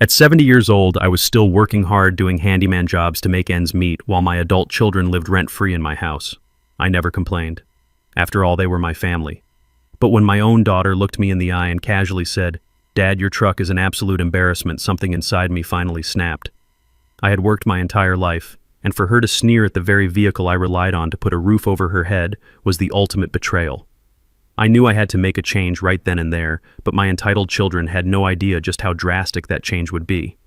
At 70 years old, I was still working hard doing handyman jobs to make ends meet while my adult children lived rent-free in my house. I never complained. After all, they were my family. But when my own daughter looked me in the eye and casually said, "Dad, your truck is an absolute embarrassment," something inside me finally snapped. I had worked my entire life, and for her to sneer at the very vehicle I relied on to put a roof over her head was the ultimate betrayal. I knew I had to make a change right then and there, but my entitled children had no idea just how drastic that change would be.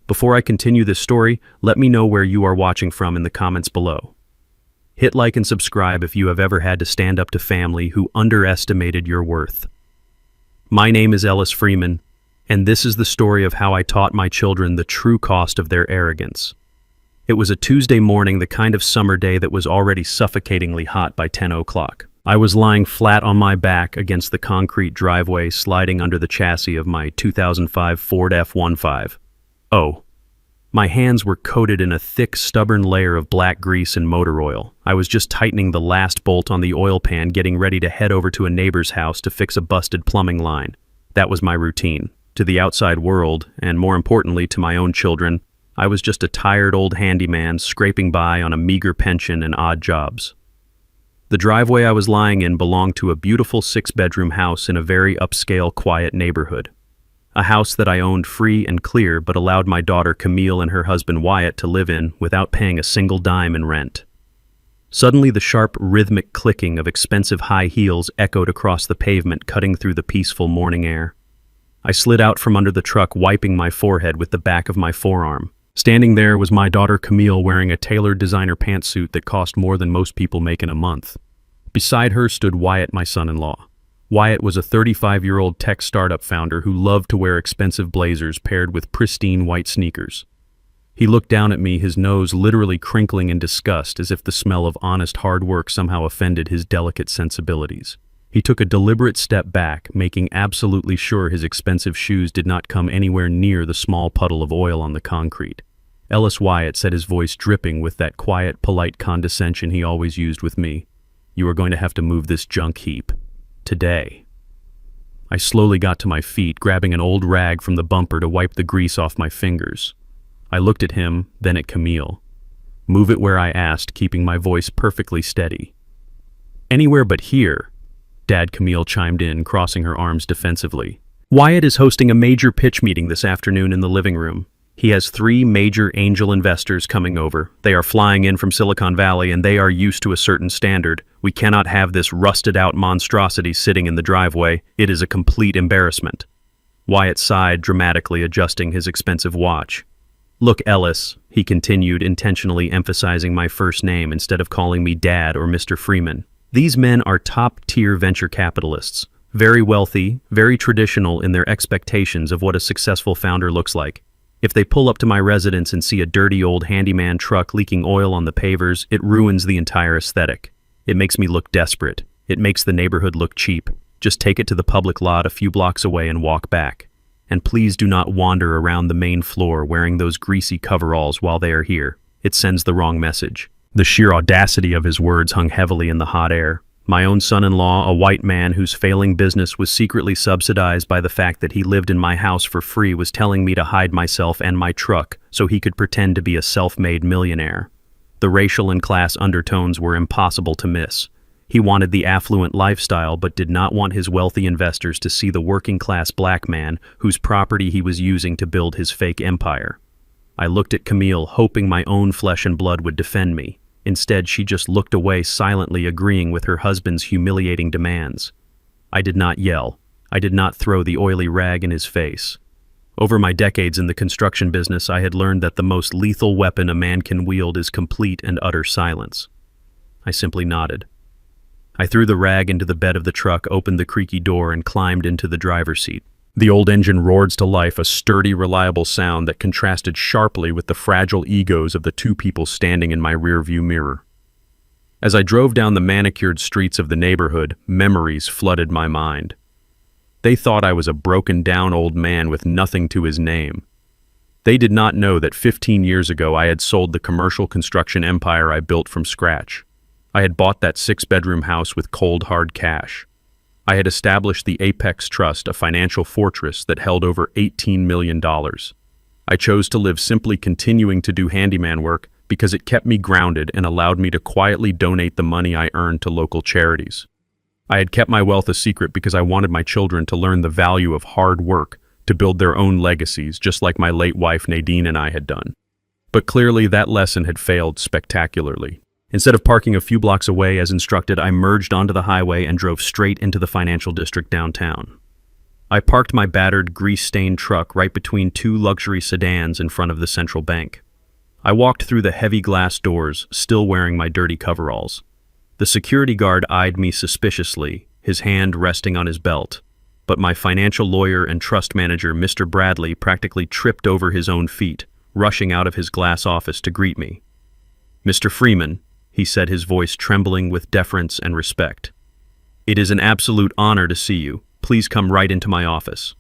Before I continue this story, let me know where you are watching from in the comments below. Hit like and subscribe if you have ever had to stand up to family who underestimated your worth. My name is Ellis Freeman, and this is the story of how I taught my children the true cost of their arrogance. It was a Tuesday morning, the kind of summer day that was already suffocatingly hot by 10 o'clock. I was lying flat on my back against the concrete driveway, sliding under the chassis of my 2005 Ford F-15. Oh, my hands were coated in a thick, stubborn layer of black grease and motor oil. I was just tightening the last bolt on the oil pan, getting ready to head over to a neighbor's house to fix a busted plumbing line. That was my routine. To the outside world, and more importantly to my own children, I was just a tired old handyman scraping by on a meager pension and odd jobs. The driveway I was lying in belonged to a beautiful 6-bedroom house in a very upscale, quiet neighborhood. A house that I owned free and clear but allowed my daughter Camille and her husband Wyatt to live in without paying a single dime in rent. Suddenly the sharp, rhythmic clicking of expensive high heels echoed across the pavement, cutting through the peaceful morning air. I slid out from under the truck, wiping my forehead with the back of my forearm. Standing there was my daughter Camille, wearing a tailored designer pantsuit that cost more than most people make in a month. Beside her stood Wyatt, my son-in-law. Wyatt was a 35-year-old tech startup founder who loved to wear expensive blazers paired with pristine white sneakers. He looked down at me, his nose literally crinkling in disgust, as if the smell of honest hard work somehow offended his delicate sensibilities. He took a deliberate step back, making absolutely sure his expensive shoes did not come anywhere near the small puddle of oil on the concrete. "Ellis," Wyatt said, his voice dripping with that quiet, polite condescension he always used with me, "you are going to have to move this junk heap. Today." I slowly got to my feet, grabbing an old rag from the bumper to wipe the grease off my fingers. I looked at him, then at Camille. "Move it where?" I asked, keeping my voice perfectly steady. "Anywhere but here," Dad, Camille chimed in, crossing her arms defensively. "Wyatt is hosting a major pitch meeting this afternoon in the living room. He has 3 major angel investors coming over. They are flying in from Silicon Valley, and they are used to a certain standard. We cannot have this rusted-out monstrosity sitting in the driveway. It is a complete embarrassment." Wyatt sighed dramatically, adjusting his expensive watch. "Look, Ellis," he continued, intentionally emphasizing my first name instead of calling me Dad or Mr. Freeman. "These men are top-tier venture capitalists, very wealthy, very traditional in their expectations of what a successful founder looks like. If they pull up to my residence and see a dirty old handyman truck leaking oil on the pavers, it ruins the entire aesthetic. It makes me look desperate. It makes the neighborhood look cheap. Just take it to the public lot a few blocks away and walk back. And please do not wander around the main floor wearing those greasy coveralls while they are here. It sends the wrong message." The sheer audacity of his words hung heavily in the hot air. My own son-in-law, a white man whose failing business was secretly subsidized by the fact that he lived in my house for free, was telling me to hide myself and my truck so he could pretend to be a self-made millionaire. The racial and class undertones were impossible to miss. He wanted the affluent lifestyle but did not want his wealthy investors to see the working-class black man whose property he was using to build his fake empire. I looked at Camille, hoping my own flesh and blood would defend me. Instead, she just looked away, silently agreeing with her husband's humiliating demands. I did not yell. I did not throw the oily rag in his face. Over my decades in the construction business, I had learned that the most lethal weapon a man can wield is complete and utter silence. I simply nodded. I threw the rag into the bed of the truck, opened the creaky door, and climbed into the driver's seat. The old engine roared to life, a sturdy, reliable sound that contrasted sharply with the fragile egos of the 2 people standing in my rearview mirror. As I drove down the manicured streets of the neighborhood, memories flooded my mind. They thought I was a broken-down old man with nothing to his name. They did not know that 15 years ago I had sold the commercial construction empire I built from scratch. I had bought that 6-bedroom house with cold, hard cash. I had established the Apex Trust, a financial fortress that held over $18 million. I chose to live simply continuing to do handyman work because it kept me grounded and allowed me to quietly donate the money I earned to local charities. I had kept my wealth a secret because I wanted my children to learn the value of hard work to build their own legacies, just like my late wife Nadine and I had done. But clearly that lesson had failed spectacularly. Instead of parking a few blocks away as instructed, I merged onto the highway and drove straight into the financial district downtown. I parked my battered, grease-stained truck right between two luxury sedans in front of the central bank. I walked through the heavy glass doors, still wearing my dirty coveralls. The security guard eyed me suspiciously, his hand resting on his belt, but my financial lawyer and trust manager, Mr. Bradley, practically tripped over his own feet, rushing out of his glass office to greet me. "Mr. Freeman," he said, his voice trembling with deference and respect. "It is an absolute honor to see you. Please come right into my office."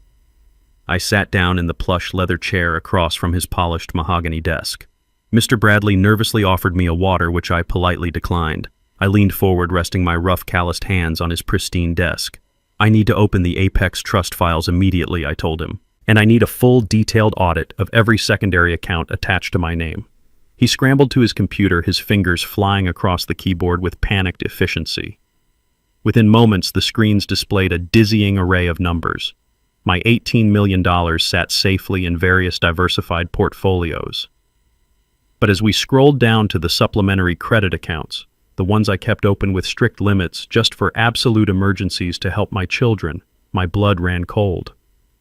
I sat down in the plush leather chair across from his polished mahogany desk. Mr. Bradley nervously offered me a water, which I politely declined. I leaned forward, resting my rough, calloused hands on his pristine desk. "I need to open the Apex Trust files immediately," I told him, "and I need a full, detailed audit of every secondary account attached to my name." He scrambled to his computer, his fingers flying across the keyboard with panicked efficiency. Within moments, the screens displayed a dizzying array of numbers. My $18 million sat safely in various diversified portfolios. But as we scrolled down to the supplementary credit accounts, the ones I kept open with strict limits just for absolute emergencies to help my children, my blood ran cold.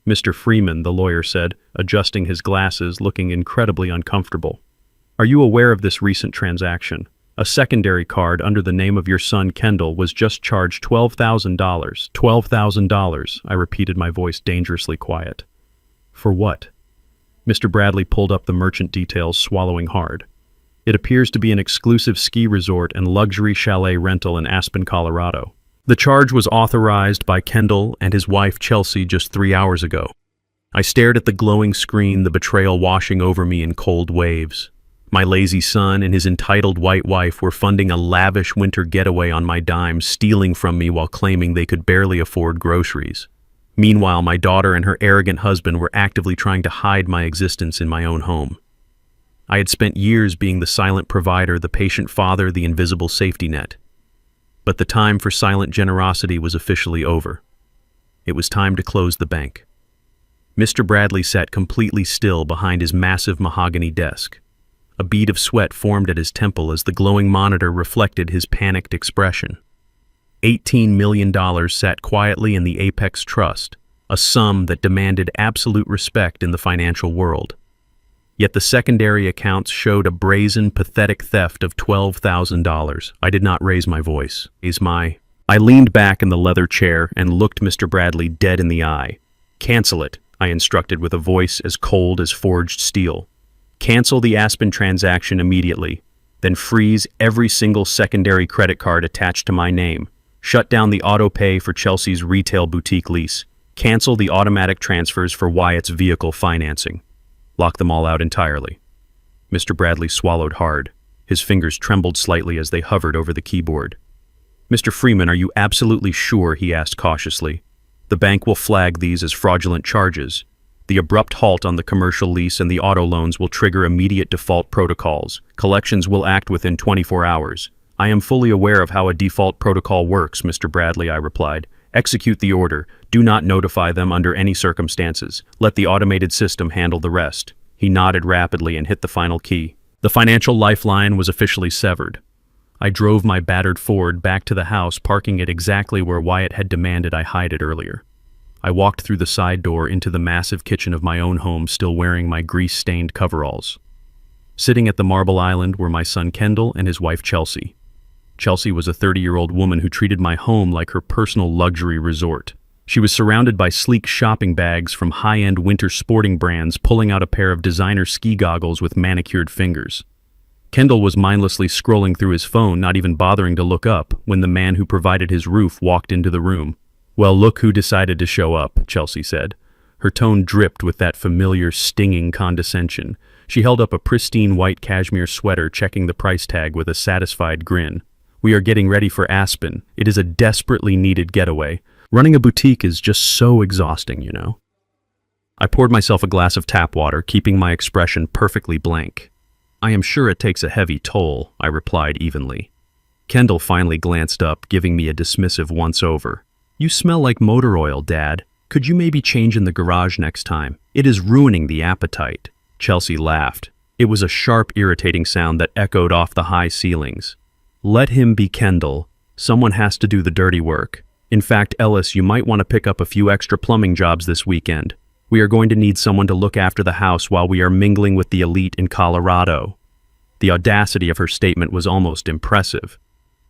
"Mr. Freeman," the lawyer said, adjusting his glasses, looking incredibly uncomfortable. "Are you aware of this recent transaction? A secondary card under the name of your son Kendall was just charged $12,000. $12,000, I repeated, my voice dangerously quiet. "For what?" Mr. Bradley pulled up the merchant details, swallowing hard. "It appears to be an exclusive ski resort and luxury chalet rental in Aspen, Colorado. The charge was authorized by Kendall and his wife Chelsea just 3 hours ago." I stared at the glowing screen, the betrayal washing over me in cold waves. My lazy son and his entitled white wife were funding a lavish winter getaway on my dime, stealing from me while claiming they could barely afford groceries. Meanwhile, my daughter and her arrogant husband were actively trying to hide my existence in my own home. I had spent years being the silent provider, the patient father, the invisible safety net. But the time for silent generosity was officially over. It was time to close the bank. Mr. Bradley sat completely still behind his massive mahogany desk. A bead of sweat formed at his temple as the glowing monitor reflected his panicked expression. $18 million sat quietly in the Apex Trust, a sum that demanded absolute respect in the financial world. Yet the secondary accounts showed a brazen, pathetic theft of $12,000. I did not raise my voice. I leaned back in the leather chair and looked Mr. Bradley dead in the eye. "Cancel it," I instructed with a voice as cold as forged steel. "Cancel the Aspen transaction immediately, then freeze every single secondary credit card attached to my name. Shut down the auto pay for Chelsea's retail boutique lease. Cancel the automatic transfers for Wyatt's vehicle financing. Lock them all out entirely." Mr. Bradley swallowed hard. His fingers trembled slightly as they hovered over the keyboard. "Mr. Freeman, are you absolutely sure?" he asked cautiously. "The bank will flag these as fraudulent charges. The abrupt halt on the commercial lease and the auto loans will trigger immediate default protocols. Collections will act within 24 hours. "I am fully aware of how a default protocol works, Mr. Bradley," I replied. "Execute the order. Do not notify them under any circumstances. Let the automated system handle the rest." He nodded rapidly and hit the final key. The financial lifeline was officially severed. I drove my battered Ford back to the house, parking it exactly where Wyatt had demanded I hide it earlier. I walked through the side door into the massive kitchen of my own home, still wearing my grease-stained coveralls. Sitting at the marble island were my son Kendall and his wife Chelsea. Chelsea was a 30-year-old woman who treated my home like her personal luxury resort. She was surrounded by sleek shopping bags from high-end winter sporting brands, pulling out a pair of designer ski goggles with manicured fingers. Kendall was mindlessly scrolling through his phone, not even bothering to look up, when the man who provided his roof walked into the room. "Well, look who decided to show up," Chelsea said. Her tone dripped with that familiar, stinging condescension. She held up a pristine white cashmere sweater, checking the price tag with a satisfied grin. "We are getting ready for Aspen. It is a desperately needed getaway. Running a boutique is just so exhausting, you know." I poured myself a glass of tap water, keeping my expression perfectly blank. "I am sure it takes a heavy toll," I replied evenly. Kendall finally glanced up, giving me a dismissive once-over. "You smell like motor oil, Dad. Could you maybe change in the garage next time? It is ruining the appetite." Chelsea laughed. It was a sharp, irritating sound that echoed off the high ceilings. "Let him be Kendall. Someone has to do the dirty work. In fact, Ellis, you might want to pick up a few extra plumbing jobs this weekend. We are going to need someone to look after the house while we are mingling with the elite in Colorado." The audacity of her statement was almost impressive.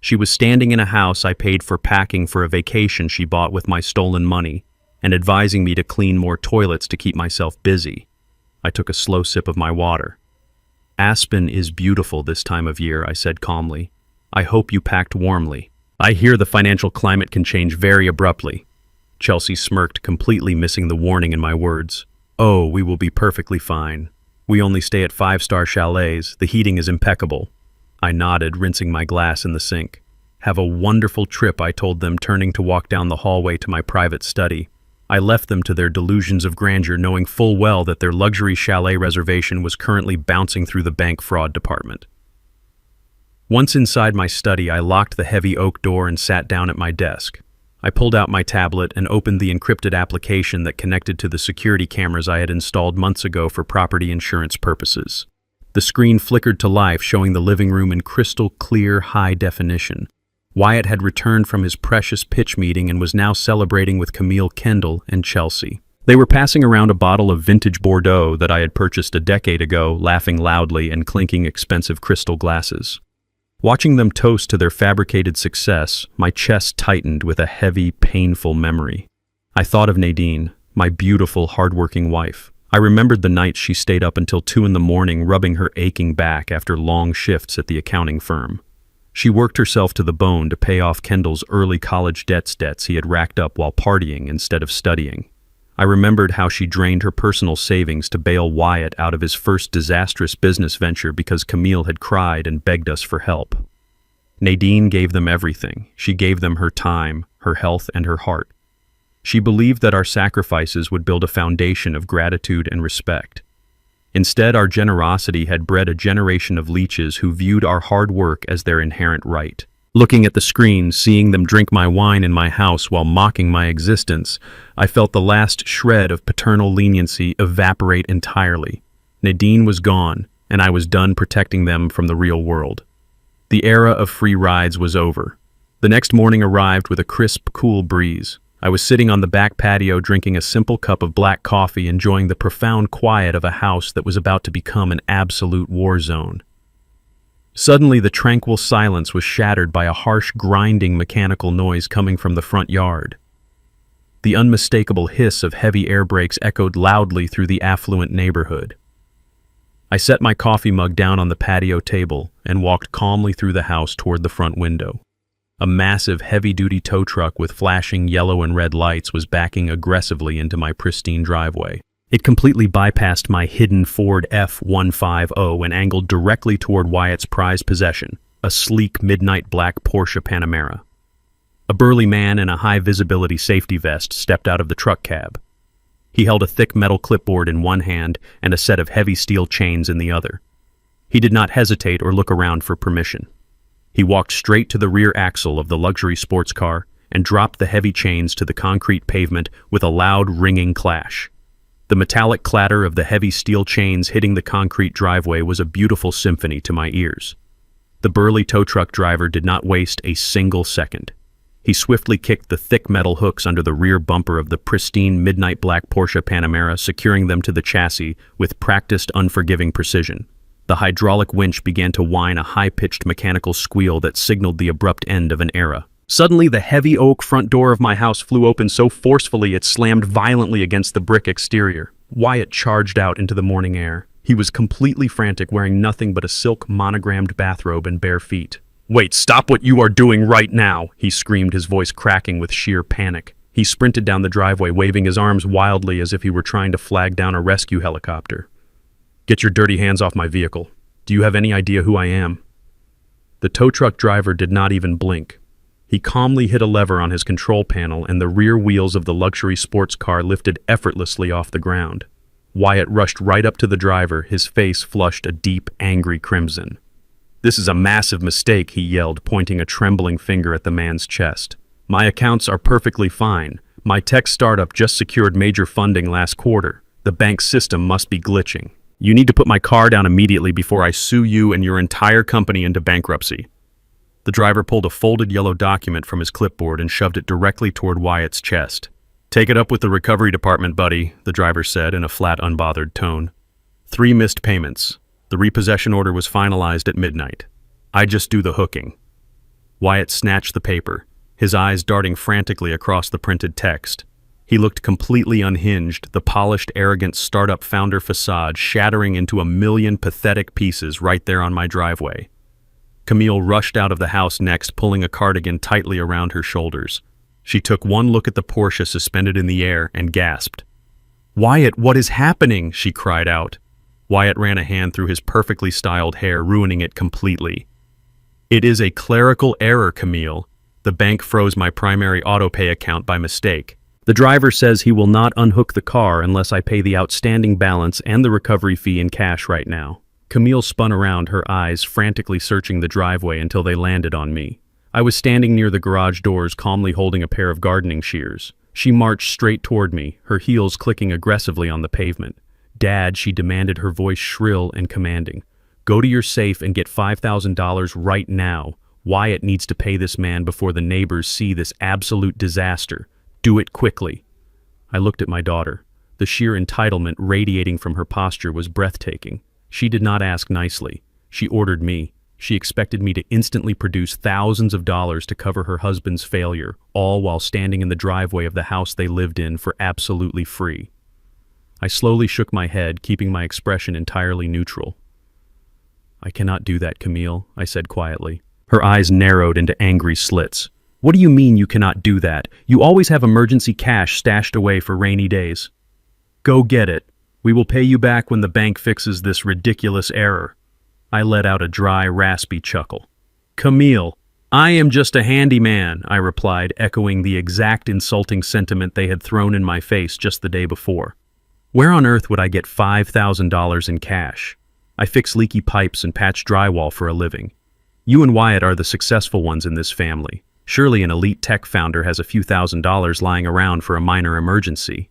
She was standing in a house I paid for packing for a vacation she bought with my stolen money, and advising me to clean more toilets to keep myself busy. I took a slow sip of my water. "Aspen is beautiful this time of year," I said calmly. "I hope you packed warmly. I hear the financial climate can change very abruptly." Chelsea smirked, completely missing the warning in my words. "Oh, we will be perfectly fine. We only stay at 5-star chalets. The heating is impeccable." I nodded, rinsing my glass in the sink. "Have a wonderful trip," I told them, turning to walk down the hallway to my private study. I left them to their delusions of grandeur, knowing full well that their luxury chalet reservation was currently bouncing through the bank fraud department. Once inside my study, I locked the heavy oak door and sat down at my desk. I pulled out my tablet and opened the encrypted application that connected to the security cameras I had installed months ago for property insurance purposes. The screen flickered to life, showing the living room in crystal clear, high definition. Wyatt had returned from his precious pitch meeting and was now celebrating with Camille, Kendall, and Chelsea. They were passing around a bottle of vintage Bordeaux that I had purchased a decade ago, laughing loudly and clinking expensive crystal glasses. Watching them toast to their fabricated success, my chest tightened with a heavy, painful memory. I thought of Nadine, my beautiful, hardworking wife. I remembered the nights she stayed up until 2 a.m, rubbing her aching back after long shifts at the accounting firm. She worked herself to the bone to pay off Kendall's early college debts he had racked up while partying instead of studying. I remembered how she drained her personal savings to bail Wyatt out of his first disastrous business venture because Camille had cried and begged us for help. Nadine gave them everything. She gave them her time, her health, and her heart. She believed that our sacrifices would build a foundation of gratitude and respect. Instead, our generosity had bred a generation of leeches who viewed our hard work as their inherent right. Looking at the screen, seeing them drink my wine in my house while mocking my existence, I felt the last shred of paternal leniency evaporate entirely. Nadine was gone, and I was done protecting them from the real world. The era of free rides was over. The next morning arrived with a crisp, cool breeze. I was sitting on the back patio drinking a simple cup of black coffee, enjoying the profound quiet of a house that was about to become an absolute war zone. Suddenly, the tranquil silence was shattered by a harsh, grinding mechanical noise coming from the front yard. The unmistakable hiss of heavy air brakes echoed loudly through the affluent neighborhood. I set my coffee mug down on the patio table and walked calmly through the house toward the front window. A massive, heavy-duty tow truck with flashing yellow and red lights was backing aggressively into my pristine driveway. It completely bypassed my hidden Ford F-150 and angled directly toward Wyatt's prized possession, a sleek, midnight black Porsche Panamera. A burly man in a high-visibility safety vest stepped out of the truck cab. He held a thick metal clipboard in one hand and a set of heavy steel chains in the other. He did not hesitate or look around for permission. He walked straight to the rear axle of the luxury sports car and dropped the heavy chains to the concrete pavement with a loud, ringing clash. The metallic clatter of the heavy steel chains hitting the concrete driveway was a beautiful symphony to my ears. The burly tow truck driver did not waste a single second. He swiftly kicked the thick metal hooks under the rear bumper of the pristine midnight black Porsche Panamera, securing them to the chassis with practiced, unforgiving precision. The hydraulic winch began to whine a high-pitched mechanical squeal that signaled the abrupt end of an era. Suddenly, the heavy oak front door of my house flew open so forcefully it slammed violently against the brick exterior. Wyatt charged out into the morning air. He was completely frantic, wearing nothing but a silk monogrammed bathrobe and bare feet. "Wait, stop what you are doing right now!" he screamed, his voice cracking with sheer panic. He sprinted down the driveway, waving his arms wildly as if he were trying to flag down a rescue helicopter. "Get your dirty hands off my vehicle. Do you have any idea who I am?" The tow truck driver did not even blink. He calmly hit a lever on his control panel and the rear wheels of the luxury sports car lifted effortlessly off the ground. Wyatt rushed right up to the driver, his face flushed a deep, angry crimson. "This is a massive mistake," he yelled, pointing a trembling finger at the man's chest. "My accounts are perfectly fine. My tech startup just secured major funding last quarter. The bank system must be glitching. You need to put my car down immediately before I sue you and your entire company into bankruptcy." The driver pulled a folded yellow document from his clipboard and shoved it directly toward Wyatt's chest. "Take it up with the recovery department, buddy," the driver said in a flat, unbothered tone. 3 missed payments. The repossession order was finalized at midnight. I just do the hooking. Wyatt snatched the paper, his eyes darting frantically across the printed text. He looked completely unhinged, the polished, arrogant startup founder facade shattering into a million pathetic pieces right there on my driveway. Camille rushed out of the house next, pulling a cardigan tightly around her shoulders. She took one look at the Porsche suspended in the air and gasped. "Wyatt, what is happening?" she cried out. Wyatt ran a hand through his perfectly styled hair, ruining it completely. "It is a clerical error, Camille. The bank froze my primary autopay account by mistake. The driver says he will not unhook the car unless I pay the outstanding balance and the recovery fee in cash right now." Camille spun around, her eyes frantically searching the driveway until they landed on me. I was standing near the garage doors, calmly holding a pair of gardening shears. She marched straight toward me, her heels clicking aggressively on the pavement. "Dad," she demanded, her voice shrill and commanding. "Go to your safe and get $5,000 right now. Wyatt needs to pay this man before the neighbors see this absolute disaster. Do it quickly." I looked at my daughter. The sheer entitlement radiating from her posture was breathtaking. She did not ask nicely. She ordered me. She expected me to instantly produce thousands of dollars to cover her husband's failure, all while standing in the driveway of the house they lived in for absolutely free. I slowly shook my head, keeping my expression entirely neutral. "I cannot do that, Camille," I said quietly. Her eyes narrowed into angry slits. "What do you mean you cannot do that? You always have emergency cash stashed away for rainy days." "Go get it. We will pay you back when the bank fixes this ridiculous error." I let out a dry, raspy chuckle. "Camille, I am just a handyman," I replied, echoing the exact insulting sentiment they had thrown in my face just the day before. Where on earth would I get $5,000 in cash? I fix leaky pipes and patch drywall for a living. You and Wyatt are the successful ones in this family. Surely an elite tech founder has a few $1,000s lying around for a minor emergency.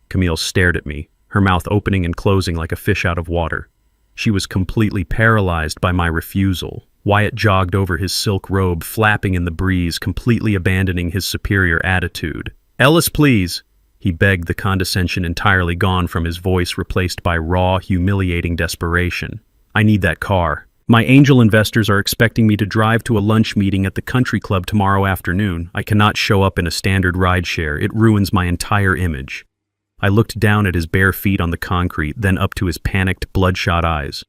Camille stared at me, her mouth opening and closing like a fish out of water. She was completely paralyzed by my refusal. Wyatt jogged over his silk robe, flapping in the breeze, completely abandoning his superior attitude. "Ellis, please!" He begged, the condescension entirely gone from his voice, replaced by raw, humiliating desperation. "I need that car. My angel investors are expecting me to drive to a lunch meeting at the country club tomorrow afternoon. I cannot show up in a standard rideshare. It ruins my entire image." I looked down at his bare feet on the concrete, then up to his panicked, bloodshot eyes.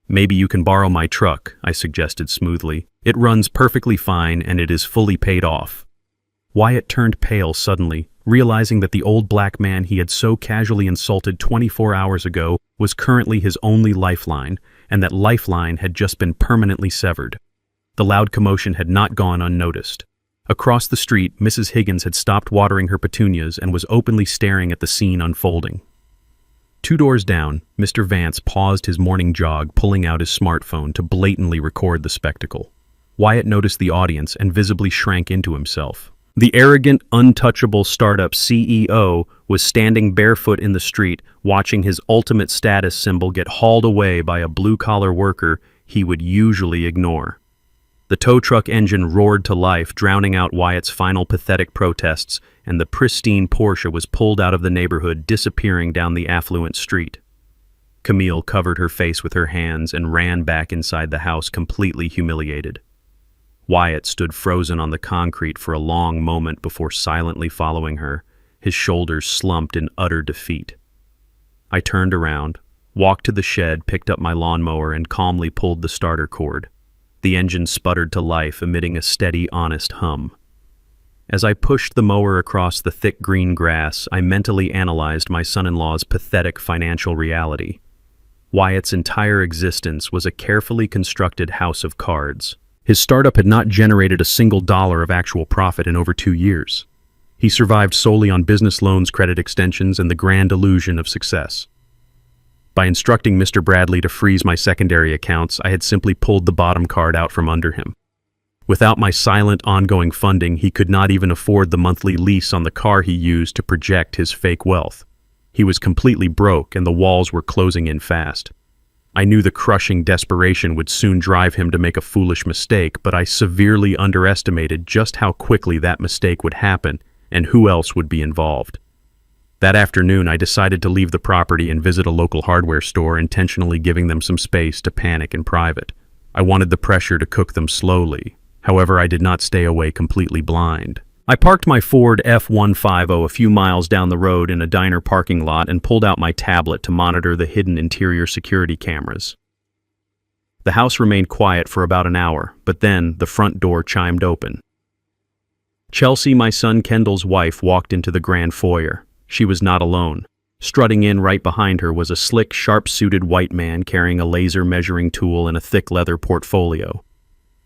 "Maybe you can borrow my truck," I suggested smoothly. "It runs perfectly fine and it is fully paid off." Wyatt turned pale suddenly, realizing that the old black man he had so casually insulted 24 hours ago was currently his only lifeline, and that lifeline had just been permanently severed. The loud commotion had not gone unnoticed. Across the street, Mrs. Higgins had stopped watering her petunias and was openly staring at the scene unfolding. 2 doors down, Mr. Vance paused his morning jog, pulling out his smartphone to blatantly record the spectacle. Wyatt noticed the audience and visibly shrank into himself. The arrogant, untouchable startup CEO was standing barefoot in the street, watching his ultimate status symbol get hauled away by a blue-collar worker he would usually ignore. The tow truck engine roared to life, drowning out Wyatt's final pathetic protests, and the pristine Porsche was pulled out of the neighborhood, disappearing down the affluent street. Camille covered her face with her hands and ran back inside the house, completely humiliated. Wyatt stood frozen on the concrete for a long moment before silently following her, his shoulders slumped in utter defeat. I turned around, walked to the shed, picked up my lawnmower, and calmly pulled the starter cord. The engine sputtered to life, emitting a steady, honest hum. As I pushed the mower across the thick green grass, I mentally analyzed my son-in-law's pathetic financial reality. Wyatt's entire existence was a carefully constructed house of cards. His startup had not generated a single dollar of actual profit in over 2 years. He survived solely on business loans, credit extensions, and the grand illusion of success. By instructing Mr. Bradley to freeze my secondary accounts, I had simply pulled the bottom card out from under him. Without my silent, ongoing funding, he could not even afford the monthly lease on the car he used to project his fake wealth. He was completely broke, and the walls were closing in fast. I knew the crushing desperation would soon drive him to make a foolish mistake, but I severely underestimated just how quickly that mistake would happen and who else would be involved. That afternoon, I decided to leave the property and visit a local hardware store, intentionally giving them some space to panic in private. I wanted the pressure to cook them slowly. However, I did not stay away completely blind. I parked my Ford F-150 a few miles down the road in a diner parking lot and pulled out my tablet to monitor the hidden interior security cameras. The house remained quiet for about an hour, but then the front door chimed open. Chelsea, my son Kendall's wife, walked into the grand foyer. She was not alone. Strutting in right behind her was a slick, sharp-suited white man carrying a laser measuring tool and a thick leather portfolio.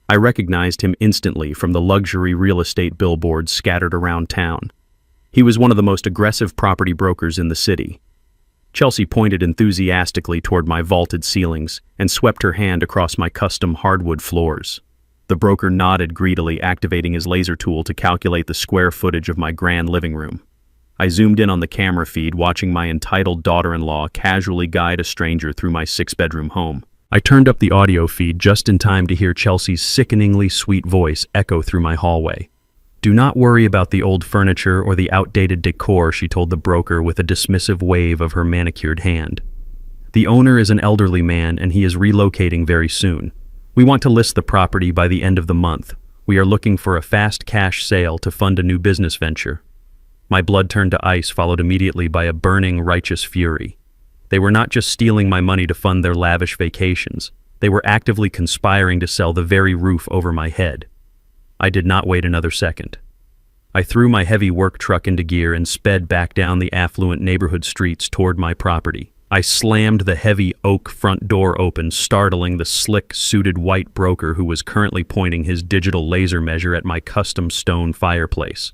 I recognized him instantly from the luxury real estate billboards scattered around town. He was one of the most aggressive property brokers in the city. Chelsea pointed enthusiastically toward my vaulted ceilings and swept her hand across my custom hardwood floors. The broker nodded greedily, activating his laser tool to calculate the square footage of my grand living room. I zoomed in on the camera feed, watching my entitled daughter-in-law casually guide a stranger through my 6-bedroom home. I turned up the audio feed just in time to hear Chelsea's sickeningly sweet voice echo through my hallway. "Do not worry about the old furniture or the outdated decor," she told the broker with a dismissive wave of her manicured hand. "The owner is an elderly man and he is relocating very soon. We want to list the property by the end of the month. We are looking for a fast cash sale to fund a new business venture." My blood turned to ice, followed immediately by a burning, righteous fury. They were not just stealing my money to fund their lavish vacations. They were actively conspiring to sell the very roof over my head. I did not wait another second. I threw my heavy work truck into gear and sped back down the affluent neighborhood streets toward my property. I slammed the heavy oak front door open, startling the slick, suited white broker who was currently pointing his digital laser measure at my custom stone fireplace.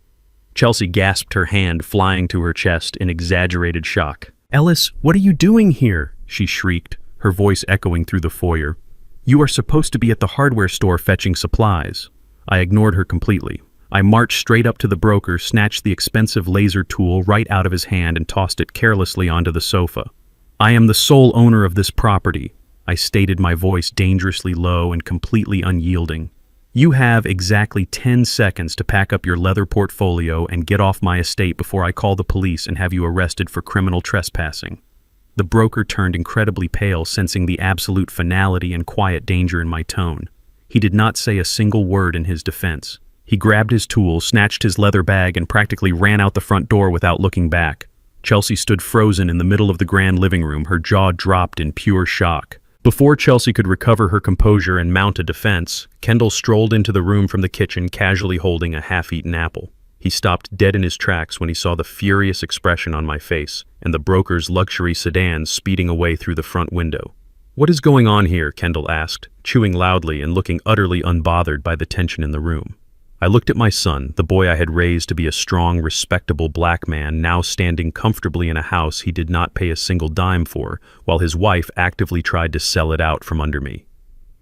Chelsea gasped, her hand flying to her chest in exaggerated shock. "Ellis, what are you doing here?" she shrieked, her voice echoing through the foyer. "You are supposed to be at the hardware store fetching supplies." I ignored her completely. I marched straight up to the broker, snatched the expensive laser tool right out of his hand and tossed it carelessly onto the sofa. "I am the sole owner of this property," I stated, my voice dangerously low and completely unyielding. "You have exactly 10 seconds to pack up your leather portfolio and get off my estate before I call the police and have you arrested for criminal trespassing." The broker turned incredibly pale, sensing the absolute finality and quiet danger in my tone. He did not say a single word in his defense. He grabbed his tool, snatched his leather bag, and practically ran out the front door without looking back. Chelsea stood frozen in the middle of the grand living room, her jaw dropped in pure shock. Before Chelsea could recover her composure and mount a defense, Kendall strolled into the room from the kitchen, casually holding a half-eaten apple. He stopped dead in his tracks when he saw the furious expression on my face and the broker's luxury sedan speeding away through the front window. "What is going on here?" Kendall asked, chewing loudly and looking utterly unbothered by the tension in the room. I looked at my son, the boy I had raised to be a strong, respectable black man, now standing comfortably in a house he did not pay a single dime for, while his wife actively tried to sell it out from under me.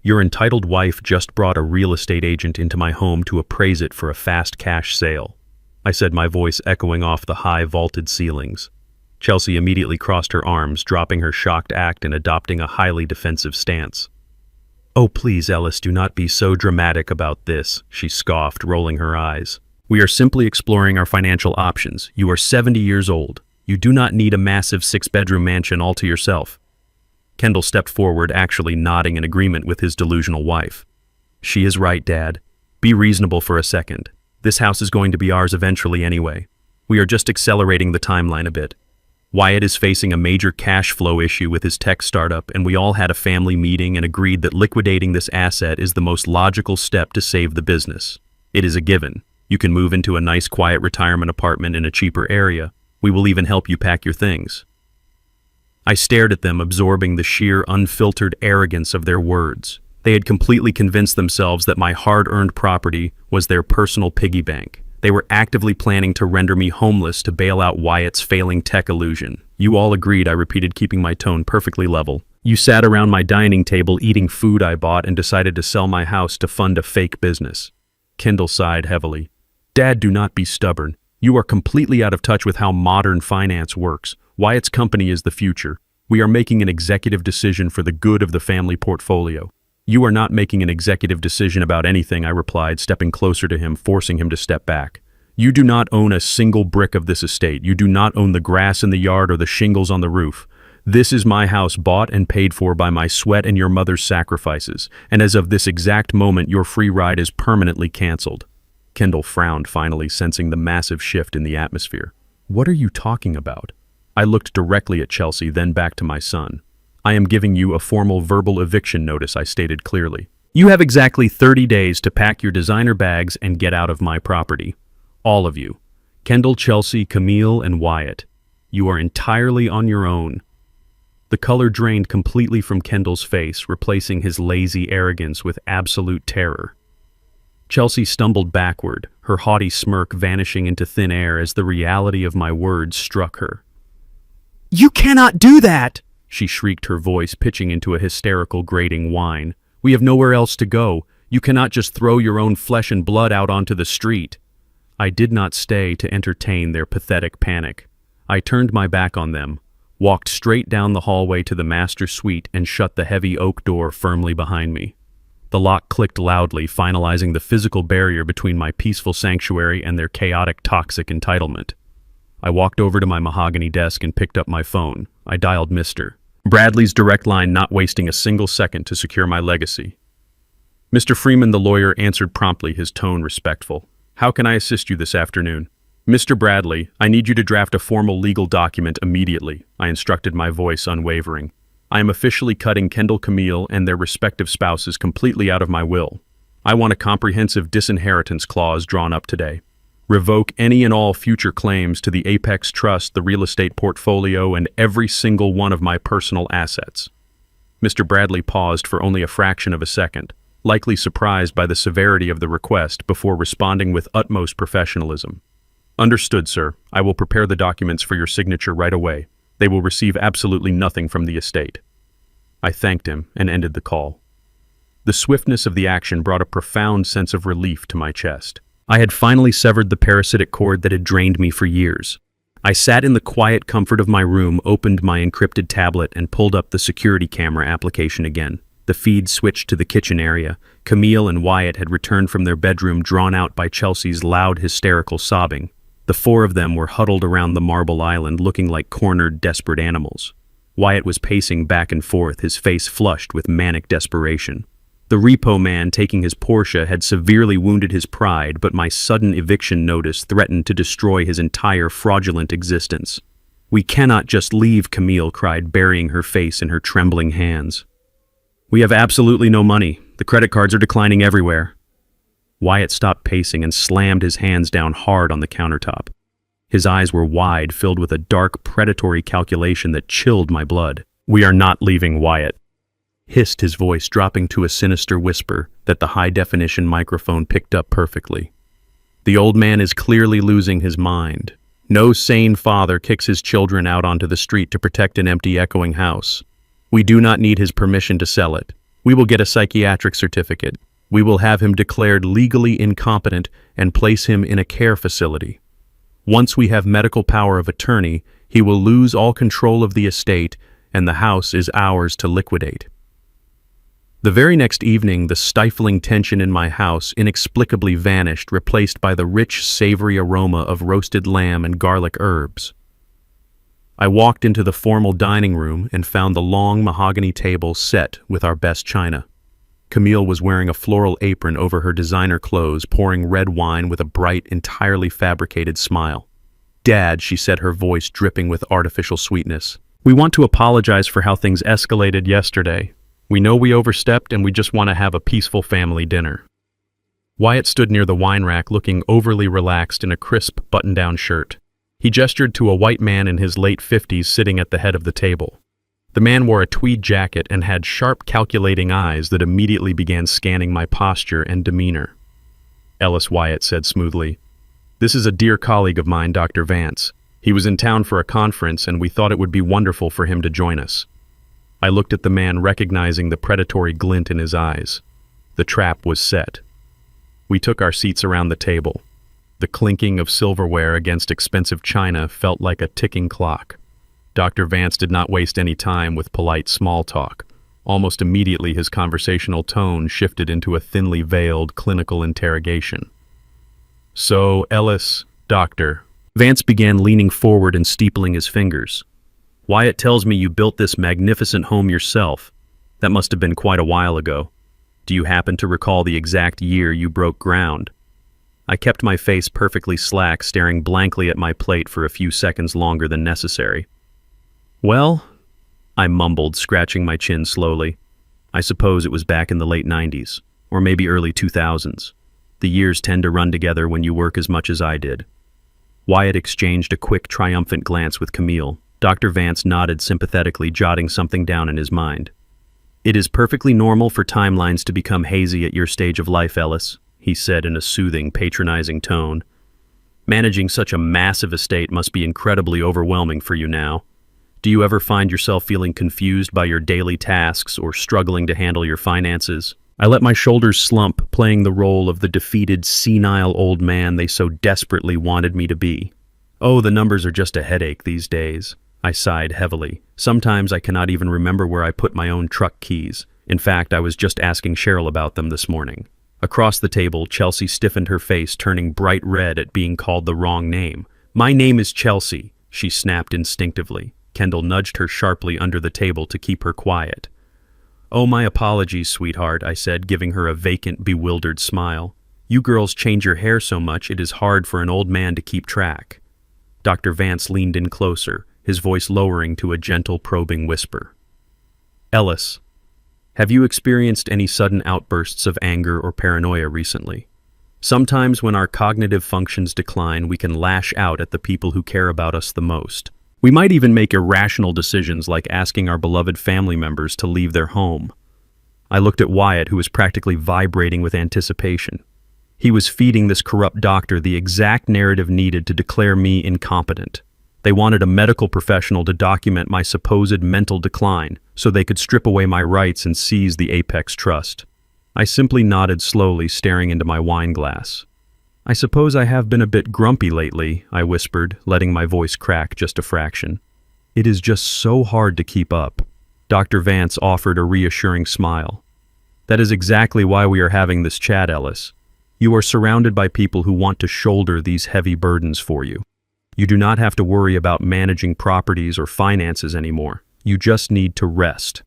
"Your entitled wife just brought a real estate agent into my home to appraise it for a fast cash sale," I said, my voice echoing off the high vaulted ceilings. Chelsea immediately crossed her arms, dropping her shocked act and adopting a highly defensive stance. "Oh, please, Ellis, do not be so dramatic about this," she scoffed, rolling her eyes. "We are simply exploring our financial options. You are 70 years old. You do not need a massive 6-bedroom mansion all to yourself." Kendall stepped forward, actually nodding in agreement with his delusional wife. "She is right, Dad. Be reasonable for a second. This house is going to be ours eventually anyway. We are just accelerating the timeline a bit. Wyatt is facing a major cash flow issue with his tech startup, and we all had a family meeting and agreed that liquidating this asset is the most logical step to save the business. It is a given. You can move into a nice, quiet retirement apartment in a cheaper area. We will even help you pack your things." I stared at them, absorbing the sheer, unfiltered arrogance of their words. They had completely convinced themselves that my hard-earned property was their personal piggy bank. They were actively planning to render me homeless to bail out Wyatt's failing tech illusion. You all agreed, I repeated, keeping my tone perfectly level. You sat around my dining table eating food I bought and decided to sell my house to fund a fake business. Kendall sighed heavily. Dad, do not be stubborn. You are completely out of touch with how modern finance works. Wyatt's company is the future. We are making an executive decision for the good of the family portfolio. You are not making an executive decision about anything, I replied, stepping closer to him, forcing him to step back. You do not own a single brick of this estate. You do not own the grass in the yard or the shingles on the roof. This is my house, bought and paid for by my sweat and your mother's sacrifices, and as of this exact moment, your free ride is permanently canceled. Kendall frowned, finally sensing the massive shift in the atmosphere. What are you talking about? I looked directly at Chelsea, then back to my son. I am giving you a formal verbal eviction notice, I stated clearly. You have exactly 30 days to pack your designer bags and get out of my property. All of you. Kendall, Chelsea, Camille, and Wyatt. You are entirely on your own. The color drained completely from Kendall's face, replacing his lazy arrogance with absolute terror. Chelsea stumbled backward, her haughty smirk vanishing into thin air as the reality of my words struck her. You cannot do that! She shrieked, her voice pitching into a hysterical, grating whine. We have nowhere else to go. You cannot just throw your own flesh and blood out onto the street. I did not stay to entertain their pathetic panic. I turned my back on them, walked straight down the hallway to the master suite, and shut the heavy oak door firmly behind me. The lock clicked loudly, finalizing the physical barrier between my peaceful sanctuary and their chaotic, toxic entitlement. I walked over to my mahogany desk and picked up my phone. I dialed Mr. Bradley's direct line, not wasting a single second to secure my legacy. Mr. Freeman, the lawyer, answered promptly, his tone respectful. How can I assist you this afternoon? Mr. Bradley, I need you to draft a formal legal document immediately, I instructed, my voice unwavering. I am officially cutting Kendall, Camille, and their respective spouses completely out of my will. I want a comprehensive disinheritance clause drawn up today. Revoke any and all future claims to the Apex Trust, the real estate portfolio, and every single one of my personal assets. Mr. Bradley paused for only a fraction of a second, likely surprised by the severity of the request, before responding with utmost professionalism. Understood, sir. I will prepare the documents for your signature right away. They will receive absolutely nothing from the estate. I thanked him and ended the call. The swiftness of the action brought a profound sense of relief to my chest. I had finally severed the parasitic cord that had drained me for years. I sat in the quiet comfort of my room, opened my encrypted tablet, and pulled up the security camera application again. The feed switched to the kitchen area. Camille and Wyatt had returned from their bedroom, drawn out by Chelsea's loud, hysterical sobbing. The four of them were huddled around the marble island, looking like cornered, desperate animals. Wyatt was pacing back and forth, his face flushed with manic desperation. The repo man taking his Porsche had severely wounded his pride, but my sudden eviction notice threatened to destroy his entire fraudulent existence. We cannot just leave, Camille cried, burying her face in her trembling hands. We have absolutely no money. The credit cards are declining everywhere. Wyatt stopped pacing and slammed his hands down hard on the countertop. His eyes were wide, filled with a dark, predatory calculation that chilled my blood. We are not leaving, Wyatt, hissed his voice, dropping to a sinister whisper that the high-definition microphone picked up perfectly. The old man is clearly losing his mind. No sane father kicks his children out onto the street to protect an empty, echoing house. We do not need his permission to sell it. We will get a psychiatric certificate. We will have him declared legally incompetent and place him in a care facility. Once we have medical power of attorney, he will lose all control of the estate, and the house is ours to liquidate. The very next evening, the stifling tension in my house inexplicably vanished, replaced by the rich, savory aroma of roasted lamb and garlic herbs. I walked into the formal dining room and found the long mahogany table set with our best china. Camille was wearing a floral apron over her designer clothes, pouring red wine with a bright, entirely fabricated smile. Dad, she said, her voice dripping with artificial sweetness. We want to apologize for how things escalated yesterday. We know we overstepped and we just want to have a peaceful family dinner. Wyatt stood near the wine rack, looking overly relaxed in a crisp button-down shirt. He gestured to a white man in his late 50s sitting at the head of the table. The man wore a tweed jacket and had sharp, calculating eyes that immediately began scanning my posture and demeanor. "Ellis," Wyatt said smoothly. "This is a dear colleague of mine, Dr. Vance. He was in town for a conference, and we thought it would be wonderful for him to join us." I looked at the man, recognizing the predatory glint in his eyes. The trap was set. We took our seats around the table. The clinking of silverware against expensive china felt like a ticking clock. Dr. Vance did not waste any time with polite small talk. Almost immediately, his conversational tone shifted into a thinly veiled clinical interrogation. "So, Ellis, doctor." Vance began leaning forward and steepling his fingers. "Wyatt tells me you built this magnificent home yourself. That must have been quite a while ago. Do you happen to recall the exact year you broke ground?" I kept my face perfectly slack, staring blankly at my plate for a few seconds longer than necessary. "Well," I mumbled, scratching my chin slowly, "I suppose it was back in the late 90s, or maybe early 2000s. The years tend to run together when you work as much as I did." Wyatt exchanged a quick, triumphant glance with Camille. Dr. Vance nodded sympathetically, jotting something down in his mind. "It is perfectly normal for timelines to become hazy at your stage of life, Ellis," he said in a soothing, patronizing tone. "Managing such a massive estate must be incredibly overwhelming for you now. Do you ever find yourself feeling confused by your daily tasks or struggling to handle your finances?" I let my shoulders slump, playing the role of the defeated, senile old man they so desperately wanted me to be. "Oh, the numbers are just a headache these days." I sighed heavily. "Sometimes I cannot even remember where I put my own truck keys. In fact, I was just asking Cheryl about them this morning." Across the table, Chelsea stiffened her face, turning bright red at being called the wrong name. "My name is Chelsea," she snapped instinctively. Kendall nudged her sharply under the table to keep her quiet. "Oh, my apologies, sweetheart," I said, giving her a vacant, bewildered smile. "You girls change your hair so much it is hard for an old man to keep track." Dr. Vance leaned in closer, his voice lowering to a gentle, probing whisper. "Ellis, have you experienced any sudden outbursts of anger or paranoia recently? Sometimes when our cognitive functions decline, we can lash out at the people who care about us the most. We might even make irrational decisions like asking our beloved family members to leave their home." I looked at Wyatt, who was practically vibrating with anticipation. He was feeding this corrupt doctor the exact narrative needed to declare me incompetent. They wanted a medical professional to document my supposed mental decline so they could strip away my rights and seize the Apex Trust. I simply nodded slowly, staring into my wine glass. "I suppose I have been a bit grumpy lately," I whispered, letting my voice crack just a fraction. "It is just so hard to keep up." Dr. Vance offered a reassuring smile. "That is exactly why we are having this chat, Ellis. You are surrounded by people who want to shoulder these heavy burdens for you. You do not have to worry about managing properties or finances anymore. You just need to rest."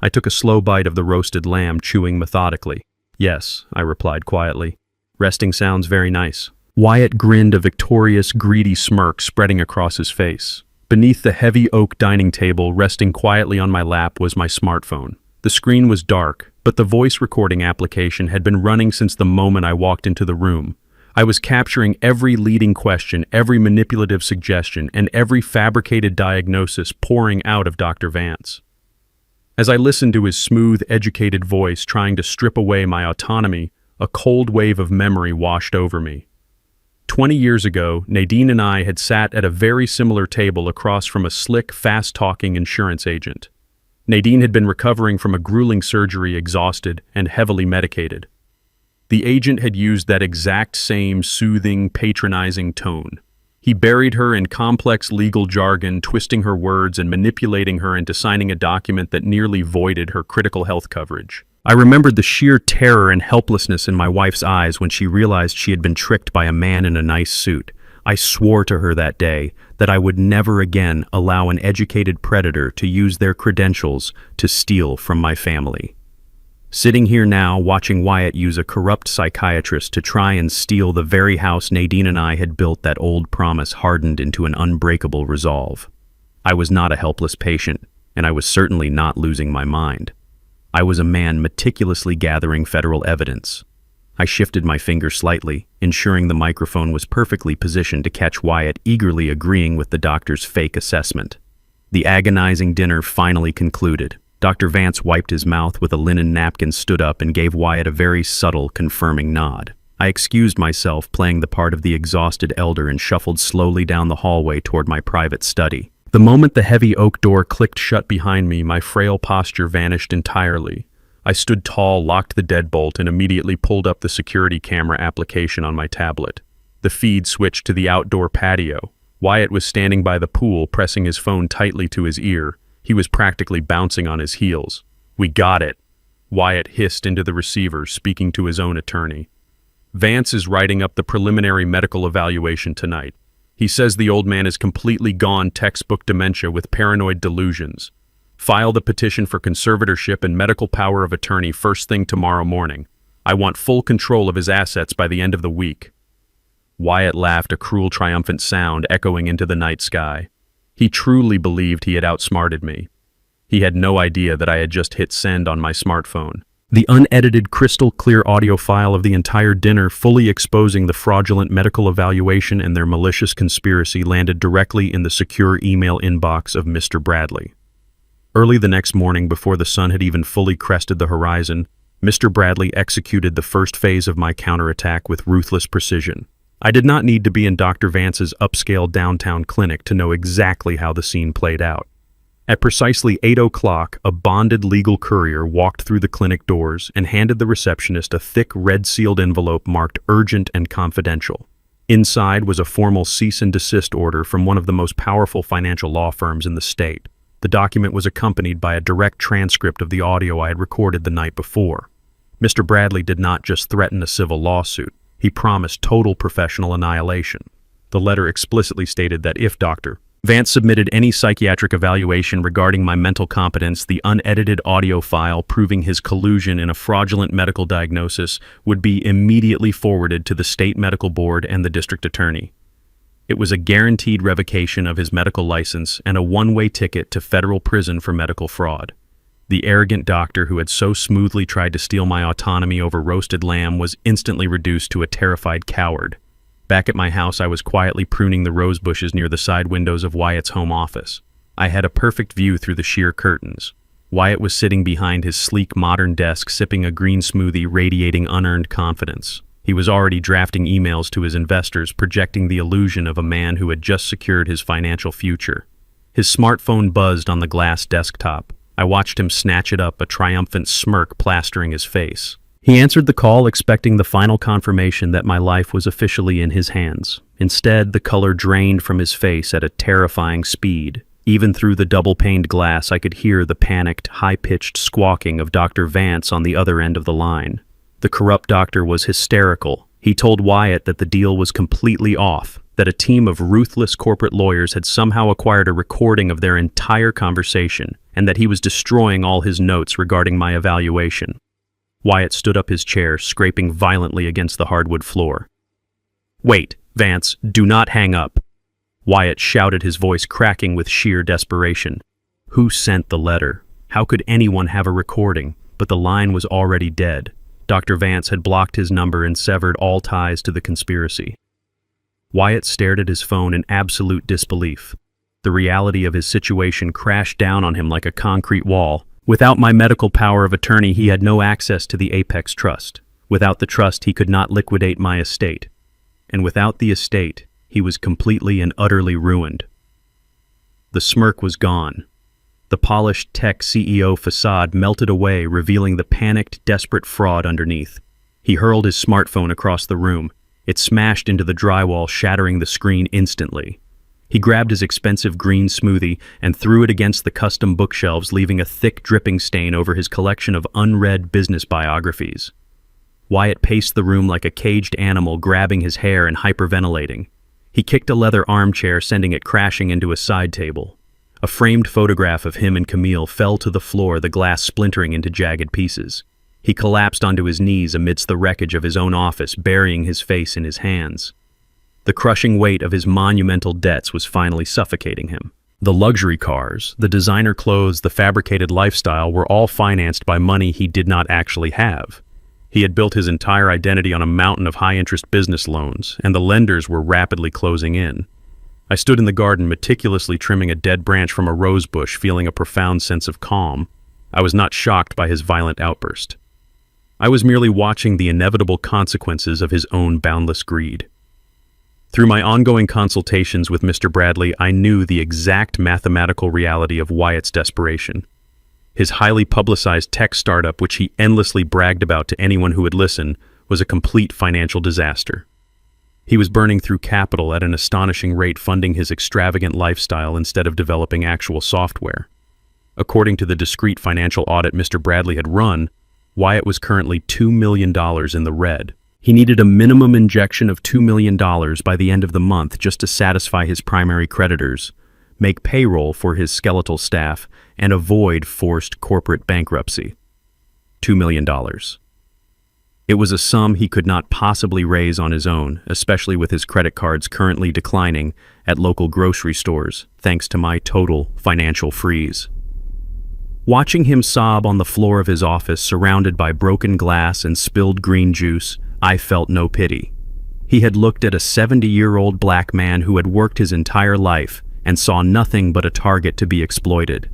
I took a slow bite of the roasted lamb, chewing methodically. "Yes," I replied quietly. "Resting sounds very nice." Wyatt grinned, a victorious, greedy smirk spreading across his face. Beneath the heavy oak dining table, resting quietly on my lap, was my smartphone. The screen was dark, but the voice recording application had been running since the moment I walked into the room. I was capturing every leading question, every manipulative suggestion, and every fabricated diagnosis pouring out of Dr. Vance. As I listened to his smooth, educated voice trying to strip away my autonomy, a cold wave of memory washed over me. 20 years ago, Nadine and I had sat at a very similar table across from a slick, fast-talking insurance agent. Nadine had been recovering from a grueling surgery, exhausted and heavily medicated. The agent had used that exact same soothing, patronizing tone. He buried her in complex legal jargon, twisting her words and manipulating her into signing a document that nearly voided her critical health coverage. I remembered the sheer terror and helplessness in my wife's eyes when she realized she had been tricked by a man in a nice suit. I swore to her that day that I would never again allow an educated predator to use their credentials to steal from my family. Sitting here now, watching Wyatt use a corrupt psychiatrist to try and steal the very house Nadine and I had built, that old promise hardened into an unbreakable resolve. I was not a helpless patient, and I was certainly not losing my mind. I was a man meticulously gathering federal evidence. I shifted my finger slightly, ensuring the microphone was perfectly positioned to catch Wyatt eagerly agreeing with the doctor's fake assessment. The agonizing dinner finally concluded. Dr. Vance wiped his mouth with a linen napkin, stood up, and gave Wyatt a very subtle, confirming nod. I excused myself, playing the part of the exhausted elder, and shuffled slowly down the hallway toward my private study. The moment the heavy oak door clicked shut behind me, my frail posture vanished entirely. I stood tall, locked the deadbolt, and immediately pulled up the security camera application on my tablet. The feed switched to the outdoor patio. Wyatt was standing by the pool, pressing his phone tightly to his ear. He was practically bouncing on his heels. "We got it," Wyatt hissed into the receiver, speaking to his own attorney. "Vance is writing up the preliminary medical evaluation tonight. He says the old man is completely gone, textbook dementia with paranoid delusions. File the petition for conservatorship and medical power of attorney first thing tomorrow morning. I want full control of his assets by the end of the week." Wyatt laughed, a cruel, triumphant sound echoing into the night sky. He truly believed he had outsmarted me. He had no idea that I had just hit send on my smartphone. The unedited, crystal-clear audio file of the entire dinner, fully exposing the fraudulent medical evaluation and their malicious conspiracy, landed directly in the secure email inbox of Mr. Bradley. Early the next morning, before the sun had even fully crested the horizon, Mr. Bradley executed the first phase of my counterattack with ruthless precision. I did not need to be in Dr. Vance's upscale downtown clinic to know exactly how the scene played out. At precisely 8 o'clock, a bonded legal courier walked through the clinic doors and handed the receptionist a thick, red-sealed envelope marked urgent and confidential. Inside was a formal cease and desist order from one of the most powerful financial law firms in the state. The document was accompanied by a direct transcript of the audio I had recorded the night before. Mr. Bradley did not just threaten a civil lawsuit. He promised total professional annihilation. The letter explicitly stated that if Dr. Vance submitted any psychiatric evaluation regarding my mental competence, the unedited audio file proving his collusion in a fraudulent medical diagnosis would be immediately forwarded to the state medical board and the district attorney. It was a guaranteed revocation of his medical license and a one-way ticket to federal prison for medical fraud. The arrogant doctor who had so smoothly tried to steal my autonomy over roasted lamb was instantly reduced to a terrified coward. Back at my house, I was quietly pruning the rose bushes near the side windows of Wyatt's home office. I had a perfect view through the sheer curtains. Wyatt was sitting behind his sleek modern desk, sipping a green smoothie, radiating unearned confidence. He was already drafting emails to his investors, projecting the illusion of a man who had just secured his financial future. His smartphone buzzed on the glass desktop. I watched him snatch it up, a triumphant smirk plastering his face. He answered the call, expecting the final confirmation that my life was officially in his hands. Instead, the color drained from his face at a terrifying speed. Even through the double-paned glass, I could hear the panicked, high-pitched squawking of Dr. Vance on the other end of the line. The corrupt doctor was hysterical. He told Wyatt that the deal was completely off, that a team of ruthless corporate lawyers had somehow acquired a recording of their entire conversation, and that he was destroying all his notes regarding my evaluation. Wyatt stood up his chair, scraping violently against the hardwood floor. "Wait, Vance, do not hang up." Wyatt shouted, his voice cracking with sheer desperation. Who sent the letter? How could anyone have a recording? But the line was already dead. Dr. Vance had blocked his number and severed all ties to the conspiracy. Wyatt stared at his phone in absolute disbelief. The reality of his situation crashed down on him like a concrete wall. Without my medical power of attorney, he had no access to the Apex Trust. Without the trust, he could not liquidate my estate. And without the estate, he was completely and utterly ruined. The smirk was gone. The polished tech CEO facade melted away, revealing the panicked, desperate fraud underneath. He hurled his smartphone across the room. It smashed into the drywall, shattering the screen instantly. He grabbed his expensive green smoothie and threw it against the custom bookshelves, leaving a thick dripping stain over his collection of unread business biographies. Wyatt paced the room like a caged animal, grabbing his hair and hyperventilating. He kicked a leather armchair, sending it crashing into a side table. A framed photograph of him and Camille fell to the floor, the glass splintering into jagged pieces. He collapsed onto his knees amidst the wreckage of his own office, burying his face in his hands. The crushing weight of his monumental debts was finally suffocating him. The luxury cars, the designer clothes, the fabricated lifestyle were all financed by money he did not actually have. He had built his entire identity on a mountain of high-interest business loans, and the lenders were rapidly closing in. I stood in the garden meticulously trimming a dead branch from a rose bush, feeling a profound sense of calm. I was not shocked by his violent outburst. I was merely watching the inevitable consequences of his own boundless greed. Through my ongoing consultations with Mr. Bradley, I knew the exact mathematical reality of Wyatt's desperation. His highly publicized tech startup, which he endlessly bragged about to anyone who would listen, was a complete financial disaster. He was burning through capital at an astonishing rate, funding his extravagant lifestyle instead of developing actual software. According to the discreet financial audit Mr. Bradley had run, Wyatt was currently $2 million in the red. He needed a minimum injection of $2 million by the end of the month just to satisfy his primary creditors, make payroll for his skeletal staff, and avoid forced corporate bankruptcy. $2 million. It was a sum he could not possibly raise on his own, especially with his credit cards currently declining at local grocery stores, thanks to my total financial freeze. Watching him sob on the floor of his office, surrounded by broken glass and spilled green juice, I felt no pity. He had looked at a 70-year-old black man who had worked his entire life and saw nothing but a target to be exploited.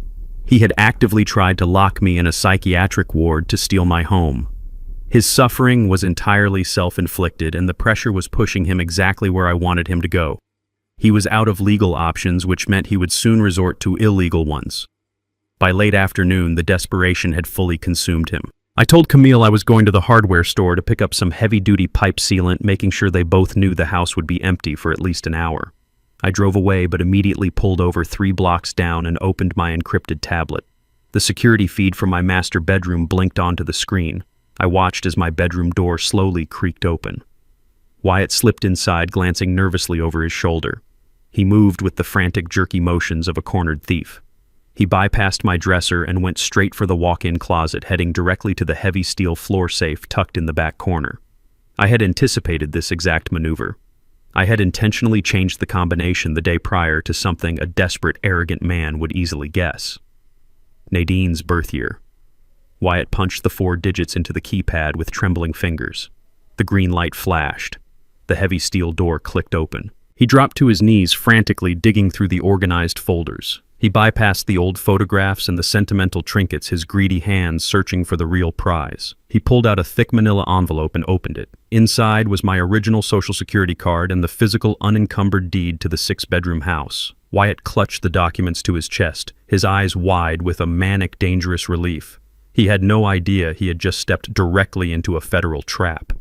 He had actively tried to lock me in a psychiatric ward to steal my home. His suffering was entirely self-inflicted, and the pressure was pushing him exactly where I wanted him to go. He was out of legal options, which meant he would soon resort to illegal ones. By late afternoon, the desperation had fully consumed him. I told Camille I was going to the hardware store to pick up some heavy-duty pipe sealant, making sure they both knew the house would be empty for at least an hour. I drove away, but immediately pulled over 3 blocks down and opened my encrypted tablet. The security feed from my master bedroom blinked onto the screen. I watched as my bedroom door slowly creaked open. Wyatt slipped inside, glancing nervously over his shoulder. He moved with the frantic, jerky motions of a cornered thief. He bypassed my dresser and went straight for the walk-in closet, heading directly to the heavy steel floor safe tucked in the back corner. I had anticipated this exact maneuver. I had intentionally changed the combination the day prior to something a desperate, arrogant man would easily guess. Nadine's birth year. Wyatt punched the 4 digits into the keypad with trembling fingers. The green light flashed. The heavy steel door clicked open. He dropped to his knees, frantically digging through the organized folders. He bypassed the old photographs and the sentimental trinkets, his greedy hands searching for the real prize. He pulled out a thick manila envelope and opened it. Inside was my original Social Security card and the physical, unencumbered deed to the 6-bedroom house. Wyatt clutched the documents to his chest, his eyes wide with a manic, dangerous relief. He had no idea he had just stepped directly into a federal trap.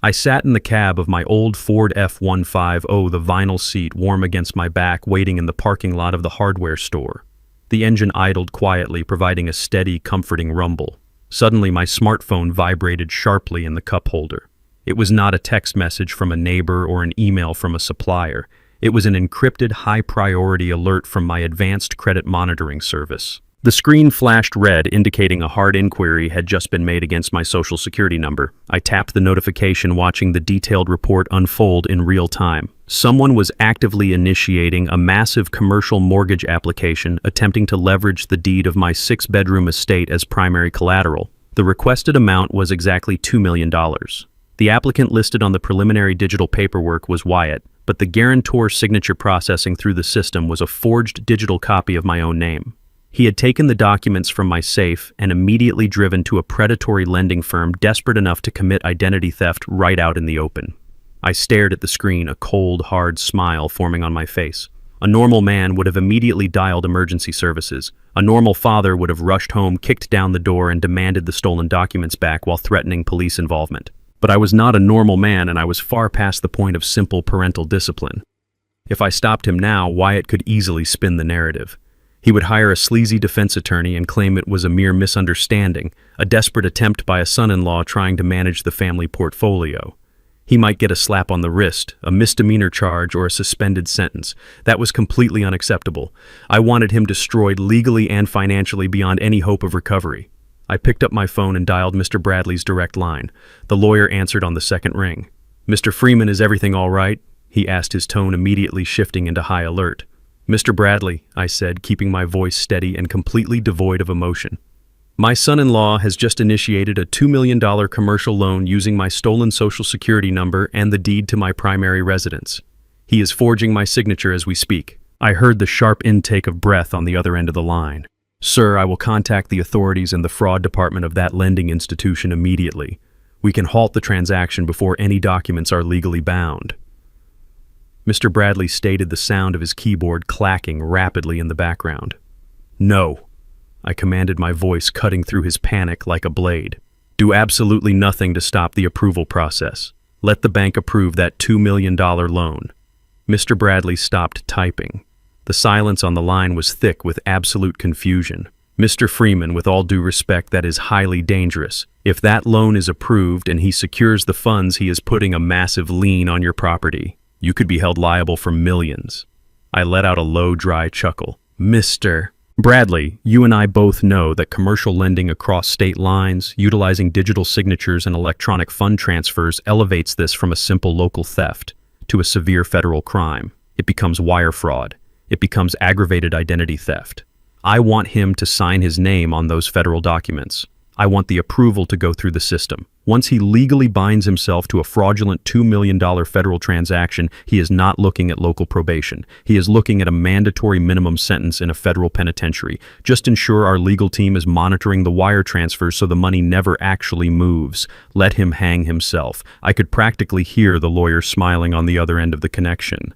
I sat in the cab of my old Ford F-150, the vinyl seat warm against my back, waiting in the parking lot of the hardware store. The engine idled quietly, providing a steady, comforting rumble. Suddenly, my smartphone vibrated sharply in the cup holder. It was not a text message from a neighbor or an email from a supplier. It was an encrypted, high-priority alert from my advanced credit monitoring service. The screen flashed red, indicating a hard inquiry had just been made against my Social Security number. I tapped the notification, watching the detailed report unfold in real time. Someone was actively initiating a massive commercial mortgage application, attempting to leverage the deed of my 6-bedroom estate as primary collateral. The requested amount was exactly $2 million. The applicant listed on the preliminary digital paperwork was Wyatt, but the guarantor signature processing through the system was a forged digital copy of my own name. He had taken the documents from my safe and immediately driven to a predatory lending firm desperate enough to commit identity theft right out in the open. I stared at the screen, a cold, hard smile forming on my face. A normal man would have immediately dialed emergency services. A normal father would have rushed home, kicked down the door, and demanded the stolen documents back while threatening police involvement. But I was not a normal man, and I was far past the point of simple parental discipline. If I stopped him now, Wyatt could easily spin the narrative. He would hire a sleazy defense attorney and claim it was a mere misunderstanding, a desperate attempt by a son-in-law trying to manage the family portfolio. He might get a slap on the wrist, a misdemeanor charge, or a suspended sentence. That was completely unacceptable. I wanted him destroyed legally and financially beyond any hope of recovery. I picked up my phone and dialed Mr. Bradley's direct line. The lawyer answered on the second ring. "Mr. Freeman, is everything all right?" he asked, his tone immediately shifting into high alert. "Mr. Bradley," I said, keeping my voice steady and completely devoid of emotion. "My son-in-law has just initiated a $2 million commercial loan using my stolen Social Security number and the deed to my primary residence. He is forging my signature as we speak. I heard the sharp intake of breath on the other end of the line. Sir, I will contact the authorities and the fraud department of that lending institution immediately. We can halt the transaction before any documents are legally bound. Mr. Bradley stated, the sound of his keyboard clacking rapidly in the background. No, I commanded, my voice cutting through his panic like a blade. Do absolutely nothing to stop the approval process. Let the bank approve that $2 million loan. Mr. Bradley stopped typing. The silence on the line was thick with absolute confusion. Mr. Freeman, with all due respect, that is highly dangerous. If that loan is approved and he secures the funds, he is putting a massive lien on your property. You could be held liable for millions. I let out a low, dry chuckle. Mr. Bradley, you and I both know that commercial lending across state lines, utilizing digital signatures and electronic fund transfers, elevates this from a simple local theft to a severe federal crime. It becomes wire fraud. It becomes aggravated identity theft. I want him to sign his name on those federal documents. I want the approval to go through the system. Once he legally binds himself to a fraudulent $2 million federal transaction, he is not looking at local probation. He is looking at a mandatory minimum sentence in a federal penitentiary. Just ensure our legal team is monitoring the wire transfers so the money never actually moves. Let him hang himself. I could practically hear the lawyer smiling on the other end of the connection.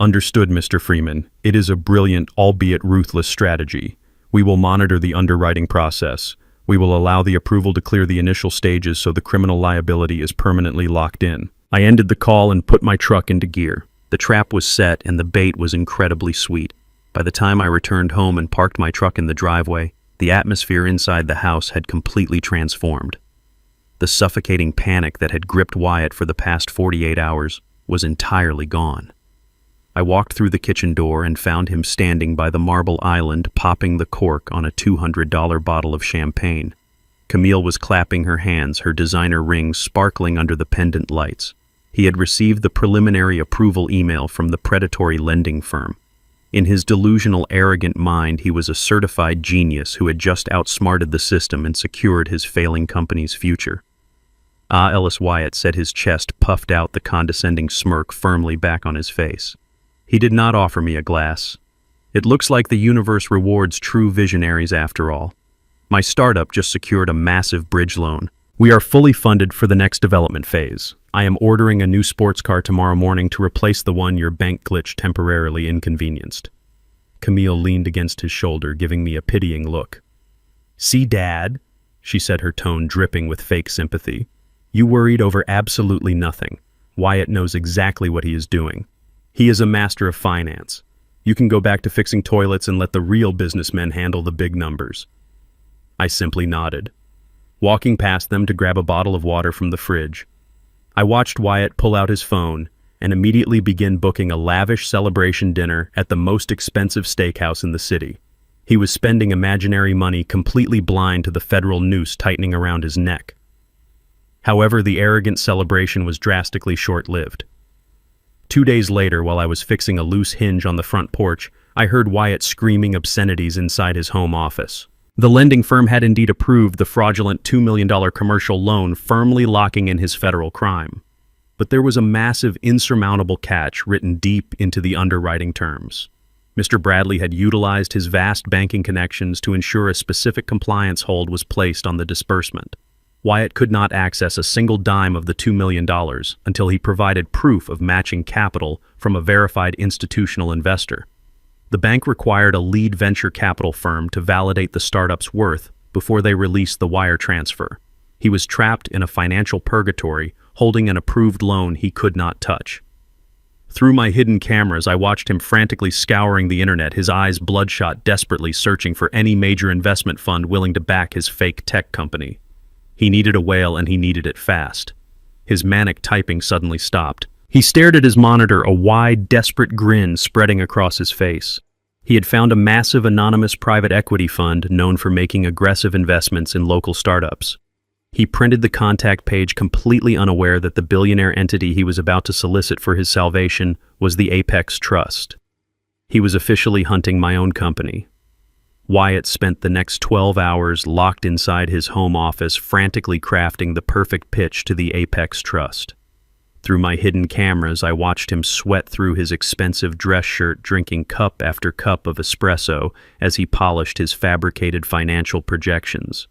Understood, Mr. Freeman. It is a brilliant, albeit ruthless strategy. We will monitor the underwriting process. We will allow the approval to clear the initial stages so the criminal liability is permanently locked in. I ended the call and put my truck into gear. The trap was set and the bait was incredibly sweet. By the time I returned home and parked my truck in the driveway, the atmosphere inside the house had completely transformed. The suffocating panic that had gripped Wyatt for the past 48 hours was entirely gone. I walked through the kitchen door and found him standing by the marble island, popping the cork on a $200 bottle of champagne. Camille was clapping her hands, her designer rings sparkling under the pendant lights. He had received the preliminary approval email from the predatory lending firm. In his delusional, arrogant mind, he was a certified genius who had just outsmarted the system and secured his failing company's future. Ah, Ellis Wyatt said, his chest puffed out, the condescending smirk firmly back on his face. He did not offer me a glass. It looks like the universe rewards true visionaries after all. My startup just secured a massive bridge loan. We are fully funded for the next development phase. I am ordering a new sports car tomorrow morning to replace the one your bank glitch temporarily inconvenienced. Camille leaned against his shoulder, giving me a pitying look. See, Dad, she said, her tone dripping with fake sympathy. You worried over absolutely nothing. Wyatt knows exactly what he is doing. He is a master of finance. You can go back to fixing toilets and let the real businessmen handle the big numbers. I simply nodded, walking past them to grab a bottle of water from the fridge. I watched Wyatt pull out his phone and immediately begin booking a lavish celebration dinner at the most expensive steakhouse in the city. He was spending imaginary money, completely blind to the federal noose tightening around his neck. However, the arrogant celebration was drastically short-lived. 2 days later, while I was fixing a loose hinge on the front porch, I heard Wyatt screaming obscenities inside his home office. The lending firm had indeed approved the fraudulent $2 million commercial loan, firmly locking in his federal crime. But there was a massive, insurmountable catch written deep into the underwriting terms. Mr. Bradley had utilized his vast banking connections to ensure a specific compliance hold was placed on the disbursement. Wyatt could not access a single dime of the $2 million until he provided proof of matching capital from a verified institutional investor. The bank required a lead venture capital firm to validate the startup's worth before they released the wire transfer. He was trapped in a financial purgatory, holding an approved loan he could not touch. Through my hidden cameras, I watched him frantically scouring the internet, his eyes bloodshot, desperately searching for any major investment fund willing to back his fake tech company. He needed a whale, and he needed it fast. His manic typing suddenly stopped. He stared at his monitor, a wide, desperate grin spreading across his face. He had found a massive anonymous private equity fund known for making aggressive investments in local startups. He printed the contact page, completely unaware that the billionaire entity he was about to solicit for his salvation was the Apex Trust. He was officially hunting my own company. Wyatt spent the next 12 hours locked inside his home office, frantically crafting the perfect pitch to the Apex Trust. Through my hidden cameras, I watched him sweat through his expensive dress shirt, drinking cup after cup of espresso as he polished his fabricated financial projections.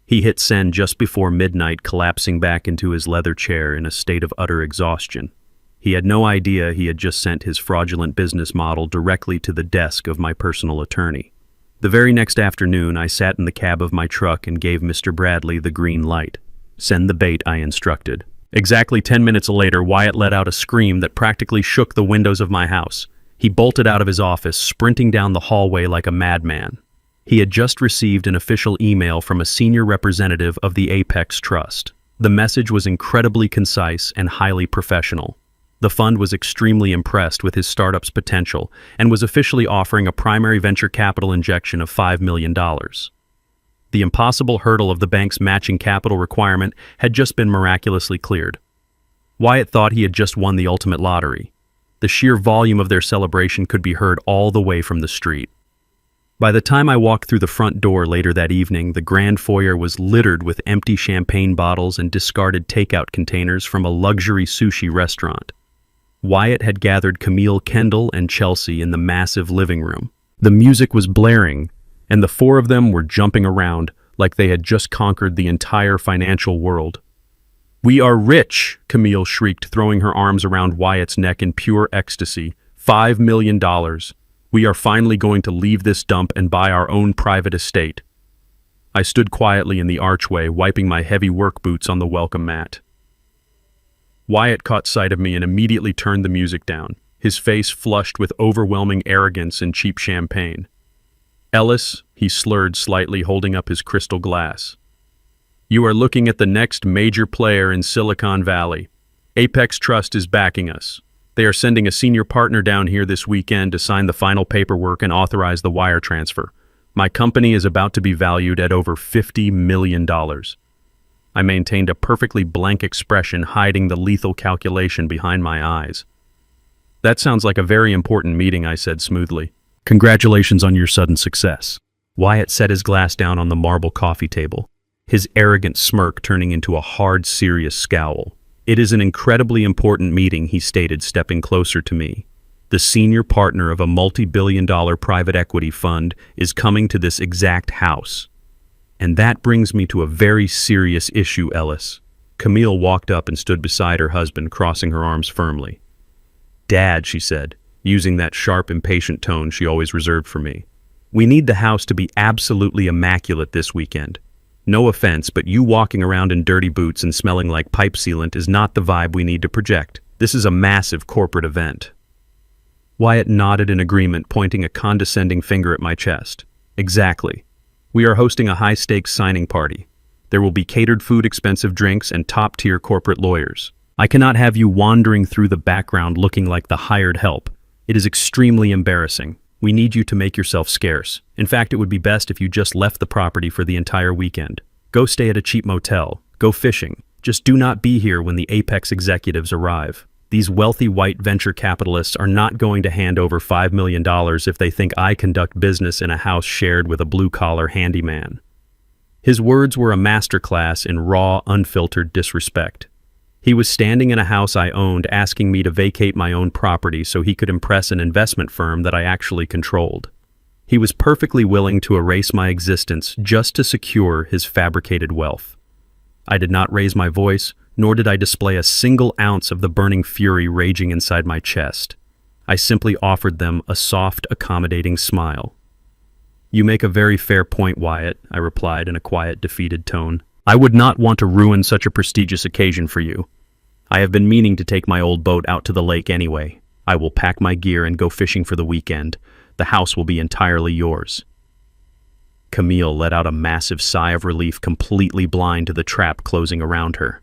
He hit send just before midnight, collapsing back into his leather chair in a state of utter exhaustion. He had no idea he had just sent his fraudulent business model directly to the desk of my personal attorney. The very next afternoon, I sat in the cab of my truck and gave Mr. Bradley the green light. "Send the bait," I instructed. Exactly 10 minutes later, Wyatt let out a scream that practically shook the windows of my house. He bolted out of his office, sprinting down the hallway like a madman. He had just received an official email from a senior representative of the Apex Trust. The message was incredibly concise and highly professional. The fund was extremely impressed with his startup's potential and was officially offering a primary venture capital injection of $5 million. The impossible hurdle of the bank's matching capital requirement had just been miraculously cleared. Wyatt thought he had just won the ultimate lottery. The sheer volume of their celebration could be heard all the way from the street. By the time I walked through the front door later that evening, the grand foyer was littered with empty champagne bottles and discarded takeout containers from a luxury sushi restaurant. Wyatt had gathered Camille, Kendall, and Chelsea in the massive living room. The music was blaring, and the four of them were jumping around like they had just conquered the entire financial world. "We are rich!" Camille shrieked, throwing her arms around Wyatt's neck in pure ecstasy. $5 million. We are finally going to leave this dump and buy our own private estate. I stood quietly in the archway, wiping my heavy work boots on the welcome mat. Wyatt caught sight of me and immediately turned the music down, his face flushed with overwhelming arrogance and cheap champagne. "Ellis," he slurred slightly, holding up his crystal glass. "You are looking at the next major player in Silicon Valley. Apex Trust is backing us. They are sending a senior partner down here this weekend to sign the final paperwork and authorize the wire transfer. My company is about to be valued at over $50 million. I maintained a perfectly blank expression, hiding the lethal calculation behind my eyes. "That sounds like a very important meeting," I said smoothly. "Congratulations on your sudden success." Wyatt set his glass down on the marble coffee table, his arrogant smirk turning into a hard, serious scowl. "It is an incredibly important meeting," he stated, stepping closer to me. "The senior partner of a multi-billion-dollar private equity fund is coming to this exact house. And that brings me to a very serious issue, Ellis." Camille walked up and stood beside her husband, crossing her arms firmly. "Dad," she said, using that sharp, impatient tone she always reserved for me, "we need the house to be absolutely immaculate this weekend. No offense, but you walking around in dirty boots and smelling like pipe sealant is not the vibe we need to project. This is a massive corporate event." Wyatt nodded in agreement, pointing a condescending finger at my chest. "Exactly. We are hosting a high-stakes signing party. There will be catered food, expensive drinks, and top-tier corporate lawyers. I cannot have you wandering through the background looking like the hired help. It is extremely embarrassing. We need you to make yourself scarce. In fact, it would be best if you just left the property for the entire weekend. Go stay at a cheap motel. Go fishing. Just do not be here when the Apex executives arrive. These wealthy white venture capitalists are not going to hand over $5 million if they think I conduct business in a house shared with a blue-collar handyman." His words were a masterclass in raw, unfiltered disrespect. He was standing in a house I owned, asking me to vacate my own property so he could impress an investment firm that I actually controlled. He was perfectly willing to erase my existence just to secure his fabricated wealth. I did not raise my voice, nor did I display a single ounce of the burning fury raging inside my chest. I simply offered them a soft, accommodating smile. "You make a very fair point, Wyatt," I replied in a quiet, defeated tone. "I would not want to ruin such a prestigious occasion for you. I have been meaning to take my old boat out to the lake anyway. I will pack my gear and go fishing for the weekend. The house will be entirely yours." Camille let out a massive sigh of relief, completely blind to the trap closing around her.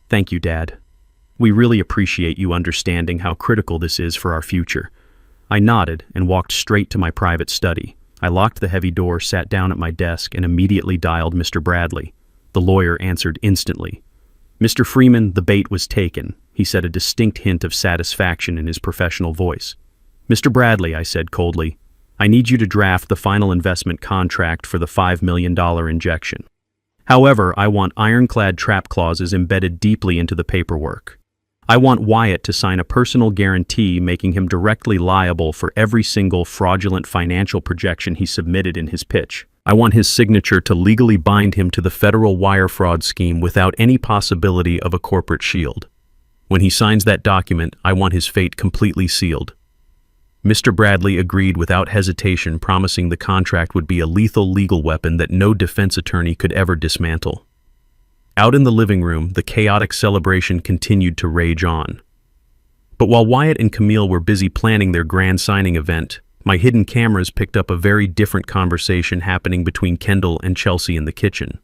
"Thank you, Dad. We really appreciate you understanding how critical this is for our future." I nodded and walked straight to my private study. I locked the heavy door, sat down at my desk, and immediately dialed Mr. Bradley. The lawyer answered instantly. "Mr. Freeman, the bait was taken," he said, a distinct hint of satisfaction in his professional voice. "Mr. Bradley," I said coldly, "I need you to draft the final investment contract for the $5 million injection." However, I want ironclad trap clauses embedded deeply into the paperwork. I want Wyatt to sign a personal guarantee making him directly liable for every single fraudulent financial projection he submitted in his pitch. I want his signature to legally bind him to the federal wire fraud scheme without any possibility of a corporate shield. When he signs that document, I want his fate completely sealed. Mr. Bradley agreed without hesitation, promising the contract would be a lethal legal weapon that no defense attorney could ever dismantle. Out in the living room, the chaotic celebration continued to rage on. But while Wyatt and Camille were busy planning their grand signing event, my hidden cameras picked up a very different conversation happening between Kendall and Chelsea in the kitchen.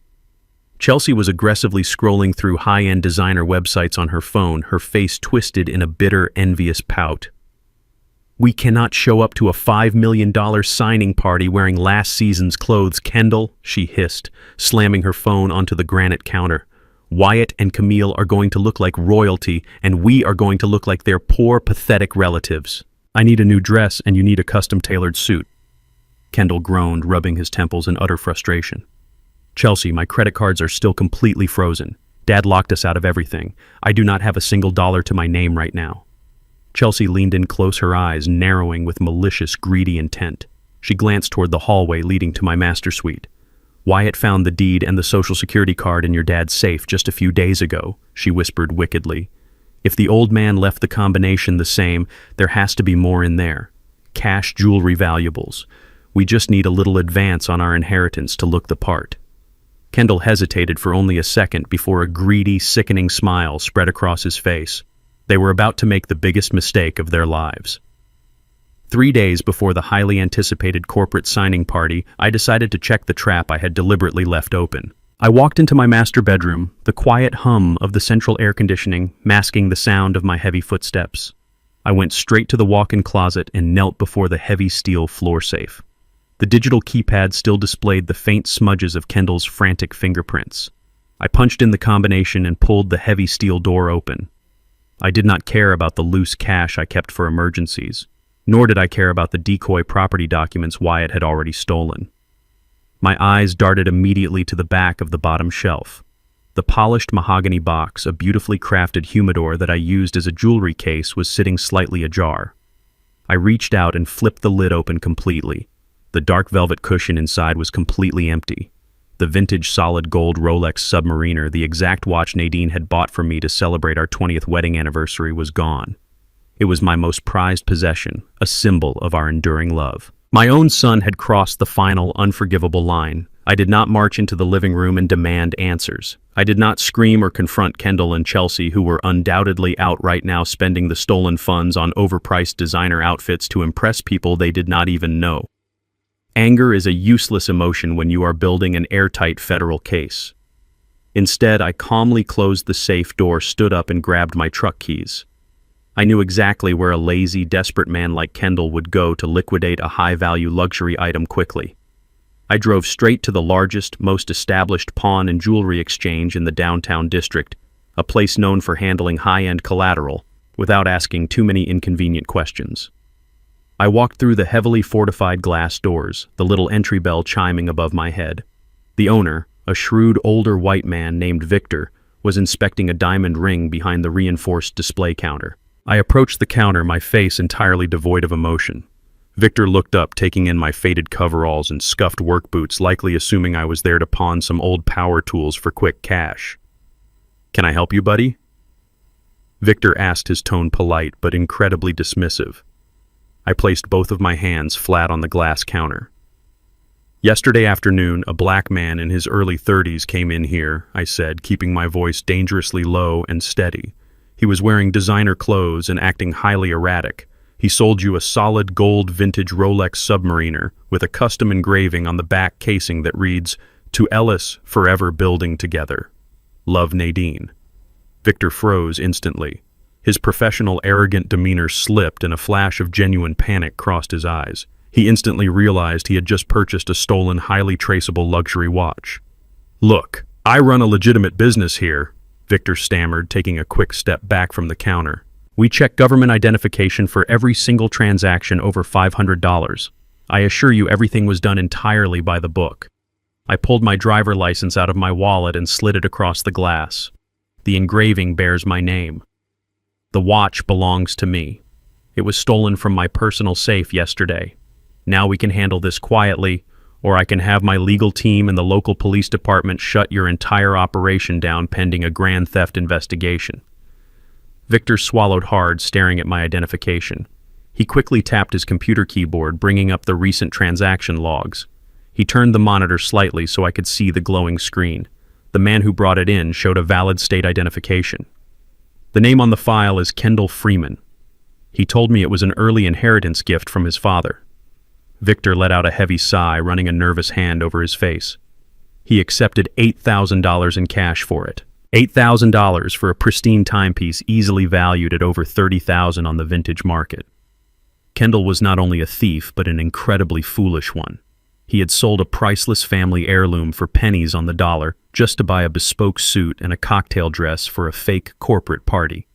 Chelsea was aggressively scrolling through high-end designer websites on her phone, her face twisted in a bitter, envious pout. "We cannot show up to a $5 million signing party wearing last season's clothes, Kendall," she hissed, slamming her phone onto the granite counter. "Wyatt and Camille are going to look like royalty, and we are going to look like their poor, pathetic relatives. I need a new dress, and you need a custom-tailored suit." Kendall groaned, rubbing his temples in utter frustration. "Chelsea, my credit cards are still completely frozen. Dad locked us out of everything. I do not have a single dollar to my name right now." Chelsea leaned in close, her eyes narrowing with malicious, greedy intent. She glanced toward the hallway leading to my master suite. "Wyatt found the deed and the social security card in your dad's safe just a few days ago," she whispered wickedly. "If the old man left the combination the same, there has to be more in there. Cash, jewelry, valuables. We just need a little advance on our inheritance to look the part." Kendall hesitated for only a second before a greedy, sickening smile spread across his face. They were about to make the biggest mistake of their lives. 3 days before the highly anticipated corporate signing party, I decided to check the trap I had deliberately left open. I walked into my master bedroom, the quiet hum of the central air conditioning masking the sound of my heavy footsteps. I went straight to the walk-in closet and knelt before the heavy steel floor safe. The digital keypad still displayed the faint smudges of Kendall's frantic fingerprints. I punched in the combination and pulled the heavy steel door open. I did not care about the loose cash I kept for emergencies, nor did I care about the decoy property documents Wyatt had already stolen. My eyes darted immediately to the back of the bottom shelf. The polished mahogany box, a beautifully crafted humidor that I used as a jewelry case, was sitting slightly ajar. I reached out and flipped the lid open completely. The dark velvet cushion inside was completely empty. The vintage solid gold Rolex Submariner, the exact watch Nadine had bought for me to celebrate our 20th wedding anniversary, was gone. It was my most prized possession, a symbol of our enduring love. My own son had crossed the final, unforgivable line. I did not march into the living room and demand answers. I did not scream or confront Kendall and Chelsea, who were undoubtedly out right now spending the stolen funds on overpriced designer outfits to impress people they did not even know. Anger is a useless emotion when you are building an airtight federal case. Instead, I calmly closed the safe door, stood up, and grabbed my truck keys. I knew exactly where a lazy, desperate man like Kendall would go to liquidate a high-value luxury item quickly. I drove straight to the largest, most established pawn and jewelry exchange in the downtown district, a place known for handling high-end collateral, without asking too many inconvenient questions. I walked through the heavily fortified glass doors, the little entry bell chiming above my head. The owner, a shrewd older white man named Victor, was inspecting a diamond ring behind the reinforced display counter. I approached the counter, my face entirely devoid of emotion. Victor looked up, taking in my faded coveralls and scuffed work boots, likely assuming I was there to pawn some old power tools for quick cash. "Can I help you, buddy?" Victor asked, his tone polite but incredibly dismissive. I placed both of my hands flat on the glass counter. "Yesterday afternoon, a black man in his early 30s came in here," I said, keeping my voice dangerously low and steady. "He was wearing designer clothes and acting highly erratic. He sold you a solid gold vintage Rolex Submariner with a custom engraving on the back casing that reads, 'To Ellis, forever building together. Love, Nadine.'" Victor froze instantly. His professional, arrogant demeanor slipped and a flash of genuine panic crossed his eyes. He instantly realized he had just purchased a stolen, highly traceable luxury watch. "Look, I run a legitimate business here," Victor stammered, taking a quick step back from the counter. "We check government identification for every single transaction over $500. I assure you everything was done entirely by the book." I pulled my driver license out of my wallet and slid it across the glass. The engraving bears my name. The watch belongs to me. It was stolen from my personal safe yesterday. Now we can handle this quietly, or I can have my legal team and the local police department shut your entire operation down pending a grand theft investigation. Victor swallowed hard, staring at my identification. He quickly tapped his computer keyboard, bringing up the recent transaction logs. He turned the monitor slightly so I could see the glowing screen. The man who brought it in showed a valid state identification. The name on the file is Kendall Freeman. He told me it was an early inheritance gift from his father. Victor let out a heavy sigh, running a nervous hand over his face. He accepted $8,000 in cash for it. $8,000 for a pristine timepiece easily valued at over $30,000 on the vintage market. Kendall was not only a thief, but an incredibly foolish one. He had sold a priceless family heirloom for pennies on the dollar just to buy a bespoke suit and a cocktail dress for a fake corporate party.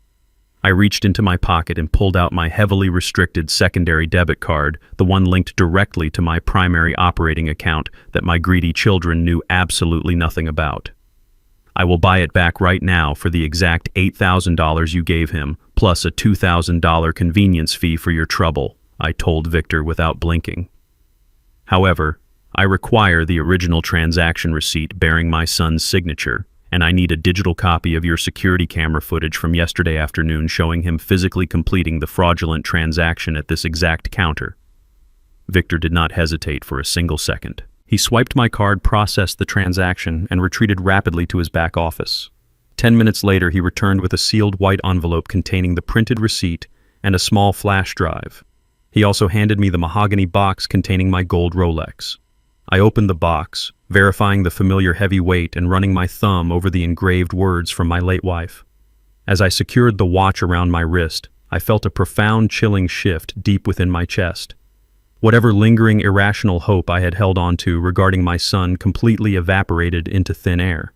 I reached into my pocket and pulled out my heavily restricted secondary debit card, the one linked directly to my primary operating account that my greedy children knew absolutely nothing about. I will buy it back right now for the exact $8,000 you gave him, plus a $2,000 convenience fee for your trouble, I told Victor without blinking. However, I require the original transaction receipt bearing my son's signature, and I need a digital copy of your security camera footage from yesterday afternoon showing him physically completing the fraudulent transaction at this exact counter. Victor did not hesitate for a single second. He swiped my card, processed the transaction, and retreated rapidly to his back office. 10 minutes later, he returned with a sealed white envelope containing the printed receipt and a small flash drive. He also handed me the mahogany box containing my gold Rolex. I opened the box, verifying the familiar heavy weight and running my thumb over the engraved words from my late wife. As I secured the watch around my wrist, I felt a profound, chilling shift deep within my chest. Whatever lingering, irrational hope I had held on to regarding my son completely evaporated into thin air.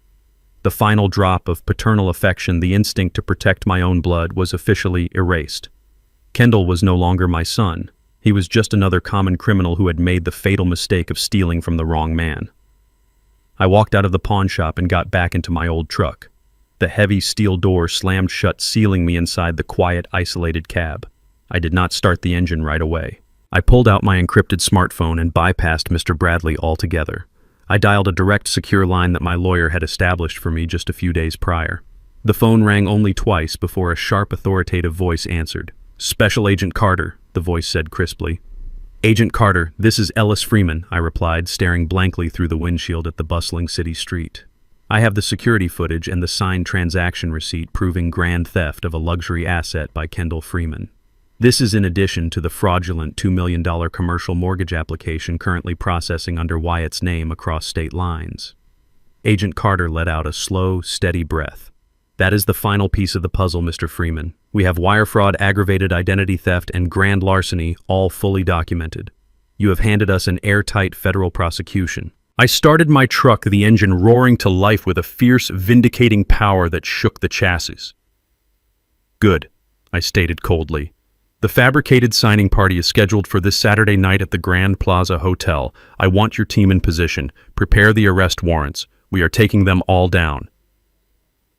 The final drop of paternal affection, the instinct to protect my own blood, was officially erased. Kendall was no longer my son. He was just another common criminal who had made the fatal mistake of stealing from the wrong man. I walked out of the pawn shop and got back into my old truck. The heavy steel door slammed shut, sealing me inside the quiet, isolated cab. I did not start the engine right away. I pulled out my encrypted smartphone and bypassed Mr. Bradley altogether. I dialed a direct, secure line that my lawyer had established for me just a few days prior. The phone rang only twice before a sharp, authoritative voice answered. "Special Agent Carter," the voice said crisply. "Agent Carter, this is Ellis Freeman," I replied, staring blankly through the windshield at the bustling city street. "I have the security footage and the signed transaction receipt proving grand theft of a luxury asset by Kendall Freeman. This is in addition to the fraudulent $2 million commercial mortgage application currently processing under Wyatt's name across state lines." Agent Carter let out a slow, steady breath. "That is the final piece of the puzzle, Mr. Freeman. We have wire fraud, aggravated identity theft, and grand larceny all fully documented. You have handed us an airtight federal prosecution." I started my truck, the engine roaring to life with a fierce, vindicating power that shook the chassis. "Good," I stated coldly. "The fabricated signing party is scheduled for this Saturday night at the Grand Plaza Hotel. I want your team in position. Prepare the arrest warrants. We are taking them all down."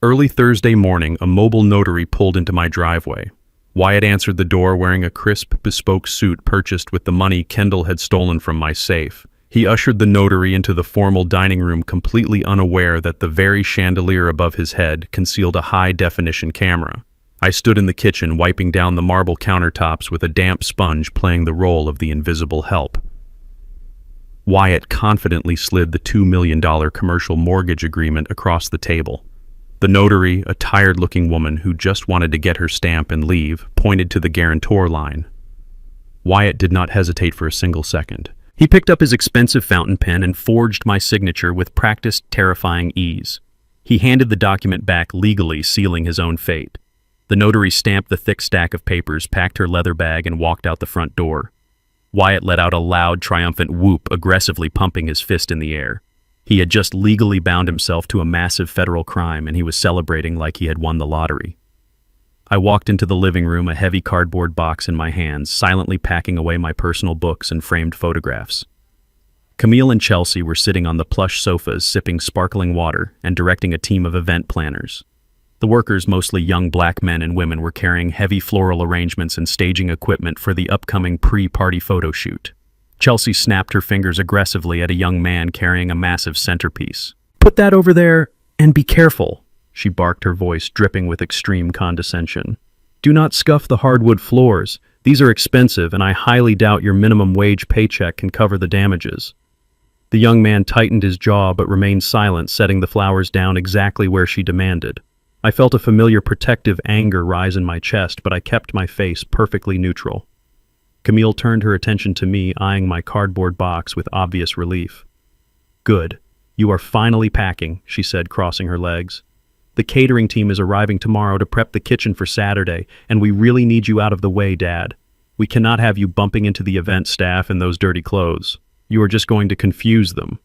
Early Thursday morning, a mobile notary pulled into my driveway. Wyatt answered the door wearing a crisp, bespoke suit purchased with the money Kendall had stolen from my safe. He ushered the notary into the formal dining room, completely unaware that the very chandelier above his head concealed a high-definition camera. I stood in the kitchen, wiping down the marble countertops with a damp sponge playing the role of the invisible help. Wyatt confidently slid the $2 million commercial mortgage agreement across the table. The notary, a tired-looking woman who just wanted to get her stamp and leave, pointed to the guarantor line. Wyatt did not hesitate for a single second. He picked up his expensive fountain pen and forged my signature with practiced, terrifying ease. He handed the document back legally, sealing his own fate. The notary stamped the thick stack of papers, packed her leather bag, and walked out the front door. Wyatt let out a loud, triumphant whoop, aggressively pumping his fist in the air. He had just legally bound himself to a massive federal crime, and he was celebrating like he had won the lottery. I walked into the living room, a heavy cardboard box in my hands, silently packing away my personal books and framed photographs. Camille and Chelsea were sitting on the plush sofas sipping sparkling water and directing a team of event planners. The workers, mostly young black men and women, were carrying heavy floral arrangements and staging equipment for the upcoming pre-party photo shoot. Chelsea snapped her fingers aggressively at a young man carrying a massive centerpiece. "Put that over there and be careful," she barked, her voice dripping with extreme condescension. "Do not scuff the hardwood floors. These are expensive, and I highly doubt your minimum wage paycheck can cover the damages." The young man tightened his jaw but remained silent, setting the flowers down exactly where she demanded. I felt a familiar protective anger rise in my chest, but I kept my face perfectly neutral. Camille turned her attention to me, eyeing my cardboard box with obvious relief. "Good. You are finally packing," she said, crossing her legs. "The catering team is arriving tomorrow to prep the kitchen for Saturday, and we really need you out of the way, Dad. We cannot have you bumping into the event staff in those dirty clothes. You are just going to confuse them."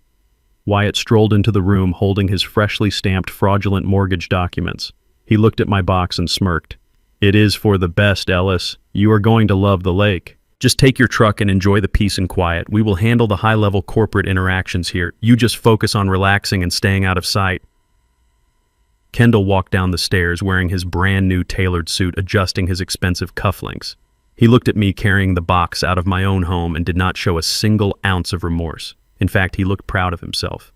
Wyatt strolled into the room holding his freshly stamped fraudulent mortgage documents. He looked at my box and smirked. "It is for the best, Ellis. You are going to love the lake. Just take your truck and enjoy the peace and quiet. We will handle the high-level corporate interactions here. You just focus on relaxing and staying out of sight." Kendall walked down the stairs wearing his brand-new tailored suit, adjusting his expensive cufflinks. He looked at me carrying the box out of my own home and did not show a single ounce of remorse. In fact, he looked proud of himself.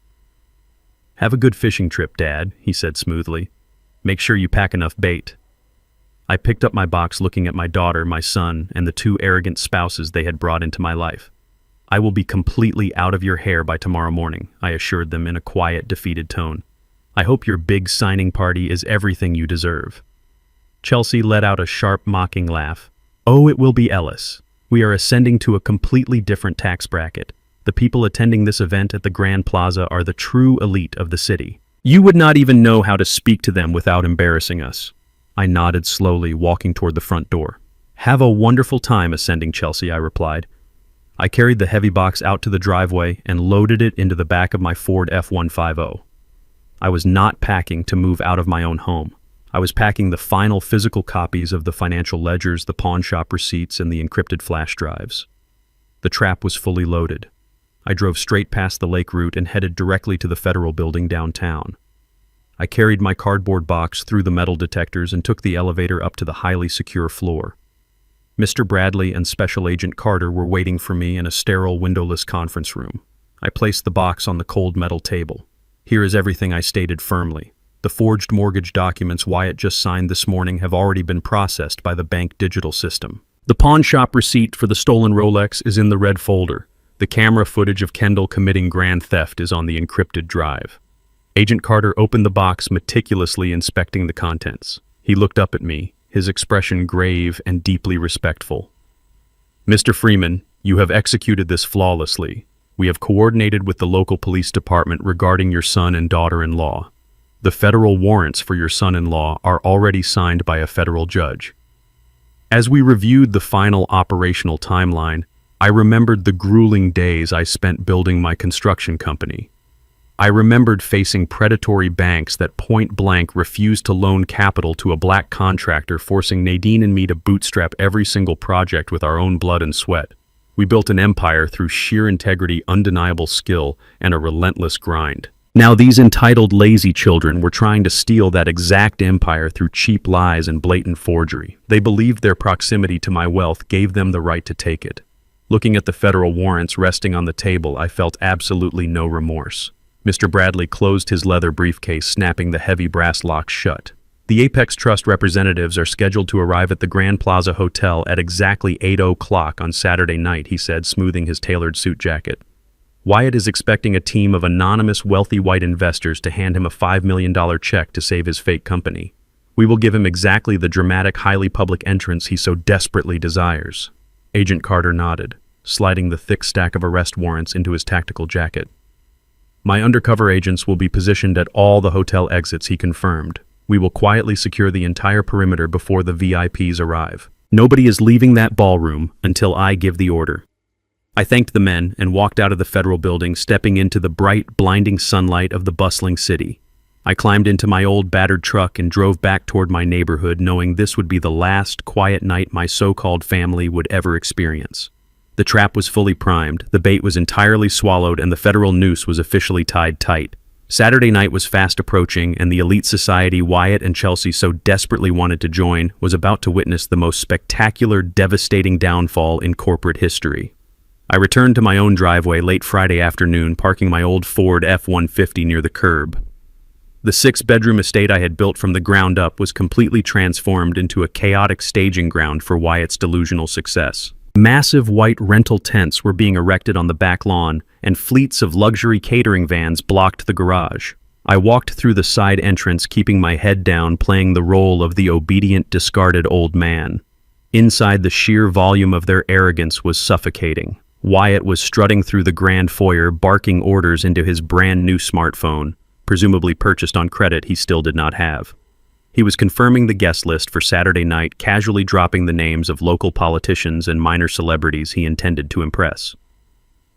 "Have a good fishing trip, Dad," he said smoothly. "Make sure you pack enough bait." I picked up my box, looking at my daughter, my son, and the two arrogant spouses they had brought into my life. "I will be completely out of your hair by tomorrow morning," I assured them in a quiet, defeated tone. "I hope your big signing party is everything you deserve." Chelsea let out a sharp, mocking laugh. "Oh, it will be Ellis. We are ascending to a completely different tax bracket. The people attending this event at the Grand Plaza are the true elite of the city. You would not even know how to speak to them without embarrassing us." I nodded slowly, walking toward the front door. "Have a wonderful time ascending, Chelsea," I replied. I carried the heavy box out to the driveway and loaded it into the back of my Ford F-150. I was not packing to move out of my own home. I was packing the final physical copies of the financial ledgers, the pawn shop receipts, and the encrypted flash drives. The trap was fully loaded. I drove straight past the lake route and headed directly to the Federal Building downtown. I carried my cardboard box through the metal detectors and took the elevator up to the highly secure floor. Mr. Bradley and Special Agent Carter were waiting for me in a sterile, windowless conference room. I placed the box on the cold metal table. "Here is everything," I stated firmly. "The forged mortgage documents Wyatt just signed this morning have already been processed by the bank digital system. The pawn shop receipt for the stolen Rolex is in the red folder. The camera footage of Kendall committing grand theft is on the encrypted drive." Agent Carter opened the box, meticulously inspecting the contents. He looked up at me, his expression grave and deeply respectful. "Mr. Freeman, you have executed this flawlessly. We have coordinated with the local police department regarding your son and daughter-in-law. The federal warrants for your son-in-law are already signed by a federal judge." As we reviewed the final operational timeline, I remembered the grueling days I spent building my construction company. I remembered facing predatory banks that point-blank refused to loan capital to a black contractor, forcing Nadine and me to bootstrap every single project with our own blood and sweat. We built an empire through sheer integrity, undeniable skill, and a relentless grind. Now these entitled, lazy children were trying to steal that exact empire through cheap lies and blatant forgery. They believed their proximity to my wealth gave them the right to take it. Looking at the federal warrants resting on the table, I felt absolutely no remorse. Mr. Bradley closed his leather briefcase, snapping the heavy brass locks shut. "The Apex Trust representatives are scheduled to arrive at the Grand Plaza Hotel at exactly 8:00 on Saturday night," he said, smoothing his tailored suit jacket. "Wyatt is expecting a team of anonymous wealthy white investors to hand him a $5 million check to save his fake company. We will give him exactly the dramatic, highly public entrance he so desperately desires." Agent Carter nodded, sliding the thick stack of arrest warrants into his tactical jacket. "My undercover agents will be positioned at all the hotel exits," he confirmed. "We will quietly secure the entire perimeter before the VIPs arrive. Nobody is leaving that ballroom until I give the order." I thanked the men and walked out of the Federal Building, stepping into the bright, blinding sunlight of the bustling city. I climbed into my old battered truck and drove back toward my neighborhood, knowing this would be the last quiet night my so-called family would ever experience. The trap was fully primed, the bait was entirely swallowed, and the federal noose was officially tied tight. Saturday night was fast approaching, and the elite society Wyatt and Chelsea so desperately wanted to join was about to witness the most spectacular, devastating downfall in corporate history. I returned to my own driveway late Friday afternoon, parking my old Ford F-150 near the curb. The 6-bedroom estate I had built from the ground up was completely transformed into a chaotic staging ground for Wyatt's delusional success. Massive white rental tents were being erected on the back lawn, and fleets of luxury catering vans blocked the garage. I walked through the side entrance, keeping my head down, playing the role of the obedient, discarded old man. Inside, the sheer volume of their arrogance was suffocating. Wyatt was strutting through the grand foyer, barking orders into his brand new smartphone, presumably purchased on credit he still did not have. He was confirming the guest list for Saturday night, casually dropping the names of local politicians and minor celebrities he intended to impress.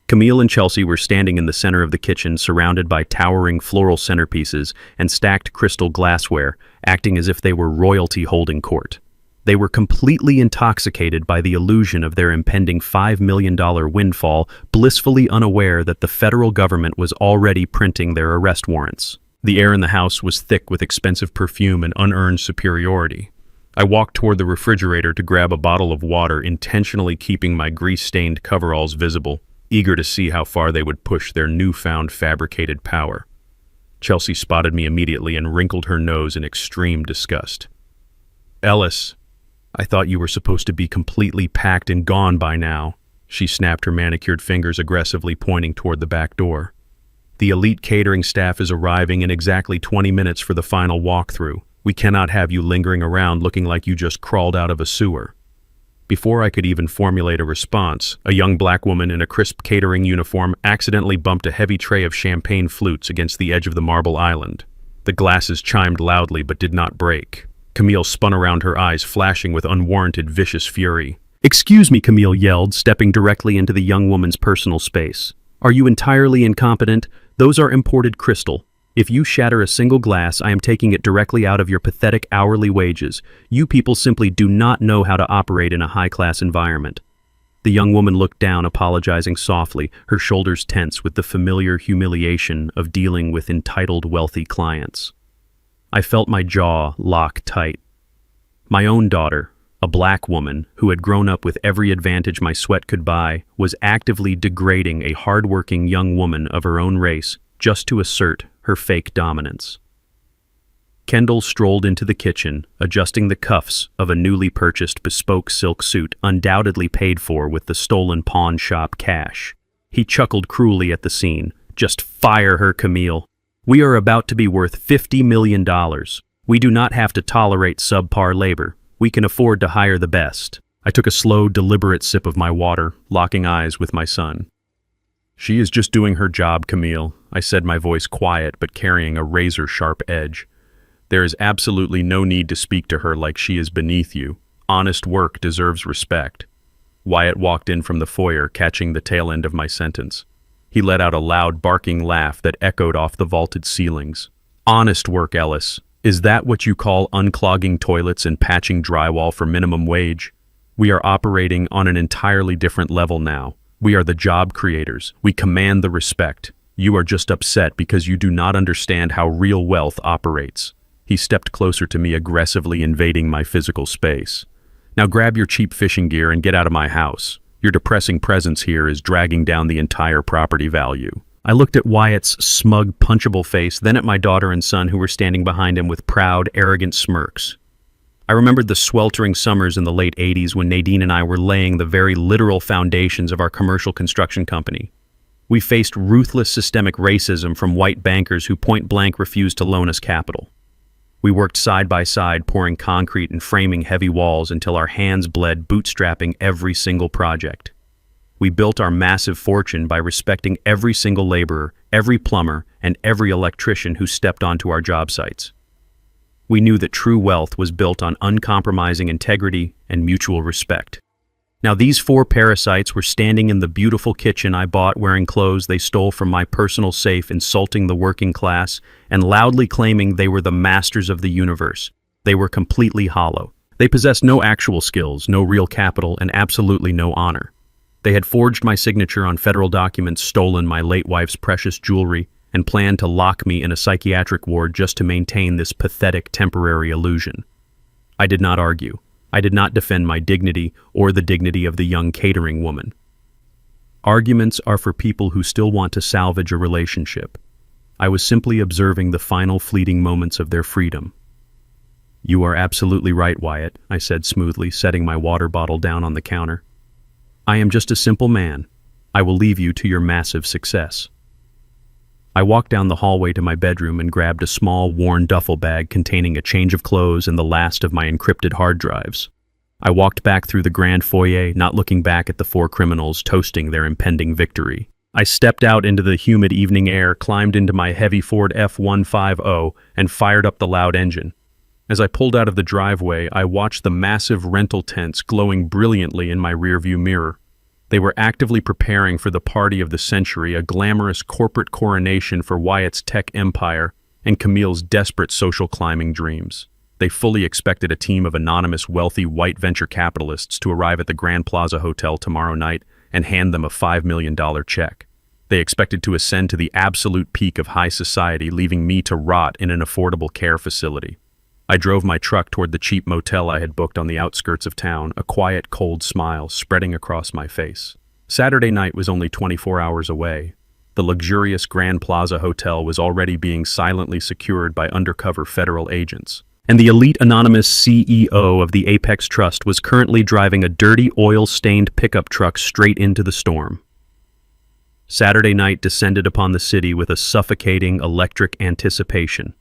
Camille and Chelsea were standing in the center of the kitchen, surrounded by towering floral centerpieces and stacked crystal glassware, acting as if they were royalty holding court. They were completely intoxicated by the illusion of their impending $5 million windfall, blissfully unaware that the federal government was already printing their arrest warrants. The air in the house was thick with expensive perfume and unearned superiority. I walked toward the refrigerator to grab a bottle of water, intentionally keeping my grease-stained coveralls visible, eager to see how far they would push their newfound fabricated power. Chelsea spotted me immediately and wrinkled her nose in extreme disgust. "Ellis, I thought you were supposed to be completely packed and gone by now." She snapped her manicured fingers, aggressively pointing toward the back door. "The elite catering staff is arriving in exactly 20 minutes for the final walkthrough. We cannot have you lingering around looking like you just crawled out of a sewer." Before I could even formulate a response, a young black woman in a crisp catering uniform accidentally bumped a heavy tray of champagne flutes against the edge of the marble island. The glasses chimed loudly but did not break. Camille spun around, her eyes flashing with unwarranted vicious fury. "Excuse me," Camille yelled, stepping directly into the young woman's personal space. "Are you entirely incompetent? Those are imported crystal. If you shatter a single glass, I am taking it directly out of your pathetic hourly wages. You people simply do not know how to operate in a high-class environment." The young woman looked down, apologizing softly, her shoulders tense with the familiar humiliation of dealing with entitled, wealthy clients. I felt my jaw lock tight. My own daughter, a black woman who had grown up with every advantage my sweat could buy, was actively degrading a hard-working young woman of her own race just to assert her fake dominance. Kendall strolled into the kitchen, adjusting the cuffs of a newly purchased bespoke silk suit undoubtedly paid for with the stolen pawn shop cash. He chuckled cruelly at the scene. "Just fire her, Camille. We are about to be worth $50 million. We do not have to tolerate subpar labor. We can afford to hire the best." I took a slow, deliberate sip of my water, locking eyes with my son. "She is just doing her job, Camille," I said, my voice quiet but carrying a razor-sharp edge. "There is absolutely no need to speak to her like she is beneath you. Honest work deserves respect." Wyatt walked in from the foyer, catching the tail end of my sentence. He let out a loud, barking laugh that echoed off the vaulted ceilings. "Honest work, Ellis. Is that what you call unclogging toilets and patching drywall for minimum wage? We are operating on an entirely different level now. We are the job creators. We command the respect. You are just upset because you do not understand how real wealth operates." He stepped closer to me, aggressively invading my physical space. "Now grab your cheap fishing gear and get out of my house. Your depressing presence here is dragging down the entire property value." I looked at Wyatt's smug, punchable face, then at my daughter and son who were standing behind him with proud, arrogant smirks. I remembered the sweltering summers in the late 80s when Nadine and I were laying the very literal foundations of our commercial construction company. We faced ruthless systemic racism from white bankers who point-blank refused to loan us capital. We worked side by side, pouring concrete and framing heavy walls until our hands bled, bootstrapping every single project. We built our massive fortune by respecting every single laborer, every plumber, and every electrician who stepped onto our job sites. We knew that true wealth was built on uncompromising integrity and mutual respect. Now these four parasites were standing in the beautiful kitchen I bought, wearing clothes they stole from my personal safe, insulting the working class, and loudly claiming they were the masters of the universe. They were completely hollow. They possessed no actual skills, no real capital, and absolutely no honor. They had forged my signature on federal documents, stolen my late wife's precious jewelry, and planned to lock me in a psychiatric ward just to maintain this pathetic temporary illusion. I did not argue. I did not defend my dignity or the dignity of the young catering woman. Arguments are for people who still want to salvage a relationship. I was simply observing the final fleeting moments of their freedom. "You are absolutely right, Wyatt," I said smoothly, setting my water bottle down on the counter. "I am just a simple man. I will leave you to your massive success." I walked down the hallway to my bedroom and grabbed a small, worn duffel bag containing a change of clothes and the last of my encrypted hard drives. I walked back through the grand foyer, not looking back at the four criminals toasting their impending victory. I stepped out into the humid evening air, climbed into my heavy Ford F-150, and fired up the loud engine. As I pulled out of the driveway, I watched the massive rental tents glowing brilliantly in my rearview mirror. They were actively preparing for the party of the century, a glamorous corporate coronation for Wyatt's tech empire and Camille's desperate social climbing dreams. They fully expected a team of anonymous, wealthy, white venture capitalists to arrive at the Grand Plaza Hotel tomorrow night and hand them a $5 million check. They expected to ascend to the absolute peak of high society, leaving me to rot in an affordable care facility. I drove my truck toward the cheap motel I had booked on the outskirts of town, a quiet, cold smile spreading across my face. Saturday night was only 24 hours away. The luxurious Grand Plaza Hotel was already being silently secured by undercover federal agents. And the elite anonymous CEO of the Apex Trust was currently driving a dirty, oil-stained pickup truck straight into the storm. Saturday night descended upon the city with a suffocating, electric anticipation.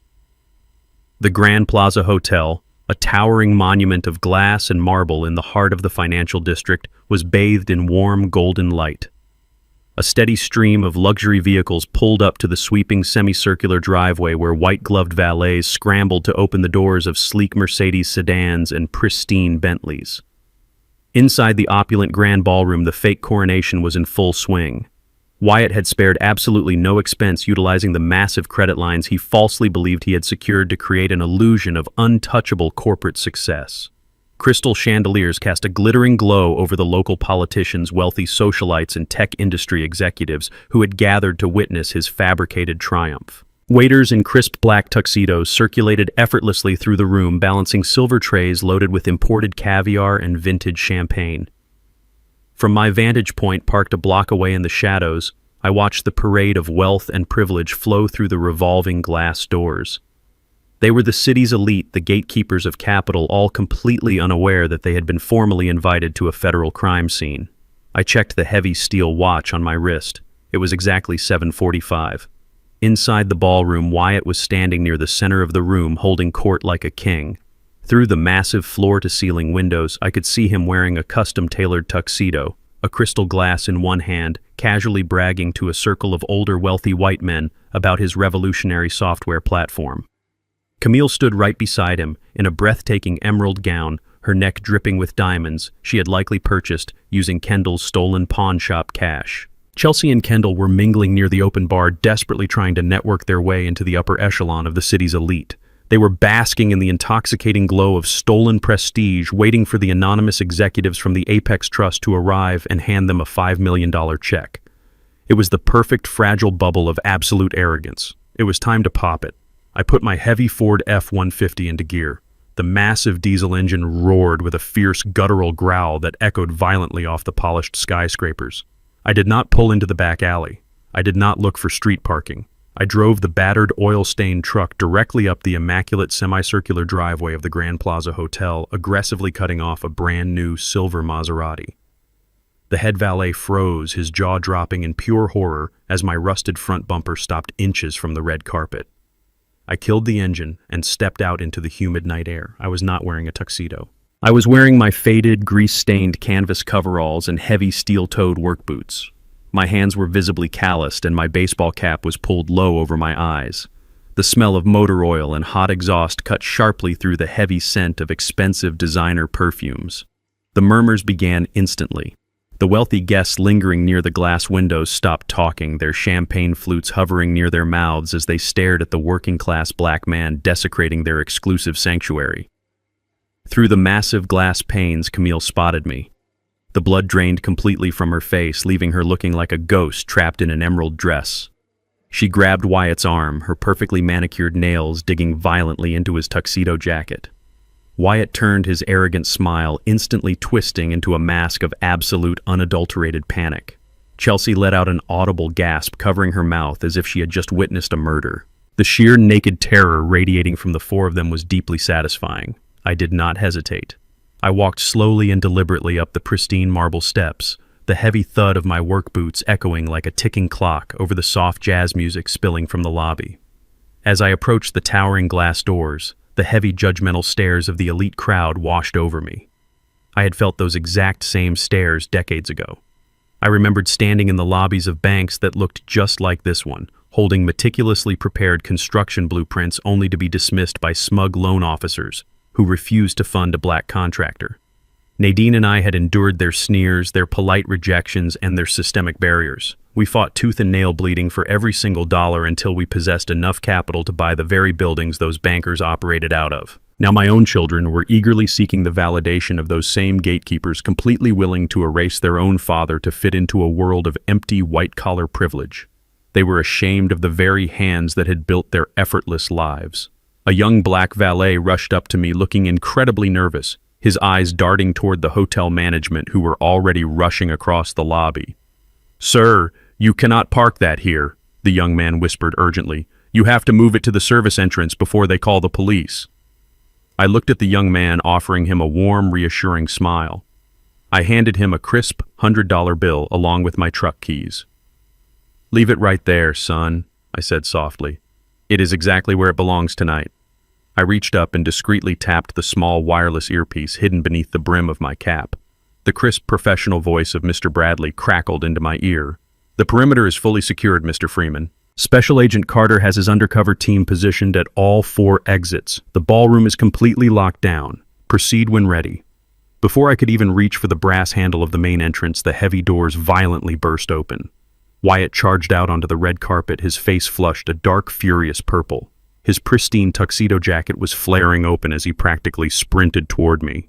The Grand Plaza Hotel, a towering monument of glass and marble in the heart of the financial district, was bathed in warm golden light. A steady stream of luxury vehicles pulled up to the sweeping semicircular driveway where white-gloved valets scrambled to open the doors of sleek Mercedes sedans and pristine Bentleys. Inside the opulent grand ballroom, the fake coronation was in full swing. Wyatt had spared absolutely no expense utilizing the massive credit lines he falsely believed he had secured to create an illusion of untouchable corporate success. Crystal chandeliers cast a glittering glow over the local politicians, wealthy socialites, and tech industry executives who had gathered to witness his fabricated triumph. Waiters in crisp black tuxedos circulated effortlessly through the room, balancing silver trays loaded with imported caviar and vintage champagne. From my vantage point, parked a block away in the shadows, I watched the parade of wealth and privilege flow through the revolving glass doors. They were the city's elite, the gatekeepers of capital, all completely unaware that they had been formally invited to a federal crime scene. I checked the heavy steel watch on my wrist. It was exactly 7:45. Inside the ballroom, Wyatt was standing near the center of the room, holding court like a king. Through the massive floor-to-ceiling windows, I could see him wearing a custom-tailored tuxedo, a crystal glass in one hand, casually bragging to a circle of older, wealthy white men about his revolutionary software platform. Camille stood right beside him, in a breathtaking emerald gown, her neck dripping with diamonds she had likely purchased using Kendall's stolen pawn shop cash. Chelsea and Kendall were mingling near the open bar, desperately trying to network their way into the upper echelon of the city's elite. They were basking in the intoxicating glow of stolen prestige, waiting for the anonymous executives from the Apex Trust to arrive and hand them a $5 million check. It was the perfect fragile bubble of absolute arrogance. It was time to pop it. I put my heavy Ford F-150 into gear. The massive diesel engine roared with a fierce guttural growl that echoed violently off the polished skyscrapers. I did not pull into the back alley. I did not look for street parking. I drove the battered, oil-stained truck directly up the immaculate semicircular driveway of the Grand Plaza Hotel, aggressively cutting off a brand-new silver Maserati. The head valet froze, his jaw dropping in pure horror as my rusted front bumper stopped inches from the red carpet. I killed the engine and stepped out into the humid night air. I was not wearing a tuxedo. I was wearing my faded, grease-stained canvas coveralls and heavy steel-toed work boots. My hands were visibly calloused and my baseball cap was pulled low over my eyes. The smell of motor oil and hot exhaust cut sharply through the heavy scent of expensive designer perfumes. The murmurs began instantly. The wealthy guests lingering near the glass windows stopped talking, their champagne flutes hovering near their mouths as they stared at the working-class black man desecrating their exclusive sanctuary. Through the massive glass panes, Camille spotted me. The blood drained completely from her face, leaving her looking like a ghost trapped in an emerald dress. She grabbed Wyatt's arm, her perfectly manicured nails digging violently into his tuxedo jacket. Wyatt turned his arrogant smile, instantly twisting into a mask of absolute, unadulterated panic. Chelsea let out an audible gasp, covering her mouth as if she had just witnessed a murder. The sheer naked terror radiating from the four of them was deeply satisfying. I did not hesitate. I walked slowly and deliberately up the pristine marble steps, the heavy thud of my work boots echoing like a ticking clock over the soft jazz music spilling from the lobby. As I approached the towering glass doors, the heavy judgmental stares of the elite crowd washed over me. I had felt those exact same stares decades ago. I remembered standing in the lobbies of banks that looked just like this one, holding meticulously prepared construction blueprints only to be dismissed by smug loan officers who refused to fund a black contractor. Nadine and I had endured their sneers, their polite rejections, and their systemic barriers. We fought tooth and nail bleeding for every single dollar until we possessed enough capital to buy the very buildings those bankers operated out of. Now my own children were eagerly seeking the validation of those same gatekeepers, completely willing to erase their own father to fit into a world of empty white-collar privilege. They were ashamed of the very hands that had built their effortless lives. A young black valet rushed up to me looking incredibly nervous, his eyes darting toward the hotel management who were already rushing across the lobby. "Sir, you cannot park that here," the young man whispered urgently. "You have to move it to the service entrance before they call the police." I looked at the young man, offering him a warm, reassuring smile. I handed him a crisp $100 bill along with my truck keys. "Leave it right there, son," I said softly. "It is exactly where it belongs tonight." I reached up and discreetly tapped the small wireless earpiece hidden beneath the brim of my cap. The crisp professional voice of Mr. Bradley crackled into my ear. "The perimeter is fully secured, Mr. Freeman. Special Agent Carter has his undercover team positioned at all 4 exits. The ballroom is completely locked down. Proceed when ready." Before I could even reach for the brass handle of the main entrance, the heavy doors violently burst open. Wyatt charged out onto the red carpet, his face flushed a dark, furious purple. His pristine tuxedo jacket was flaring open as he practically sprinted toward me.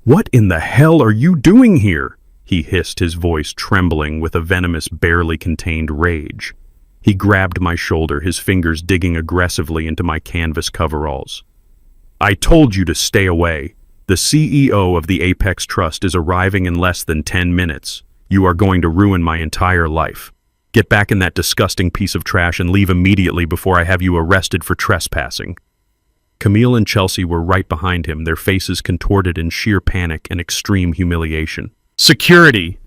"What in the hell are you doing here?" he hissed, his voice trembling with a venomous, barely contained rage. He grabbed my shoulder, his fingers digging aggressively into my canvas coveralls. "I told you to stay away. The CEO of the Apex Trust is arriving in less than 10 minutes. You are going to ruin my entire life. Get back in that disgusting piece of trash and leave immediately before I have you arrested for trespassing." Camille and Chelsea were right behind him, their faces contorted in sheer panic and extreme humiliation. "Security!"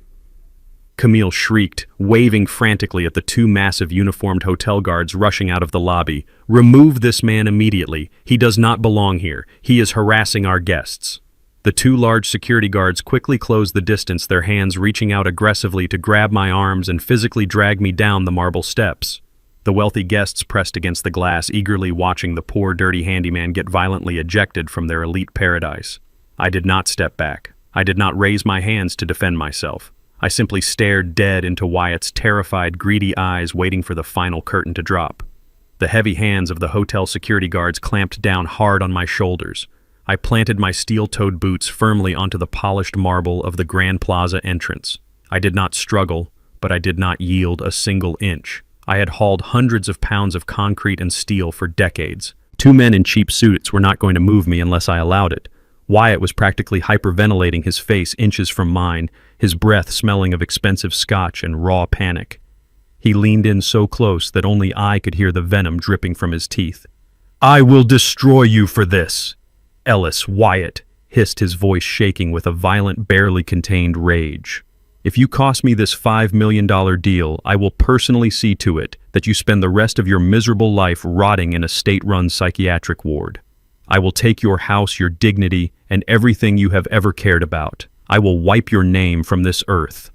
Camille shrieked, waving frantically at the 2 massive uniformed hotel guards rushing out of the lobby. "Remove this man immediately. He does not belong here. He is harassing our guests." The 2 large security guards quickly closed the distance, their hands reaching out aggressively to grab my arms and physically drag me down the marble steps. The wealthy guests pressed against the glass, eagerly watching the poor, dirty handyman get violently ejected from their elite paradise. I did not step back. I did not raise my hands to defend myself. I simply stared dead into Wyatt's terrified, greedy eyes, waiting for the final curtain to drop. The heavy hands of the hotel security guards clamped down hard on my shoulders. I planted my steel-toed boots firmly onto the polished marble of the Grand Plaza entrance. I did not struggle, but I did not yield a single inch. I had hauled hundreds of pounds of concrete and steel for decades. 2 men in cheap suits were not going to move me unless I allowed it. Wyatt was practically hyperventilating, his face inches from mine, his breath smelling of expensive scotch and raw panic. He leaned in so close that only I could hear the venom dripping from his teeth. "I will destroy you for this!" "Ellis, Wyatt," hissed, his voice shaking with a violent, barely contained rage. "If you cost me this $5 million deal, I will personally see to it that you spend the rest of your miserable life rotting in a state-run psychiatric ward. I will take your house, your dignity, and everything you have ever cared about. I will wipe your name from this earth."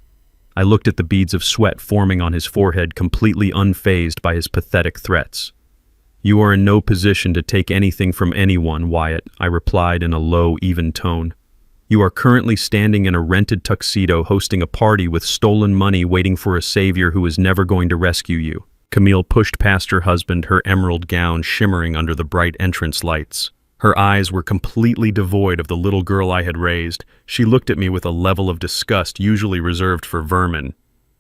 I looked at the beads of sweat forming on his forehead, completely unfazed by his pathetic threats. "You are in no position to take anything from anyone, Wyatt," I replied in a low, even tone. "You are currently standing in a rented tuxedo hosting a party with stolen money, waiting for a savior who is never going to rescue you." Camille pushed past her husband, her emerald gown shimmering under the bright entrance lights. Her eyes were completely devoid of the little girl I had raised. She looked at me with a level of disgust usually reserved for vermin.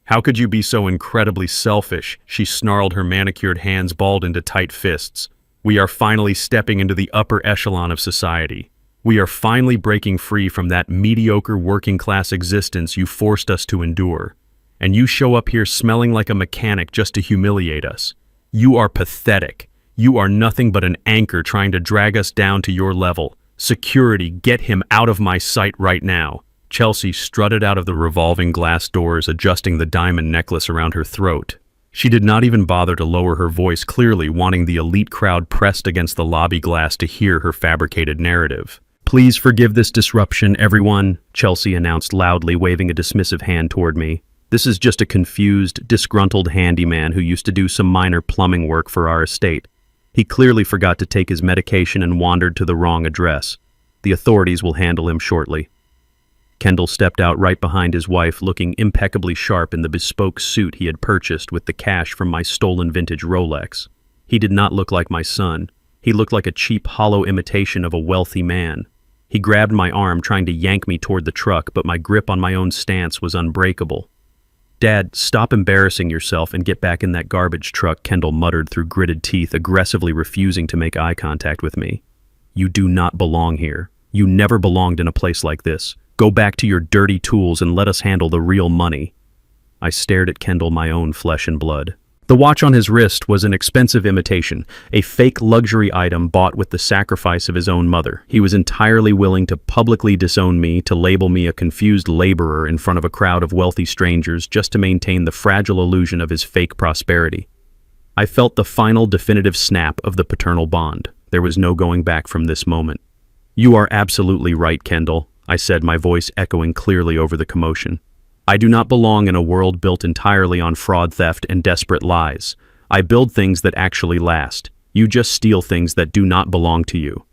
"How could you be so incredibly selfish?" She snarled, her manicured hands balled into tight fists. "We are finally stepping into the upper echelon of society. We are finally breaking free from that mediocre working-class existence you forced us to endure. And you show up here smelling like a mechanic just to humiliate us. You are pathetic. You are nothing but an anchor trying to drag us down to your level. Security, get him out of my sight right now." Chelsea strutted out of the revolving glass doors, adjusting the diamond necklace around her throat. She did not even bother to lower her voice, clearly wanting the elite crowd pressed against the lobby glass to hear her fabricated narrative. "Please forgive this disruption, everyone," Chelsea announced loudly, waving a dismissive hand toward me. "This is just a confused, disgruntled handyman who used to do some minor plumbing work for our estate. He clearly forgot to take his medication and wandered to the wrong address. The authorities will handle him shortly." Kendall stepped out right behind his wife, looking impeccably sharp in the bespoke suit he had purchased with the cash from my stolen vintage Rolex. He did not look like my son. He looked like a cheap, hollow imitation of a wealthy man. He grabbed my arm, trying to yank me toward the truck, but my grip on my own stance was unbreakable. "Dad, stop embarrassing yourself and get back in that garbage truck," Kendall muttered through gritted teeth, aggressively refusing to make eye contact with me. "You do not belong here. You never belonged in a place like this. Go back to your dirty tools and let us handle the real money." I stared at Kendall, my own flesh and blood. The watch on his wrist was an expensive imitation, a fake luxury item bought with the sacrifice of his own mother. He was entirely willing to publicly disown me, to label me a confused laborer in front of a crowd of wealthy strangers just to maintain the fragile illusion of his fake prosperity. I felt the final definitive snap of the paternal bond. There was no going back from this moment. "You are absolutely right, Kendall," I said, my voice echoing clearly over the commotion. "I do not belong in a world built entirely on fraud, theft, and desperate lies. I build things that actually last. You just steal things that do not belong to you."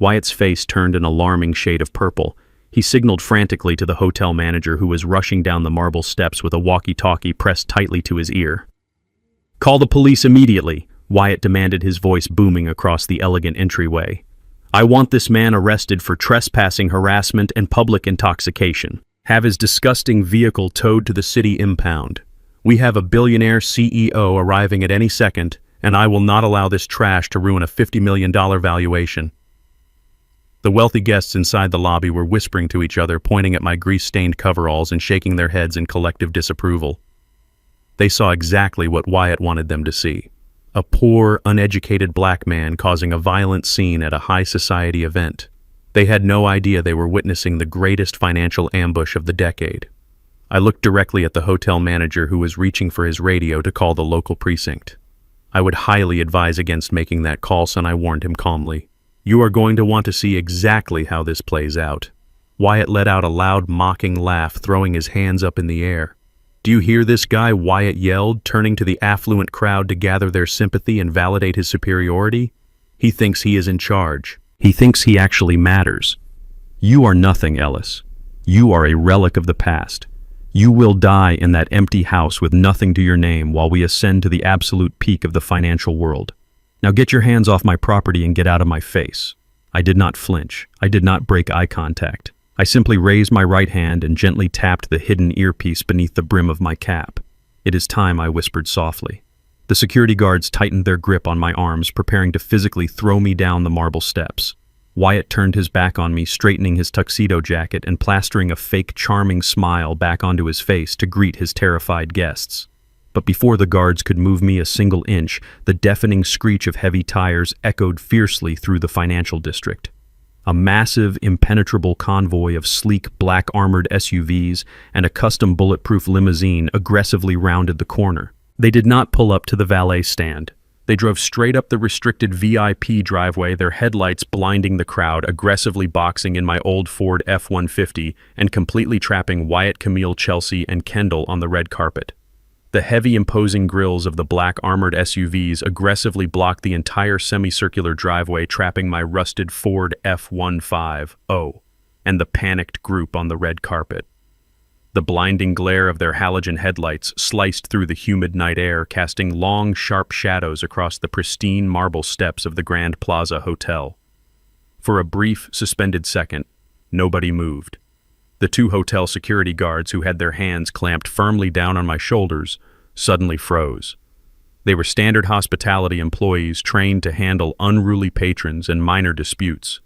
Wyatt's face turned an alarming shade of purple. He signaled frantically to the hotel manager, who was rushing down the marble steps with a walkie-talkie pressed tightly to his ear. "Call the police immediately," Wyatt demanded, his voice booming across the elegant entryway. "I want this man arrested for trespassing, harassment, and public intoxication. Have his disgusting vehicle towed to the city impound. We have a billionaire CEO arriving at any second, and I will not allow this trash to ruin a $50 million valuation." The wealthy guests inside the lobby were whispering to each other, pointing at my grease-stained coveralls and shaking their heads in collective disapproval. They saw exactly what Wyatt wanted them to see. A poor, uneducated black man causing a violent scene at a high society event. They had no idea they were witnessing the greatest financial ambush of the decade. I looked directly at the hotel manager, who was reaching for his radio to call the local precinct. "I would highly advise against making that call, son," I warned him calmly. "You are going to want to see exactly how this plays out." Wyatt let out a loud, mocking laugh, throwing his hands up in the air. "Do you hear this guy?" Wyatt yelled, turning to the affluent crowd to gather their sympathy and validate his superiority. "He thinks he is in charge. He thinks he actually matters. You are nothing, Ellis. You are a relic of the past. You will die in that empty house with nothing to your name while we ascend to the absolute peak of the financial world. Now get your hands off my property and get out of my face." I did not flinch. I did not break eye contact. I simply raised my right hand and gently tapped the hidden earpiece beneath the brim of my cap. "It is time," I whispered softly. The security guards tightened their grip on my arms, preparing to physically throw me down the marble steps. Wyatt turned his back on me, straightening his tuxedo jacket and plastering a fake charming smile back onto his face to greet his terrified guests. But before the guards could move me a single inch, the deafening screech of heavy tires echoed fiercely through the financial district. A massive, impenetrable convoy of sleek, black-armored SUVs and a custom bulletproof limousine aggressively rounded the corner. They did not pull up to the valet stand. They drove straight up the restricted VIP driveway, their headlights blinding the crowd, aggressively boxing in my old Ford F-150 and completely trapping Wyatt, Camille, Chelsea, and Kendall on the red carpet. The heavy, imposing grills of the black armored SUVs aggressively blocked the entire semicircular driveway, trapping my rusted Ford F-150 and the panicked group on the red carpet. The blinding glare of their halogen headlights sliced through the humid night air, casting long, sharp shadows across the pristine marble steps of the Grand Plaza Hotel. For a brief, suspended second, nobody moved. The two hotel security guards who had their hands clamped firmly down on my shoulders suddenly froze. They were standard hospitality employees trained to handle unruly patrons and minor disputes.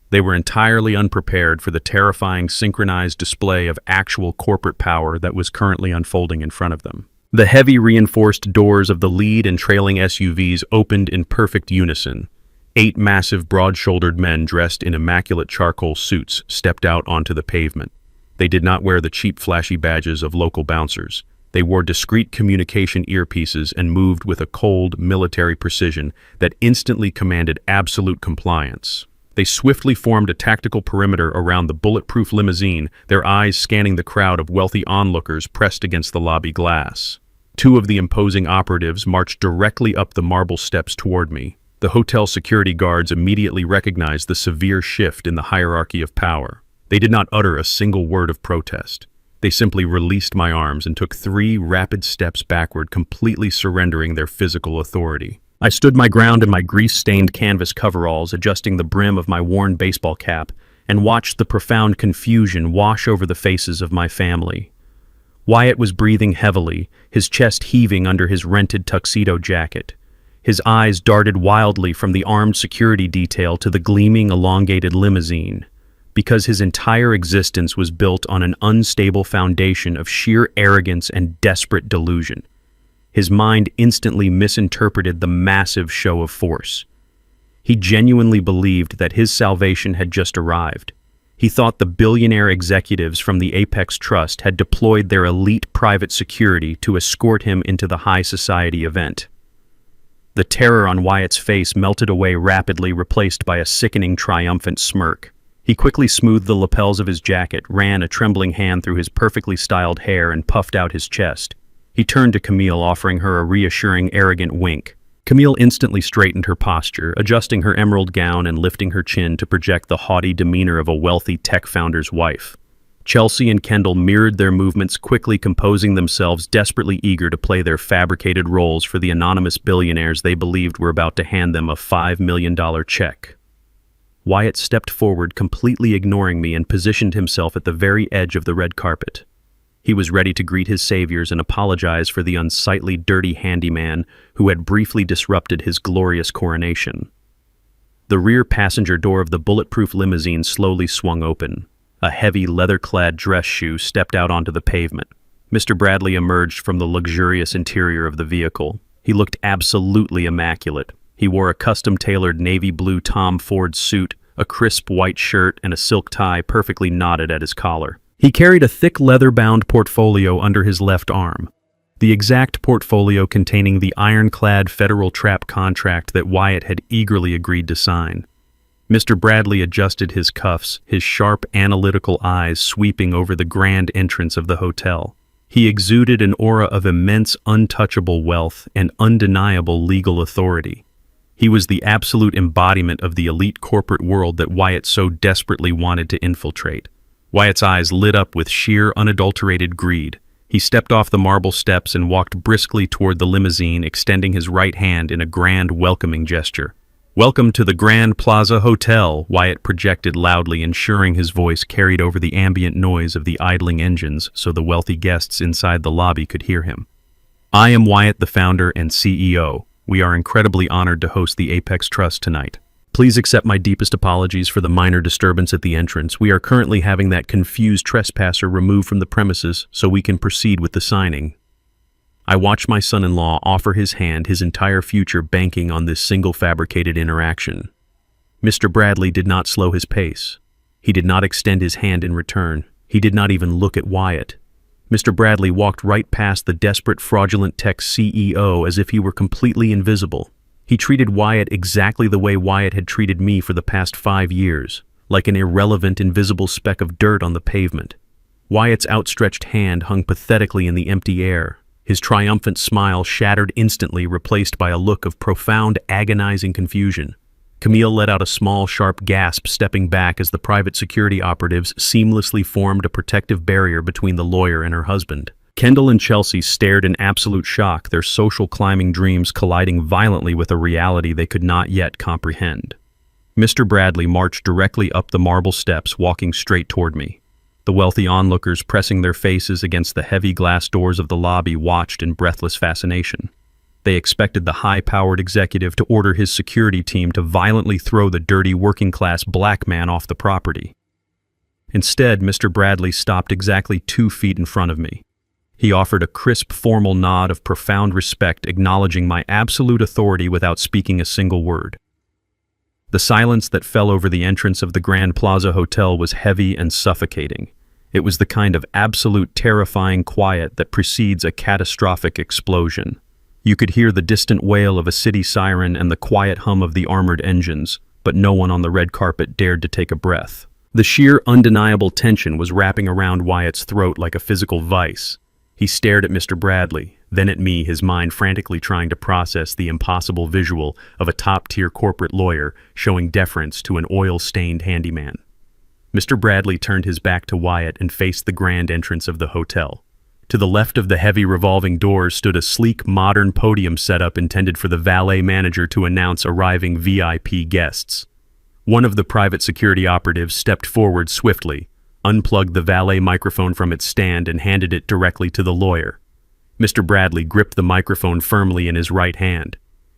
They were entirely unprepared for the terrifying synchronized display of actual corporate power that was currently unfolding in front of them. The heavy reinforced doors of the lead and trailing SUVs opened in perfect unison. 8 massive, broad-shouldered men dressed in immaculate charcoal suits stepped out onto the pavement. They did not wear the cheap, flashy badges of local bouncers. They wore discreet communication earpieces and moved with a cold, military precision that instantly commanded absolute compliance. They swiftly formed a tactical perimeter around the bulletproof limousine, their eyes scanning the crowd of wealthy onlookers pressed against the lobby glass. 2 of the imposing operatives marched directly up the marble steps toward me. The hotel security guards immediately recognized the severe shift in the hierarchy of power. They did not utter a single word of protest. They simply released my arms and took 3 rapid steps backward, completely surrendering their physical authority. I stood my ground in my grease-stained canvas coveralls, adjusting the brim of my worn baseball cap, and watched the profound confusion wash over the faces of my family. Wyatt was breathing heavily, his chest heaving under his rented tuxedo jacket. His eyes darted wildly from the armed security detail to the gleaming, elongated limousine. Because his entire existence was built on an unstable foundation of sheer arrogance and desperate delusion. His mind instantly misinterpreted the massive show of force. He genuinely believed that his salvation had just arrived. He thought the billionaire executives from the Apex Trust had deployed their elite private security to escort him into the high society event. The terror on Wyatt's face melted away rapidly, replaced by a sickening, triumphant smirk. He quickly smoothed the lapels of his jacket, ran a trembling hand through his perfectly styled hair, and puffed out his chest. He turned to Camille, offering her a reassuring, arrogant wink. Camille instantly straightened her posture, adjusting her emerald gown and lifting her chin to project the haughty demeanor of a wealthy tech founder's wife. Chelsea and Kendall mirrored their movements, quickly composing themselves, desperately eager to play their fabricated roles for the anonymous billionaires they believed were about to hand them a $5 million check. Wyatt stepped forward, completely ignoring me, and positioned himself at the very edge of the red carpet. He was ready to greet his saviors and apologize for the unsightly, dirty handyman who had briefly disrupted his glorious coronation. The rear passenger door of the bulletproof limousine slowly swung open. A heavy, leather-clad dress shoe stepped out onto the pavement. Mr. Bradley emerged from the luxurious interior of the vehicle. He looked absolutely immaculate. He wore a custom-tailored navy blue Tom Ford suit, a crisp white shirt, and a silk tie perfectly knotted at his collar. He carried a thick leather-bound portfolio under his left arm, the exact portfolio containing the ironclad federal trap contract that Wyatt had eagerly agreed to sign. Mr. Bradley adjusted his cuffs, his sharp, analytical eyes sweeping over the grand entrance of the hotel. He exuded an aura of immense, untouchable wealth and undeniable legal authority. He was the absolute embodiment of the elite corporate world that Wyatt so desperately wanted to infiltrate. Wyatt's eyes lit up with sheer, unadulterated greed. He stepped off the marble steps and walked briskly toward the limousine, extending his right hand in a grand, welcoming gesture. "Welcome to the Grand Plaza Hotel," Wyatt projected loudly, ensuring his voice carried over the ambient noise of the idling engines so the wealthy guests inside the lobby could hear him. "I am Wyatt, the founder and CEO. We are incredibly honored to host the Apex Trust tonight. Please accept my deepest apologies for the minor disturbance at the entrance. We are currently having that confused trespasser removed from the premises so we can proceed with the signing." I watched my son-in-law offer his hand, his entire future banking on this single fabricated interaction. Mr. Bradley did not slow his pace. He did not extend his hand in return. He did not even look at Wyatt. Mr. Bradley walked right past the desperate, fraudulent tech CEO as if he were completely invisible. He treated Wyatt exactly the way Wyatt had treated me for the past 5 years, like an irrelevant, invisible speck of dirt on the pavement. Wyatt's outstretched hand hung pathetically in the empty air. His triumphant smile shattered instantly, replaced by a look of profound, agonizing confusion. Camille let out a small, sharp gasp, stepping back as the private security operatives seamlessly formed a protective barrier between the lawyer and her husband. Kendall and Chelsea stared in absolute shock, their social climbing dreams colliding violently with a reality they could not yet comprehend. Mr. Bradley marched directly up the marble steps, walking straight toward me. The wealthy onlookers, pressing their faces against the heavy glass doors of the lobby, watched in breathless fascination. They expected the high-powered executive to order his security team to violently throw the dirty working-class black man off the property. Instead, Mr. Bradley stopped exactly 2 feet in front of me. He offered a crisp, formal nod of profound respect, acknowledging my absolute authority without speaking a single word. The silence that fell over the entrance of the Grand Plaza Hotel was heavy and suffocating. It was the kind of absolute, terrifying quiet that precedes a catastrophic explosion. You could hear the distant wail of a city siren and the quiet hum of the armored engines, but no one on the red carpet dared to take a breath. The sheer, undeniable tension was wrapping around Wyatt's throat like a physical vice. He stared at Mr. Bradley, then at me, his mind frantically trying to process the impossible visual of a top-tier corporate lawyer showing deference to an oil-stained handyman. Mr. Bradley turned his back to Wyatt and faced the grand entrance of the hotel. To the left of the heavy revolving doors stood a sleek, modern podium setup intended for the valet manager to announce arriving VIP guests. One of the private security operatives stepped forward swiftly, unplugged the valet microphone from its stand, and handed it directly to the lawyer. Mr. Bradley gripped the microphone firmly in his right hand.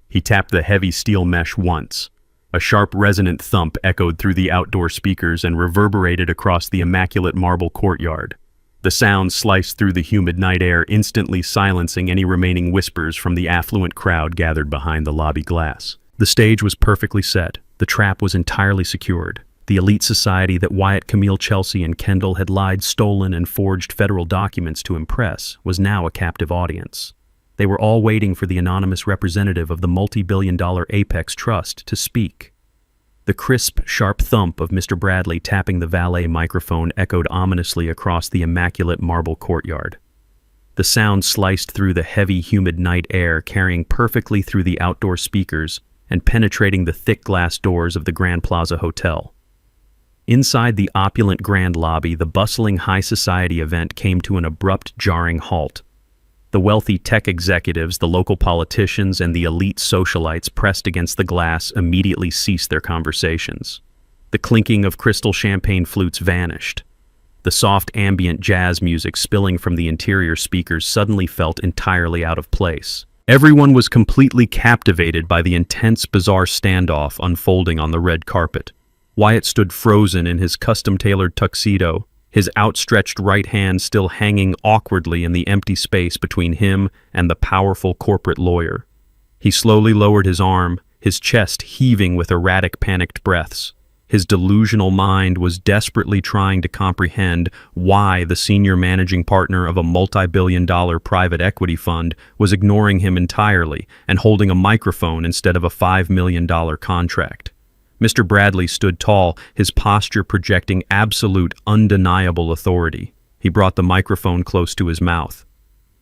He tapped the heavy steel mesh once. A sharp, resonant thump echoed through the outdoor speakers and reverberated across the immaculate marble courtyard. The sound sliced through the humid night air, instantly silencing any remaining whispers from the affluent crowd gathered behind the lobby glass. The stage was perfectly set. The trap was entirely secured. The elite society that Wyatt, Camille, Chelsea, and Kendall had lied, stolen, and forged federal documents to impress was now a captive audience. They were all waiting for the anonymous representative of the multi-billion-dollar Apex Trust to speak. The crisp, sharp thump of Mr. Bradley tapping the valet microphone echoed ominously across the immaculate marble courtyard. The sound sliced through the heavy, humid night air, carrying perfectly through the outdoor speakers and penetrating the thick glass doors of the Grand Plaza Hotel. Inside the opulent grand lobby, the bustling high society event came to an abrupt, jarring halt. The wealthy tech executives, the local politicians, and the elite socialites pressed against the glass immediately ceased their conversations. The clinking of crystal champagne flutes vanished. The soft ambient jazz music spilling from the interior speakers suddenly felt entirely out of place. Everyone was completely captivated by the intense, bizarre standoff unfolding on the red carpet. Wyatt stood frozen in his custom-tailored tuxedo, his outstretched right hand still hanging awkwardly in the empty space between him and the powerful corporate lawyer. He slowly lowered his arm, his chest heaving with erratic, panicked breaths. His delusional mind was desperately trying to comprehend why the senior managing partner of a multi-billion-dollar private equity fund was ignoring him entirely and holding a microphone instead of a $5 million contract. Mr. Bradley stood tall, his posture projecting absolute, undeniable authority. He brought the microphone close to his mouth.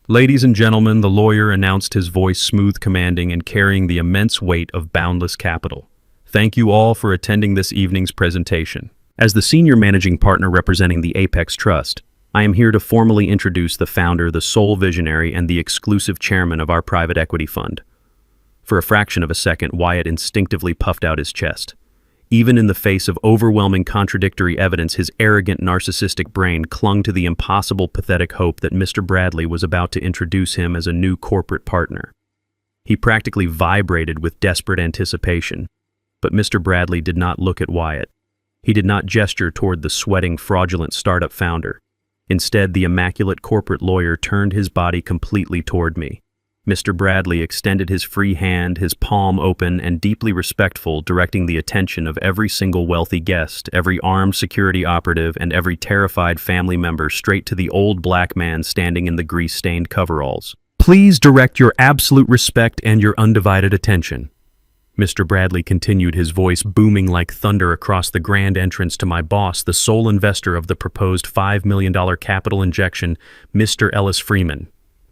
"Ladies and gentlemen," the lawyer announced, his voice smooth, commanding, and carrying the immense weight of boundless capital. "Thank you all for attending this evening's presentation. As the senior managing partner representing the Apex Trust, I am here to formally introduce the founder, the sole visionary, and the exclusive chairman of our private equity fund." For a fraction of a second, Wyatt instinctively puffed out his chest. Even in the face of overwhelming contradictory evidence, his arrogant, narcissistic brain clung to the impossible, pathetic hope that Mr. Bradley was about to introduce him as a new corporate partner. He practically vibrated with desperate anticipation. But Mr. Bradley did not look at Wyatt. He did not gesture toward the sweating, fraudulent startup founder. Instead, the immaculate corporate lawyer turned his body completely toward me. Mr. Bradley extended his free hand, his palm open and deeply respectful, directing the attention of every single wealthy guest, every armed security operative, and every terrified family member straight to the old black man standing in the grease-stained coveralls. "Please direct your absolute respect and your undivided attention." Mr. Bradley continued, his voice booming like thunder across the grand entrance, to my boss, the sole investor of the proposed $5 million capital injection, Mr. Ellis Freeman.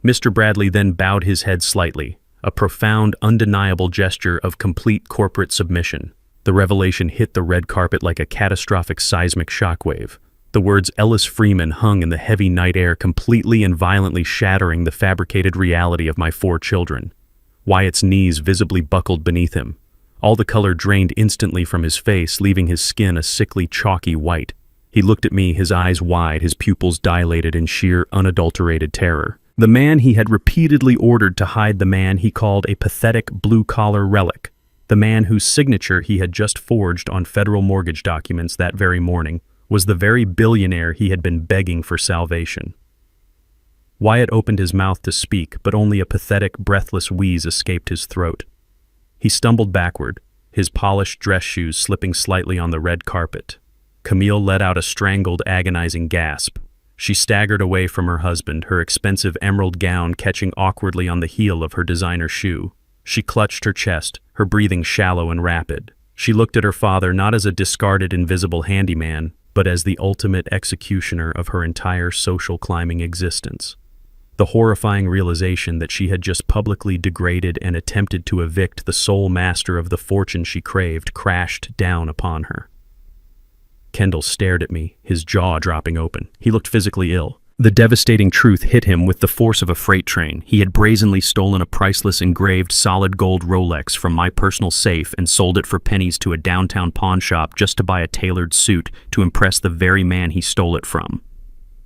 Mr. Bradley then bowed his head slightly, a profound, undeniable gesture of complete corporate submission. The revelation hit the red carpet like a catastrophic seismic shockwave. The words Ellis Freeman hung in the heavy night air, completely and violently shattering the fabricated reality of my 4 children. Wyatt's knees visibly buckled beneath him. All the color drained instantly from his face, leaving his skin a sickly, chalky white. He looked at me, his eyes wide, his pupils dilated in sheer, unadulterated terror. The man he had repeatedly ordered to hide the man he called a pathetic blue-collar relic. The man whose signature he had just forged on federal mortgage documents that very morning was the very billionaire he had been begging for salvation. Wyatt opened his mouth to speak, but only a pathetic, breathless wheeze escaped his throat. He stumbled backward, his polished dress shoes slipping slightly on the red carpet. Camille let out a strangled, agonizing gasp. She staggered away from her husband, her expensive emerald gown catching awkwardly on the heel of her designer shoe. She clutched her chest, her breathing shallow and rapid. She looked at her father not as a discarded invisible handyman, but as the ultimate executioner of her entire social climbing existence. The horrifying realization that she had just publicly degraded and attempted to evict the sole master of the fortune she craved crashed down upon her. Kendall stared at me, his jaw dropping open. He looked physically ill. The devastating truth hit him with the force of a freight train. He had brazenly stolen a priceless engraved solid gold Rolex from my personal safe and sold it for pennies to a downtown pawn shop just to buy a tailored suit to impress the very man he stole it from.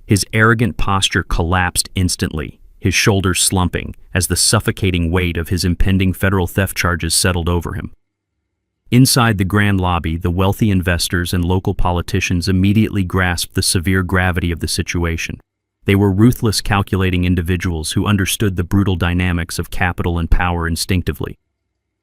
His arrogant posture collapsed instantly, his shoulders slumping as the suffocating weight of his impending federal theft charges settled over him. Inside the grand lobby, the wealthy investors and local politicians immediately grasped the severe gravity of the situation. They were ruthless, calculating individuals who understood the brutal dynamics of capital and power instinctively.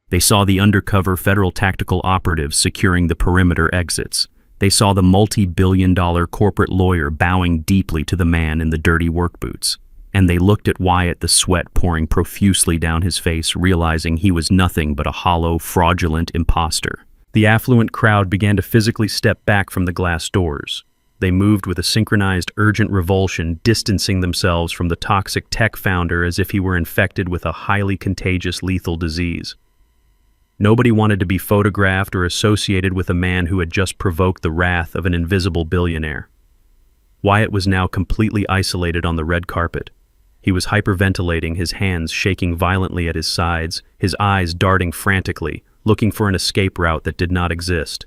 They saw the undercover federal tactical operatives securing the perimeter exits. They saw the multi-billion-dollar corporate lawyer bowing deeply to the man in the dirty work boots. And they looked at Wyatt, the sweat pouring profusely down his face, realizing he was nothing but a hollow, fraudulent imposter. The affluent crowd began to physically step back from the glass doors. They moved with a synchronized, urgent revulsion, distancing themselves from the toxic tech founder as if he were infected with a highly contagious, lethal disease. Nobody wanted to be photographed or associated with a man who had just provoked the wrath of an invisible billionaire. Wyatt was now completely isolated on the red carpet. He was hyperventilating, his hands shaking violently at his sides, his eyes darting frantically, looking for an escape route that did not exist.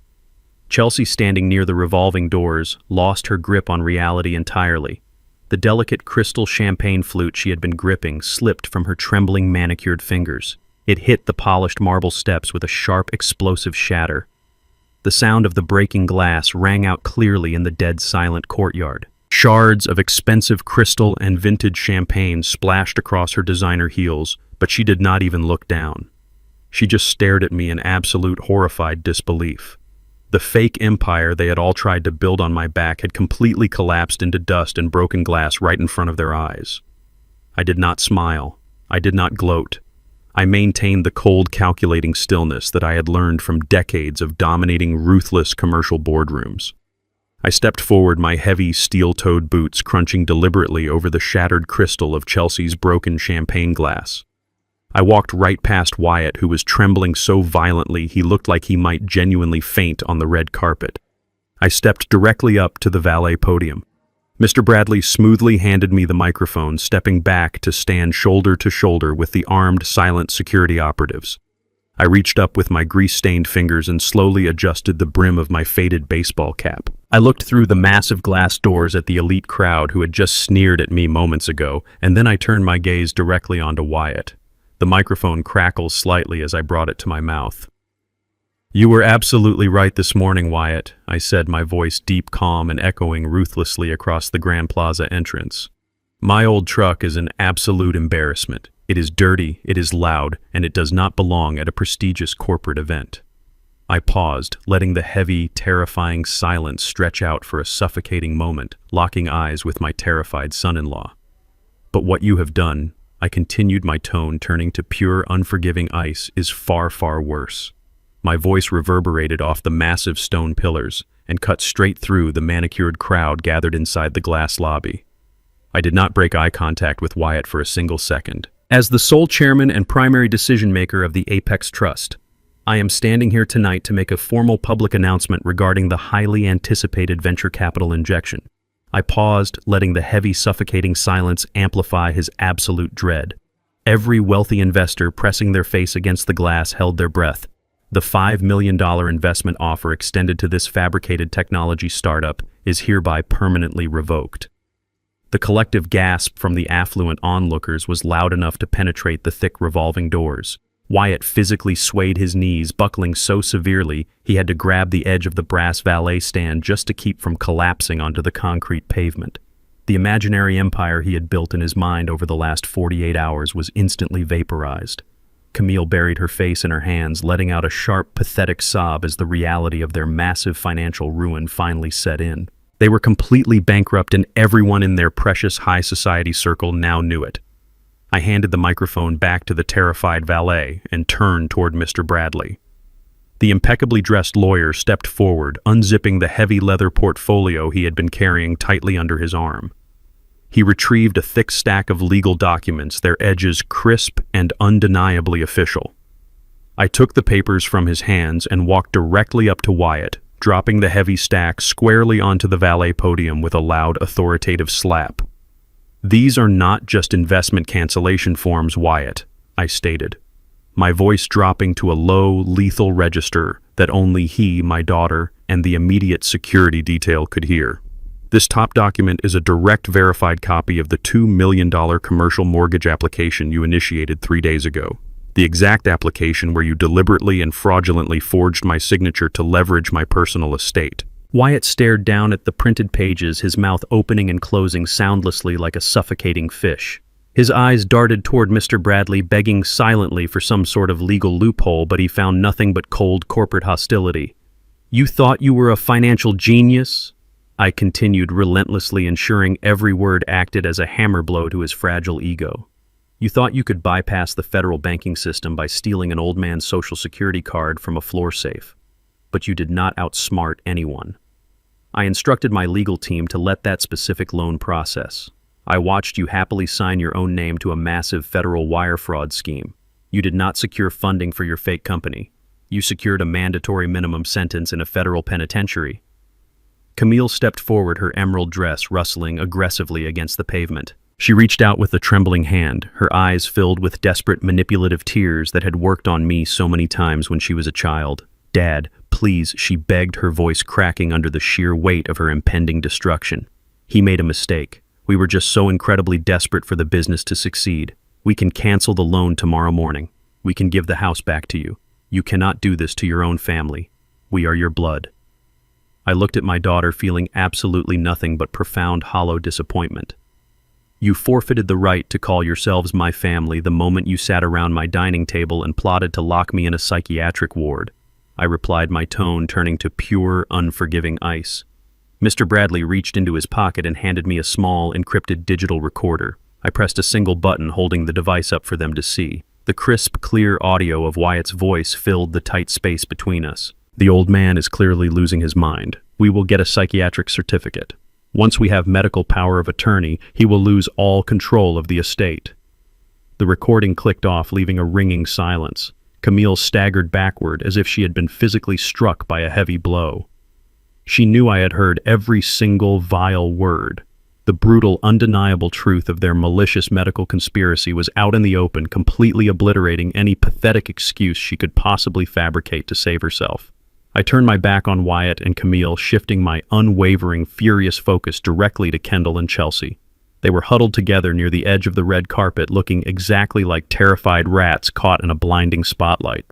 Chelsea, standing near the revolving doors, lost her grip on reality entirely. The delicate crystal champagne flute she had been gripping slipped from her trembling, manicured fingers. It hit the polished marble steps with a sharp, explosive shatter. The sound of the breaking glass rang out clearly in the dead silent courtyard. Shards of expensive crystal and vintage champagne splashed across her designer heels, but she did not even look down. She just stared at me in absolute horrified disbelief. The fake empire they had all tried to build on my back had completely collapsed into dust and broken glass right in front of their eyes. I did not smile. I did not gloat. I maintained the cold, calculating stillness that I had learned from decades of dominating ruthless commercial boardrooms. I stepped forward, my heavy, steel-toed boots crunching deliberately over the shattered crystal of Chelsea's broken champagne glass. I walked right past Wyatt, who was trembling so violently he looked like he might genuinely faint on the red carpet. I stepped directly up to the valet podium. Mr. Bradley smoothly handed me the microphone, stepping back to stand shoulder to shoulder with the armed, silent security operatives. I reached up with my grease-stained fingers and slowly adjusted the brim of my faded baseball cap. I looked through the massive glass doors at the elite crowd who had just sneered at me moments ago, and then I turned my gaze directly onto Wyatt. The microphone crackled slightly as I brought it to my mouth. "You were absolutely right this morning, Wyatt," I said, my voice deep, calm, and echoing ruthlessly across the Grand Plaza entrance. "My old truck is an absolute embarrassment. It is dirty, it is loud, and it does not belong at a prestigious corporate event." I paused, letting the heavy, terrifying silence stretch out for a suffocating moment, locking eyes with my terrified son-in-law. "But what you have done," I continued, my tone turning to pure, unforgiving ice, "is far, far worse." My voice reverberated off the massive stone pillars and cut straight through the manicured crowd gathered inside the glass lobby. I did not break eye contact with Wyatt for a single second. "As the sole chairman and primary decision-maker of the Apex Trust, I am standing here tonight to make a formal public announcement regarding the highly anticipated venture capital injection." I paused, letting the heavy, suffocating silence amplify his absolute dread. Every wealthy investor pressing their face against the glass held their breath. The $5 million investment offer extended to this fabricated technology startup is hereby permanently revoked. The collective gasp from the affluent onlookers was loud enough to penetrate the thick revolving doors. Wyatt physically swayed his knees, buckling so severely he had to grab the edge of the brass valet stand just to keep from collapsing onto the concrete pavement. The imaginary empire he had built in his mind over the last 48 hours was instantly vaporized. Camille buried her face in her hands, letting out a sharp, pathetic sob as the reality of their massive financial ruin finally set in. They were completely bankrupt, and everyone in their precious high society circle now knew it. I handed the microphone back to the terrified valet and turned toward Mr. Bradley. The impeccably dressed lawyer stepped forward, unzipping the heavy leather portfolio he had been carrying tightly under his arm. He retrieved a thick stack of legal documents, their edges crisp and undeniably official. I took the papers from his hands and walked directly up to Wyatt, dropping the heavy stack squarely onto the valet podium with a loud, authoritative slap. "These are not just investment cancellation forms, Wyatt," I stated, my voice dropping to a low, lethal register that only he, my daughter, and the immediate security detail could hear. "This top document is a direct verified copy of the $2 million commercial mortgage application you initiated 3 days ago. The exact application where you deliberately and fraudulently forged my signature to leverage my personal estate." Wyatt stared down at the printed pages, his mouth opening and closing soundlessly like a suffocating fish. His eyes darted toward Mr. Bradley, begging silently for some sort of legal loophole, but he found nothing but cold corporate hostility. "You thought you were a financial genius?" I continued, relentlessly ensuring every word acted as a hammer blow to his fragile ego. "You thought you could bypass the federal banking system by stealing an old man's social security card from a floor safe. But you did not outsmart anyone. I instructed my legal team to let that specific loan process. I watched you happily sign your own name to a massive federal wire fraud scheme. You did not secure funding for your fake company. You secured a mandatory minimum sentence in a federal penitentiary." Camille stepped forward, her emerald dress rustling aggressively against the pavement. She reached out with a trembling hand, her eyes filled with desperate, manipulative tears that had worked on me so many times when she was a child. "Dad, please," she begged, her voice cracking under the sheer weight of her impending destruction. "He made a mistake. We were just so incredibly desperate for the business to succeed. We can cancel the loan tomorrow morning. We can give the house back to you. You cannot do this to your own family. We are your blood." I looked at my daughter, feeling absolutely nothing but profound, hollow disappointment. "You forfeited the right to call yourselves my family the moment you sat around my dining table and plotted to lock me in a psychiatric ward," I replied, my tone turning to pure, unforgiving ice. Mr. Bradley reached into his pocket and handed me a small, encrypted digital recorder. I pressed a single button, holding the device up for them to see. The crisp, clear audio of Wyatt's voice filled the tight space between us. "The old man is clearly losing his mind. We will get a psychiatric certificate. Once we have medical power of attorney, he will lose all control of the estate." The recording clicked off, leaving a ringing silence. Camille staggered backward as if she had been physically struck by a heavy blow. She knew I had heard every single vile word. The brutal, undeniable truth of their malicious medical conspiracy was out in the open, completely obliterating any pathetic excuse she could possibly fabricate to save herself. I turned my back on Wyatt and Camille, shifting my unwavering, furious focus directly to Kendall and Chelsea. They were huddled together near the edge of the red carpet, looking exactly like terrified rats caught in a blinding spotlight.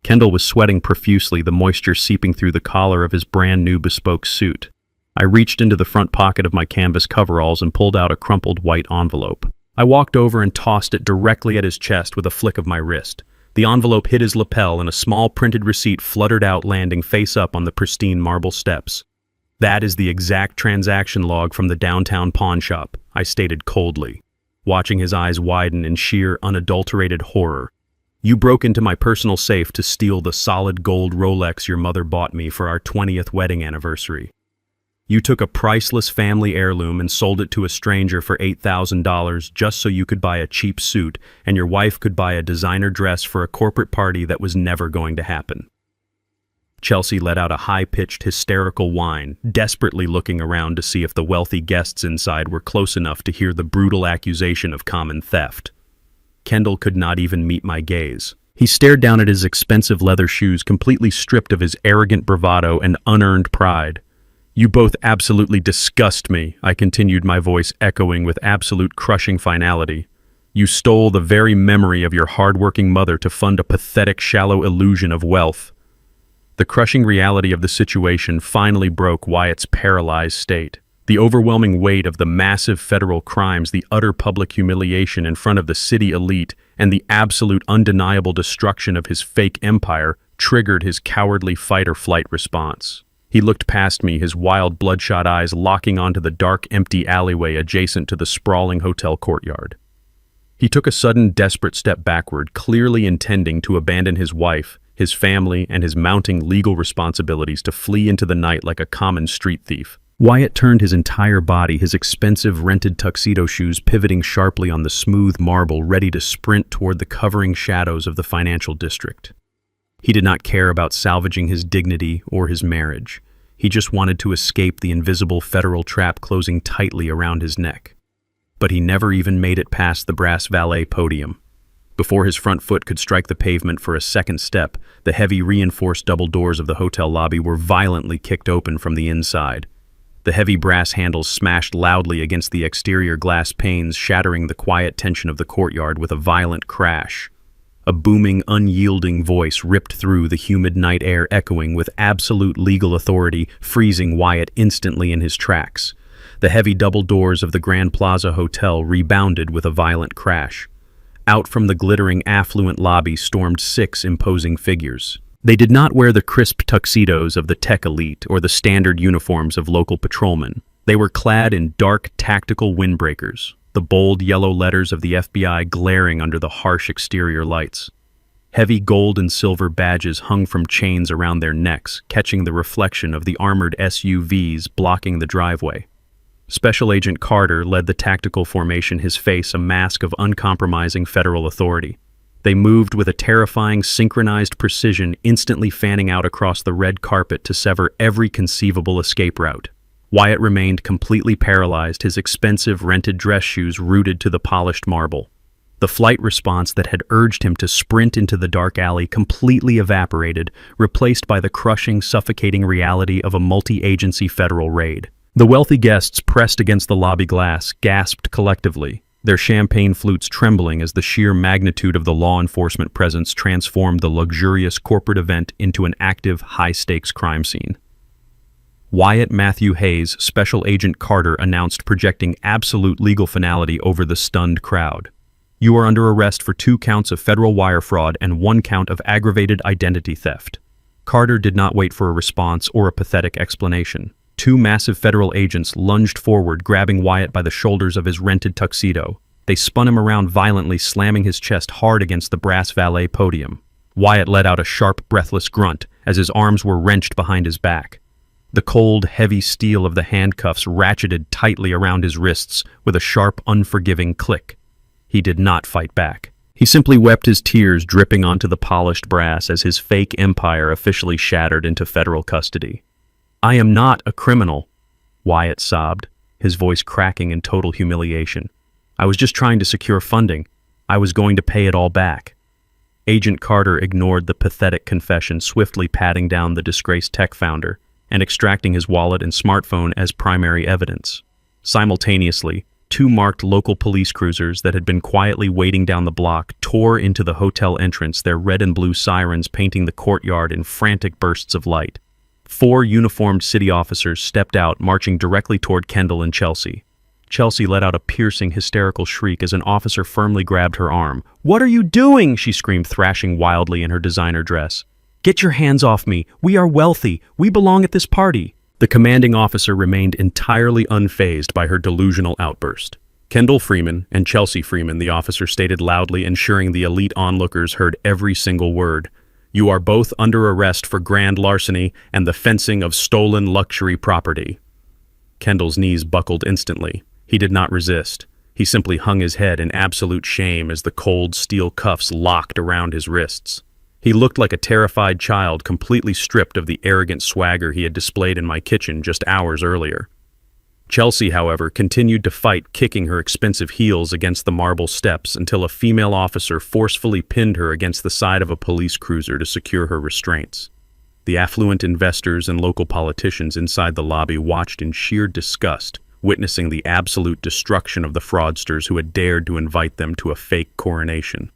Kendall was sweating profusely, the moisture seeping through the collar of his brand-new bespoke suit. I reached into the front pocket of my canvas coveralls and pulled out a crumpled white envelope. I walked over and tossed it directly at his chest with a flick of my wrist. The envelope hit his lapel and a small printed receipt fluttered out, landing face up on the pristine marble steps. "That is the exact transaction log from the downtown pawn shop," I stated coldly, watching his eyes widen in sheer, unadulterated horror. "You broke into my personal safe to steal the solid gold Rolex your mother bought me for our 20th wedding anniversary. You took a priceless family heirloom and sold it to a stranger for $8,000 just so you could buy a cheap suit and your wife could buy a designer dress for a corporate party that was never going to happen." Chelsea let out a high-pitched, hysterical whine, desperately looking around to see if the wealthy guests inside were close enough to hear the brutal accusation of common theft. Kendall could not even meet my gaze. He stared down at his expensive leather shoes, completely stripped of his arrogant bravado and unearned pride. "You both absolutely disgust me," I continued, my voice echoing with absolute crushing finality. "You stole the very memory of your hard-working mother to fund a pathetic, shallow illusion of wealth." The crushing reality of the situation finally broke Wyatt's paralyzed state. The overwhelming weight of the massive federal crimes, the utter public humiliation in front of the city elite, and the absolute undeniable destruction of his fake empire triggered his cowardly fight-or-flight response. He looked past me, his wild, bloodshot eyes locking onto the dark, empty alleyway adjacent to the sprawling hotel courtyard. He took a sudden, desperate step backward, clearly intending to abandon his wife, his family, and his mounting legal responsibilities to flee into the night like a common street thief. Wyatt turned his entire body, his expensive rented tuxedo shoes pivoting sharply on the smooth marble, ready to sprint toward the covering shadows of the financial district. He did not care about salvaging his dignity or his marriage. He just wanted to escape the invisible federal trap closing tightly around his neck. But he never even made it past the brass valet podium. Before his front foot could strike the pavement for a second step, the heavy reinforced double doors of the hotel lobby were violently kicked open from the inside. The heavy brass handles smashed loudly against the exterior glass panes, shattering the quiet tension of the courtyard with a violent crash. A booming, unyielding voice ripped through the humid night air, echoing with absolute legal authority, freezing Wyatt instantly in his tracks. The heavy double doors of the Grand Plaza Hotel rebounded with a violent crash. Out from the glittering, affluent lobby stormed 6 imposing figures. They did not wear the crisp tuxedos of the tech elite or the standard uniforms of local patrolmen. They were clad in dark, tactical windbreakers, the bold yellow letters of the FBI glaring under the harsh exterior lights. Heavy gold and silver badges hung from chains around their necks, catching the reflection of the armored SUVs blocking the driveway. Special Agent Carter led the tactical formation, his face a mask of uncompromising federal authority. They moved with a terrifying, synchronized precision, instantly fanning out across the red carpet to sever every conceivable escape route. Wyatt remained completely paralyzed, his expensive rented dress shoes rooted to the polished marble. The flight response that had urged him to sprint into the dark alley completely evaporated, replaced by the crushing, suffocating reality of a multi-agency federal raid. The wealthy guests pressed against the lobby glass, gasped collectively, their champagne flutes trembling as the sheer magnitude of the law enforcement presence transformed the luxurious corporate event into an active, high-stakes crime scene. Wyatt Matthew Hayes, Special Agent Carter, announced, projecting absolute legal finality over the stunned crowd. "You are under arrest for 2 counts of federal wire fraud and 1 count of aggravated identity theft." Carter did not wait for a response or a pathetic explanation. 2 massive federal agents lunged forward, grabbing Wyatt by the shoulders of his rented tuxedo. They spun him around violently, slamming his chest hard against the brass valet podium. Wyatt let out a sharp, breathless grunt as his arms were wrenched behind his back. The cold, heavy steel of the handcuffs ratcheted tightly around his wrists with a sharp, unforgiving click. He did not fight back. He simply wept, his tears dripping onto the polished brass as his fake empire officially shattered into federal custody. "I am not a criminal," Wyatt sobbed, his voice cracking in total humiliation. "I was just trying to secure funding. I was going to pay it all back." Agent Carter ignored the pathetic confession, swiftly patting down the disgraced tech founder and extracting his wallet and smartphone as primary evidence. Simultaneously, 2 marked local police cruisers that had been quietly waiting down the block tore into the hotel entrance, their red and blue sirens painting the courtyard in frantic bursts of light. 4 uniformed city officers stepped out, marching directly toward Kendall and Chelsea. Chelsea let out a piercing, hysterical shriek as an officer firmly grabbed her arm. "What are you doing?" she screamed, thrashing wildly in her designer dress. "Get your hands off me. We are wealthy. We belong at this party." The commanding officer remained entirely unfazed by her delusional outburst. "Kendall Freeman and Chelsea Freeman," the officer stated loudly, ensuring the elite onlookers heard every single word. "You are both under arrest for grand larceny and the fencing of stolen luxury property." Kendall's knees buckled instantly. He did not resist. He simply hung his head in absolute shame as the cold steel cuffs locked around his wrists. He looked like a terrified child, completely stripped of the arrogant swagger he had displayed in my kitchen just hours earlier. Chelsea, however, continued to fight, kicking her expensive heels against the marble steps until a female officer forcefully pinned her against the side of a police cruiser to secure her restraints. The affluent investors and local politicians inside the lobby watched in sheer disgust, witnessing the absolute destruction of the fraudsters who had dared to invite them to a fake coronation.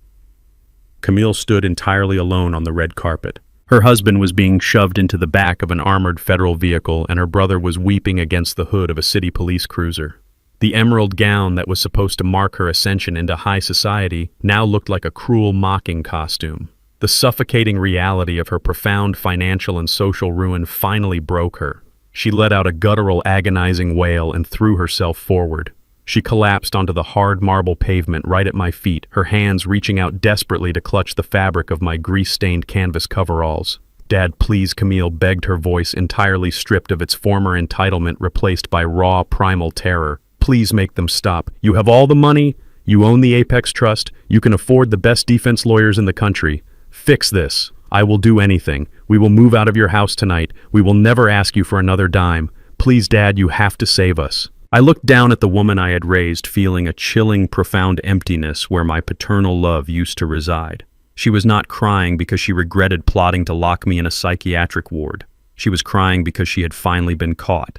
Camille stood entirely alone on the red carpet. Her husband was being shoved into the back of an armored federal vehicle, and her brother was weeping against the hood of a city police cruiser. The emerald gown that was supposed to mark her ascension into high society now looked like a cruel mocking costume. The suffocating reality of her profound financial and social ruin finally broke her. She let out a guttural, agonizing wail and threw herself forward. She collapsed onto the hard marble pavement right at my feet, her hands reaching out desperately to clutch the fabric of my grease-stained canvas coveralls. "Dad, please," Camille begged, her voice entirely stripped of its former entitlement, replaced by raw, primal terror. "Please make them stop. You have all the money. You own the Apex Trust. You can afford the best defense lawyers in the country. Fix this. I will do anything. We will move out of your house tonight. We will never ask you for another dime. Please, Dad, you have to save us." I looked down at the woman I had raised, feeling a chilling, profound emptiness where my paternal love used to reside. She was not crying because she regretted plotting to lock me in a psychiatric ward. She was crying because she had finally been caught.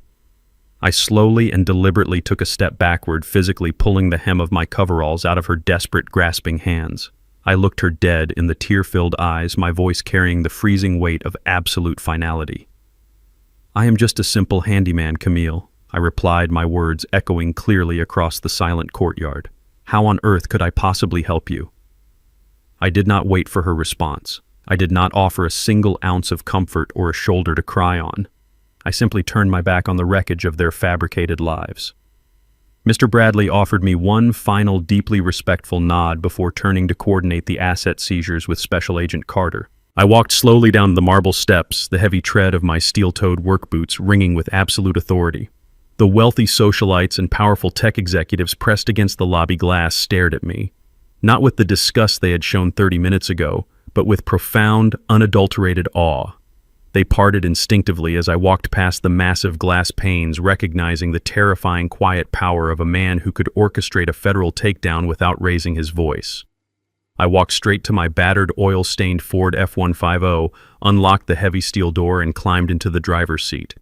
I slowly and deliberately took a step backward, physically pulling the hem of my coveralls out of her desperate, grasping hands. I looked her dead in the tear-filled eyes, my voice carrying the freezing weight of absolute finality. "I am just a simple handyman, Camille," I replied, my words echoing clearly across the silent courtyard. "How on earth could I possibly help you?" I did not wait for her response. I did not offer a single ounce of comfort or a shoulder to cry on. I simply turned my back on the wreckage of their fabricated lives. Mr. Bradley offered me one final, deeply respectful nod before turning to coordinate the asset seizures with Special Agent Carter. I walked slowly down the marble steps, the heavy tread of my steel-toed work boots ringing with absolute authority. The wealthy socialites and powerful tech executives pressed against the lobby glass stared at me, not with the disgust they had shown 30 minutes ago, but with profound, unadulterated awe. They parted instinctively as I walked past the massive glass panes, recognizing the terrifying, quiet power of a man who could orchestrate a federal takedown without raising his voice. I walked straight to my battered, oil-stained Ford F-150, unlocked the heavy steel door, and climbed into the driver's seat.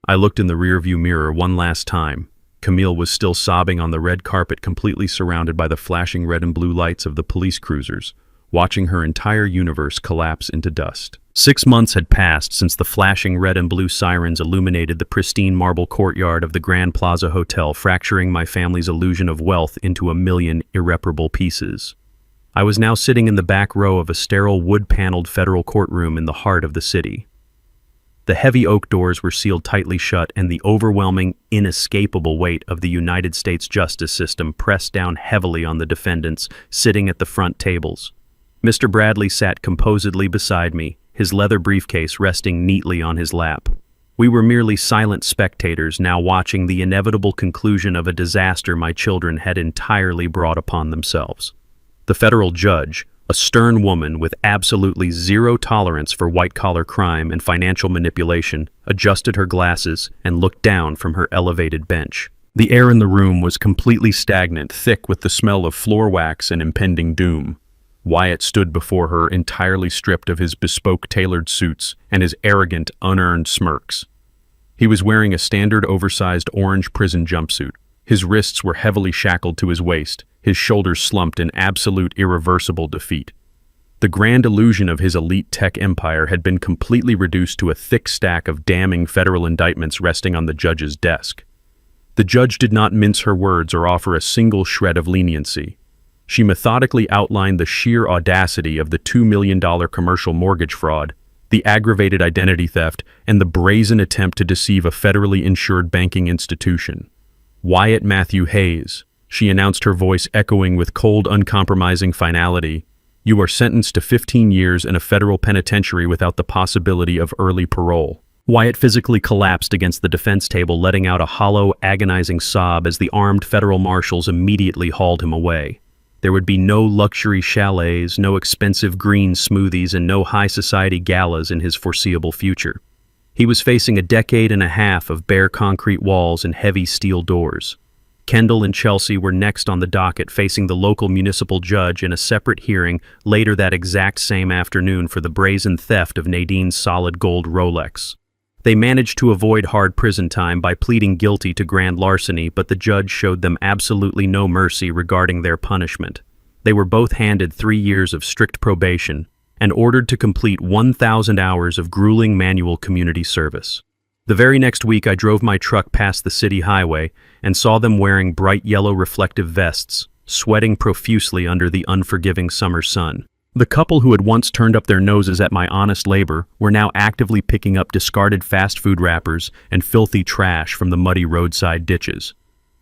I looked in the rearview mirror one last time. Camille was still sobbing on the red carpet, completely surrounded by the flashing red and blue lights of the police cruisers, watching her entire universe collapse into dust. 6 months had passed since the flashing red and blue sirens illuminated the pristine marble courtyard of the Grand Plaza Hotel, fracturing my family's illusion of wealth into a million irreparable pieces. I was now sitting in the back row of a sterile, wood-paneled federal courtroom in the heart of the city. The heavy oak doors were sealed tightly shut, and the overwhelming, inescapable weight of the United States justice system pressed down heavily on the defendants sitting at the front tables. Mr. Bradley sat composedly beside me, his leather briefcase resting neatly on his lap. We were merely silent spectators, now watching the inevitable conclusion of a disaster my children had entirely brought upon themselves. The federal judge, a stern woman with absolutely zero tolerance for white-collar crime and financial manipulation, adjusted her glasses and looked down from her elevated bench. The air in the room was completely stagnant, thick with the smell of floor wax and impending doom. Wyatt stood before her, entirely stripped of his bespoke tailored suits and his arrogant, unearned smirks. He was wearing a standard oversized orange prison jumpsuit. His wrists were heavily shackled to his waist, his shoulders slumped in absolute irreversible defeat. The grand illusion of his elite tech empire had been completely reduced to a thick stack of damning federal indictments resting on the judge's desk. The judge did not mince her words or offer a single shred of leniency. She methodically outlined the sheer audacity of the $2 million commercial mortgage fraud, the aggravated identity theft, and the brazen attempt to deceive a federally insured banking institution. "Wyatt Matthew Hayes," she announced, her voice echoing with cold, uncompromising finality, "you are sentenced to 15 years in a federal penitentiary without the possibility of early parole." Wyatt physically collapsed against the defense table, letting out a hollow, agonizing sob as the armed federal marshals immediately hauled him away. There would be no luxury chalets, no expensive green smoothies, and no high society galas in his foreseeable future. He was facing a decade and a half of bare concrete walls and heavy steel doors. Kendall and Chelsea were next on the docket, facing the local municipal judge in a separate hearing later that exact same afternoon for the brazen theft of Nadine's solid gold Rolex. They managed to avoid hard prison time by pleading guilty to grand larceny, but the judge showed them absolutely no mercy regarding their punishment. They were both handed 3 years of strict probation and ordered to complete 1,000 hours of grueling manual community service. The very next week, I drove my truck past the city highway and saw them wearing bright yellow reflective vests, sweating profusely under the unforgiving summer sun. The couple who had once turned up their noses at my honest labor were now actively picking up discarded fast food wrappers and filthy trash from the muddy roadside ditches.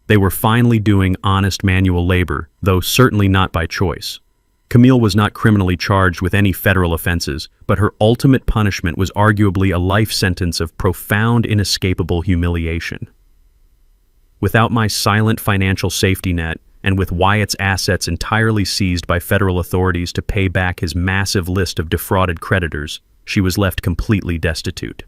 They were finally doing honest manual labor, though certainly not by choice. Camille was not criminally charged with any federal offenses, but her ultimate punishment was arguably a life sentence of profound, inescapable humiliation. Without my silent financial safety net, and with Wyatt's assets entirely seized by federal authorities to pay back his massive list of defrauded creditors, she was left completely destitute.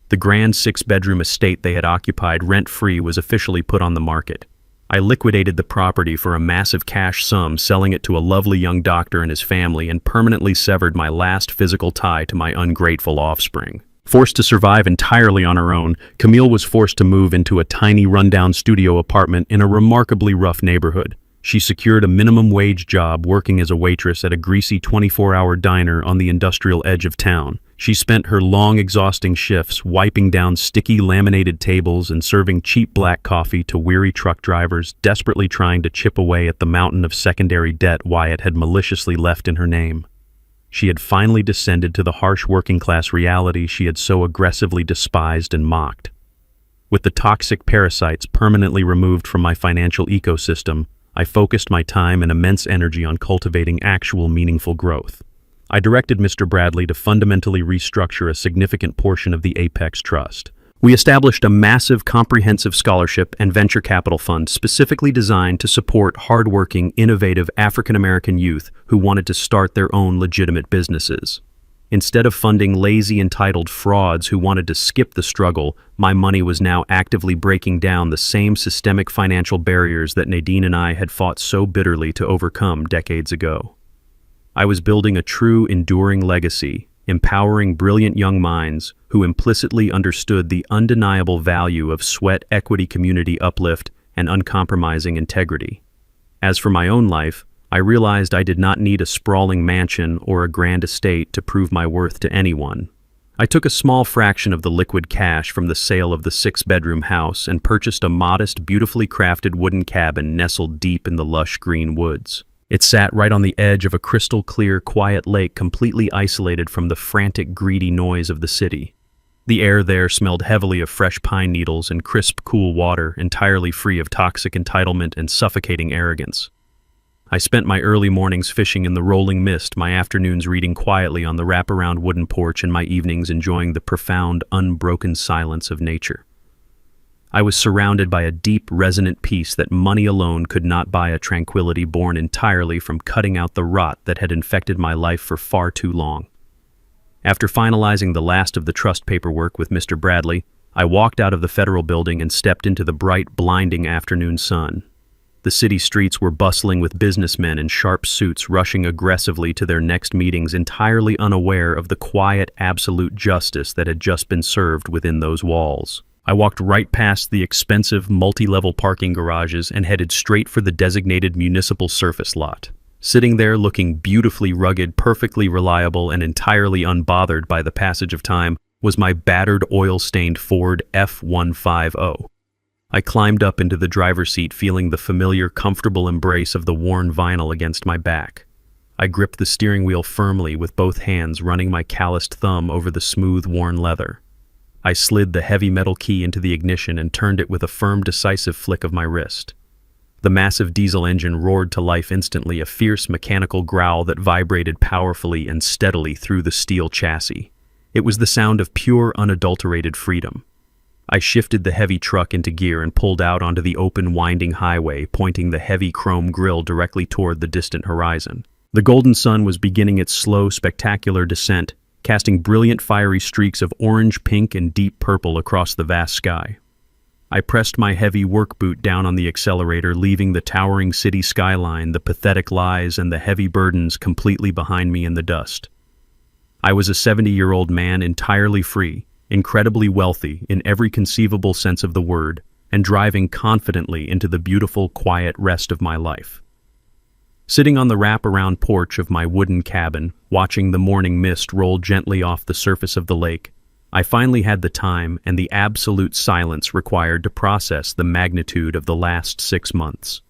The grand 6-bedroom estate they had occupied rent-free was officially put on the market. I liquidated the property for a massive cash sum, selling it to a lovely young doctor and his family, and permanently severed my last physical tie to my ungrateful offspring. Forced to survive entirely on her own, Camille was forced to move into a tiny rundown studio apartment in a remarkably rough neighborhood. She secured a minimum wage job working as a waitress at a greasy 24-hour diner on the industrial edge of town. She spent her long, exhausting shifts wiping down sticky laminated tables and serving cheap black coffee to weary truck drivers desperately trying to chip away at the mountain of secondary debt Wyatt had maliciously left in her name. She had finally descended to the harsh working-class reality she had so aggressively despised and mocked. With the toxic parasites permanently removed from my financial ecosystem, I focused my time and immense energy on cultivating actual meaningful growth. I directed Mr. Bradley to fundamentally restructure a significant portion of the Apex Trust. We established a massive comprehensive scholarship and venture capital fund specifically designed to support hardworking, innovative African-American youth who wanted to start their own legitimate businesses. Instead of funding lazy, entitled frauds who wanted to skip the struggle, my money was now actively breaking down the same systemic financial barriers that Nadine and I had fought so bitterly to overcome decades ago. I was building a true, enduring legacy, empowering brilliant young minds who implicitly understood the undeniable value of sweat equity, community uplift, and uncompromising integrity. As for my own life, I realized I did not need a sprawling mansion or a grand estate to prove my worth to anyone. I took a small fraction of the liquid cash from the sale of the 6-bedroom house and purchased a modest, beautifully crafted wooden cabin nestled deep in the lush green woods. It sat right on the edge of a crystal-clear, quiet lake, completely isolated from the frantic, greedy noise of the city. The air there smelled heavily of fresh pine needles and crisp, cool water, entirely free of toxic entitlement and suffocating arrogance. I spent my early mornings fishing in the rolling mist, my afternoons reading quietly on the wraparound wooden porch, and my evenings enjoying the profound, unbroken silence of nature. I was surrounded by a deep, resonant peace that money alone could not buy, a tranquility born entirely from cutting out the rot that had infected my life for far too long. After finalizing the last of the trust paperwork with Mr. Bradley, I walked out of the federal building and stepped into the bright, blinding afternoon sun. The city streets were bustling with businessmen in sharp suits rushing aggressively to their next meetings, entirely unaware of the quiet, absolute justice that had just been served within those walls. I walked right past the expensive, multi-level parking garages and headed straight for the designated municipal surface lot. Sitting there looking beautifully rugged, perfectly reliable, and entirely unbothered by the passage of time was my battered, oil-stained Ford F-150. I climbed up into the driver's seat, feeling the familiar, comfortable embrace of the worn vinyl against my back. I gripped the steering wheel firmly with both hands, running my calloused thumb over the smooth, worn leather. I slid the heavy metal key into the ignition and turned it with a firm, decisive flick of my wrist. The massive diesel engine roared to life instantly, a fierce mechanical growl that vibrated powerfully and steadily through the steel chassis. It was the sound of pure, unadulterated freedom. I shifted the heavy truck into gear and pulled out onto the open, winding highway, pointing the heavy chrome grille directly toward the distant horizon. The golden sun was beginning its slow, spectacular descent, casting brilliant fiery streaks of orange, pink, and deep purple across the vast sky. I pressed my heavy work boot down on the accelerator, leaving the towering city skyline, the pathetic lies, and the heavy burdens completely behind me in the dust. I was a 70-year-old man, entirely free, incredibly wealthy in every conceivable sense of the word, and driving confidently into the beautiful, quiet rest of my life. Sitting on the wrap-around porch of my wooden cabin, watching the morning mist roll gently off the surface of the lake, I finally had the time and the absolute silence required to process the magnitude of the last 6 months.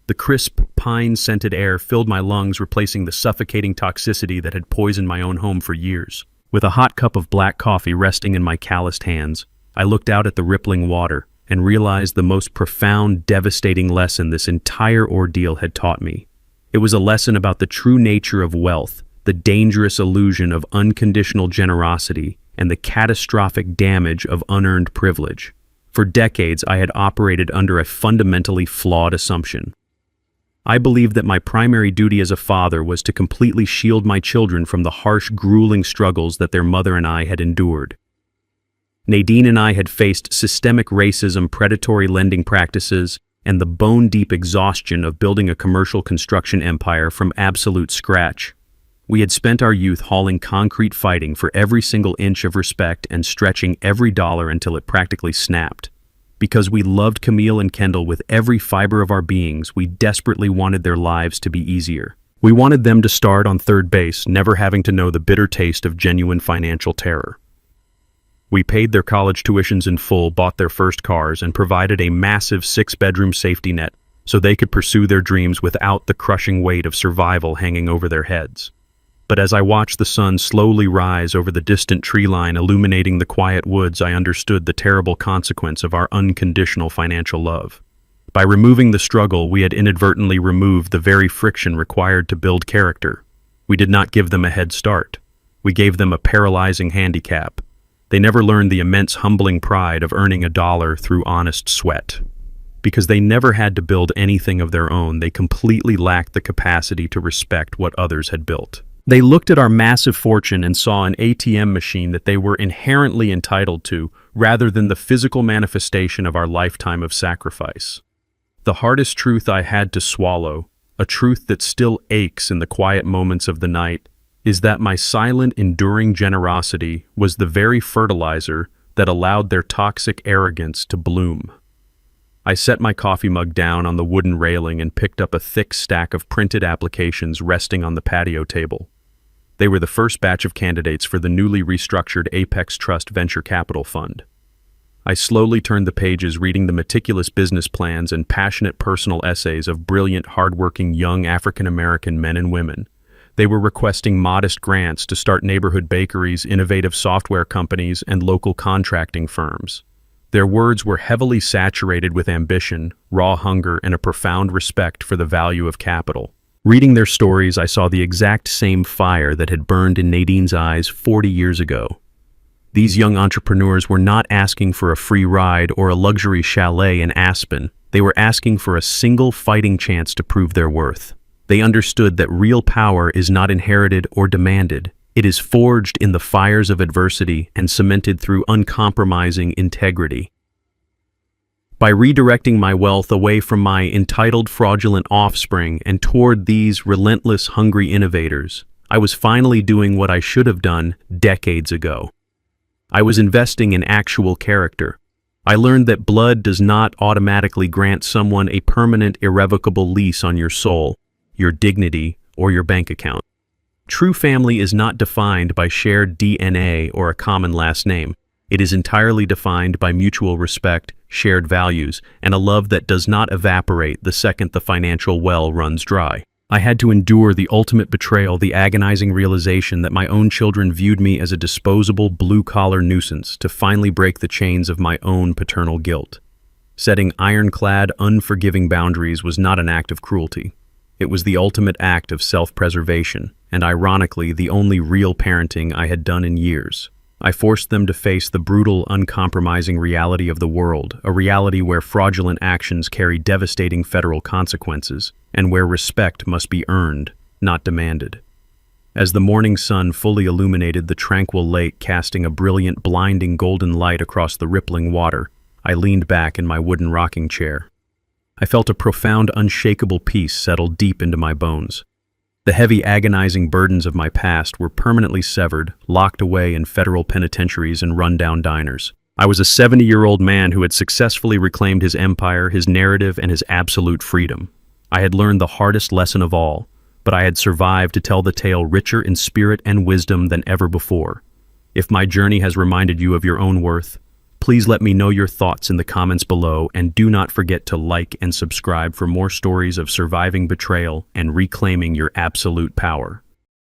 The crisp, pine-scented air filled my lungs, replacing the suffocating toxicity that had poisoned my own home for years. With a hot cup of black coffee resting in my calloused hands, I looked out at the rippling water and realized the most profound, devastating lesson this entire ordeal had taught me. It was a lesson about the true nature of wealth, the dangerous illusion of unconditional generosity, and the catastrophic damage of unearned privilege. For decades, I had operated under a fundamentally flawed assumption. I believed that my primary duty as a father was to completely shield my children from the harsh, grueling struggles that their mother and I had endured. Nadine and I had faced systemic racism, predatory lending practices, and the bone-deep exhaustion of building a commercial construction empire from absolute scratch. We had spent our youth hauling concrete, fighting for every single inch of respect and stretching every dollar until it practically snapped. Because we loved Camille and Kendall with every fiber of our beings, we desperately wanted their lives to be easier. We wanted them to start on third base, never having to know the bitter taste of genuine financial terror. We paid their college tuitions in full, bought their first cars, and provided a massive 6-bedroom safety net so they could pursue their dreams without the crushing weight of survival hanging over their heads. But as I watched the sun slowly rise over the distant tree line illuminating the quiet woods, I understood the terrible consequence of our unconditional financial love. By removing the struggle, we had inadvertently removed the very friction required to build character. We did not give them a head start. We gave them a paralyzing handicap. They never learned the immense, humbling pride of earning a dollar through honest sweat. Because they never had to build anything of their own, they completely lacked the capacity to respect what others had built. They looked at our massive fortune and saw an ATM machine that they were inherently entitled to, rather than the physical manifestation of our lifetime of sacrifice. The hardest truth I had to swallow, a truth that still aches in the quiet moments of the night, is that my silent, enduring generosity was the very fertilizer that allowed their toxic arrogance to bloom. I set my coffee mug down on the wooden railing and picked up a thick stack of printed applications resting on the patio table. They were the first batch of candidates for the newly restructured Apex Trust Venture Capital Fund. I slowly turned the pages, reading the meticulous business plans and passionate personal essays of brilliant, hardworking young African-American men and women. They were requesting modest grants to start neighborhood bakeries, innovative software companies, and local contracting firms. Their words were heavily saturated with ambition, raw hunger, and a profound respect for the value of capital. Reading their stories, I saw the exact same fire that had burned in Nadine's eyes 40 years ago. These young entrepreneurs were not asking for a free ride or a luxury chalet in Aspen. They were asking for a single fighting chance to prove their worth. They understood that real power is not inherited or demanded. It is forged in the fires of adversity and cemented through uncompromising integrity. By redirecting my wealth away from my entitled, fraudulent offspring and toward these relentless, hungry innovators, I was finally doing what I should have done decades ago. I was investing in actual character. I learned that blood does not automatically grant someone a permanent, irrevocable lease on your soul, your dignity, or your bank account. True family is not defined by shared DNA or a common last name. It is entirely defined by mutual respect, shared values, and a love that does not evaporate the second the financial well runs dry. I had to endure the ultimate betrayal, the agonizing realization that my own children viewed me as a disposable, blue-collar nuisance, to finally break the chains of my own paternal guilt. Setting ironclad, unforgiving boundaries was not an act of cruelty. It was the ultimate act of self-preservation, and ironically, the only real parenting I had done in years. I forced them to face the brutal, uncompromising reality of the world, a reality where fraudulent actions carry devastating federal consequences, and where respect must be earned, not demanded. As the morning sun fully illuminated the tranquil lake, casting a brilliant, blinding golden light across the rippling water, I leaned back in my wooden rocking chair. I felt a profound, unshakable peace settle deep into my bones. The heavy, agonizing burdens of my past were permanently severed, locked away in federal penitentiaries and run-down diners. I was a 70-year-old man who had successfully reclaimed his empire, his narrative, and his absolute freedom. I had learned the hardest lesson of all, but I had survived to tell the tale richer in spirit and wisdom than ever before. If my journey has reminded you of your own worth, please let me know your thoughts in the comments below, and do not forget to like and subscribe for more stories of surviving betrayal and reclaiming your absolute power.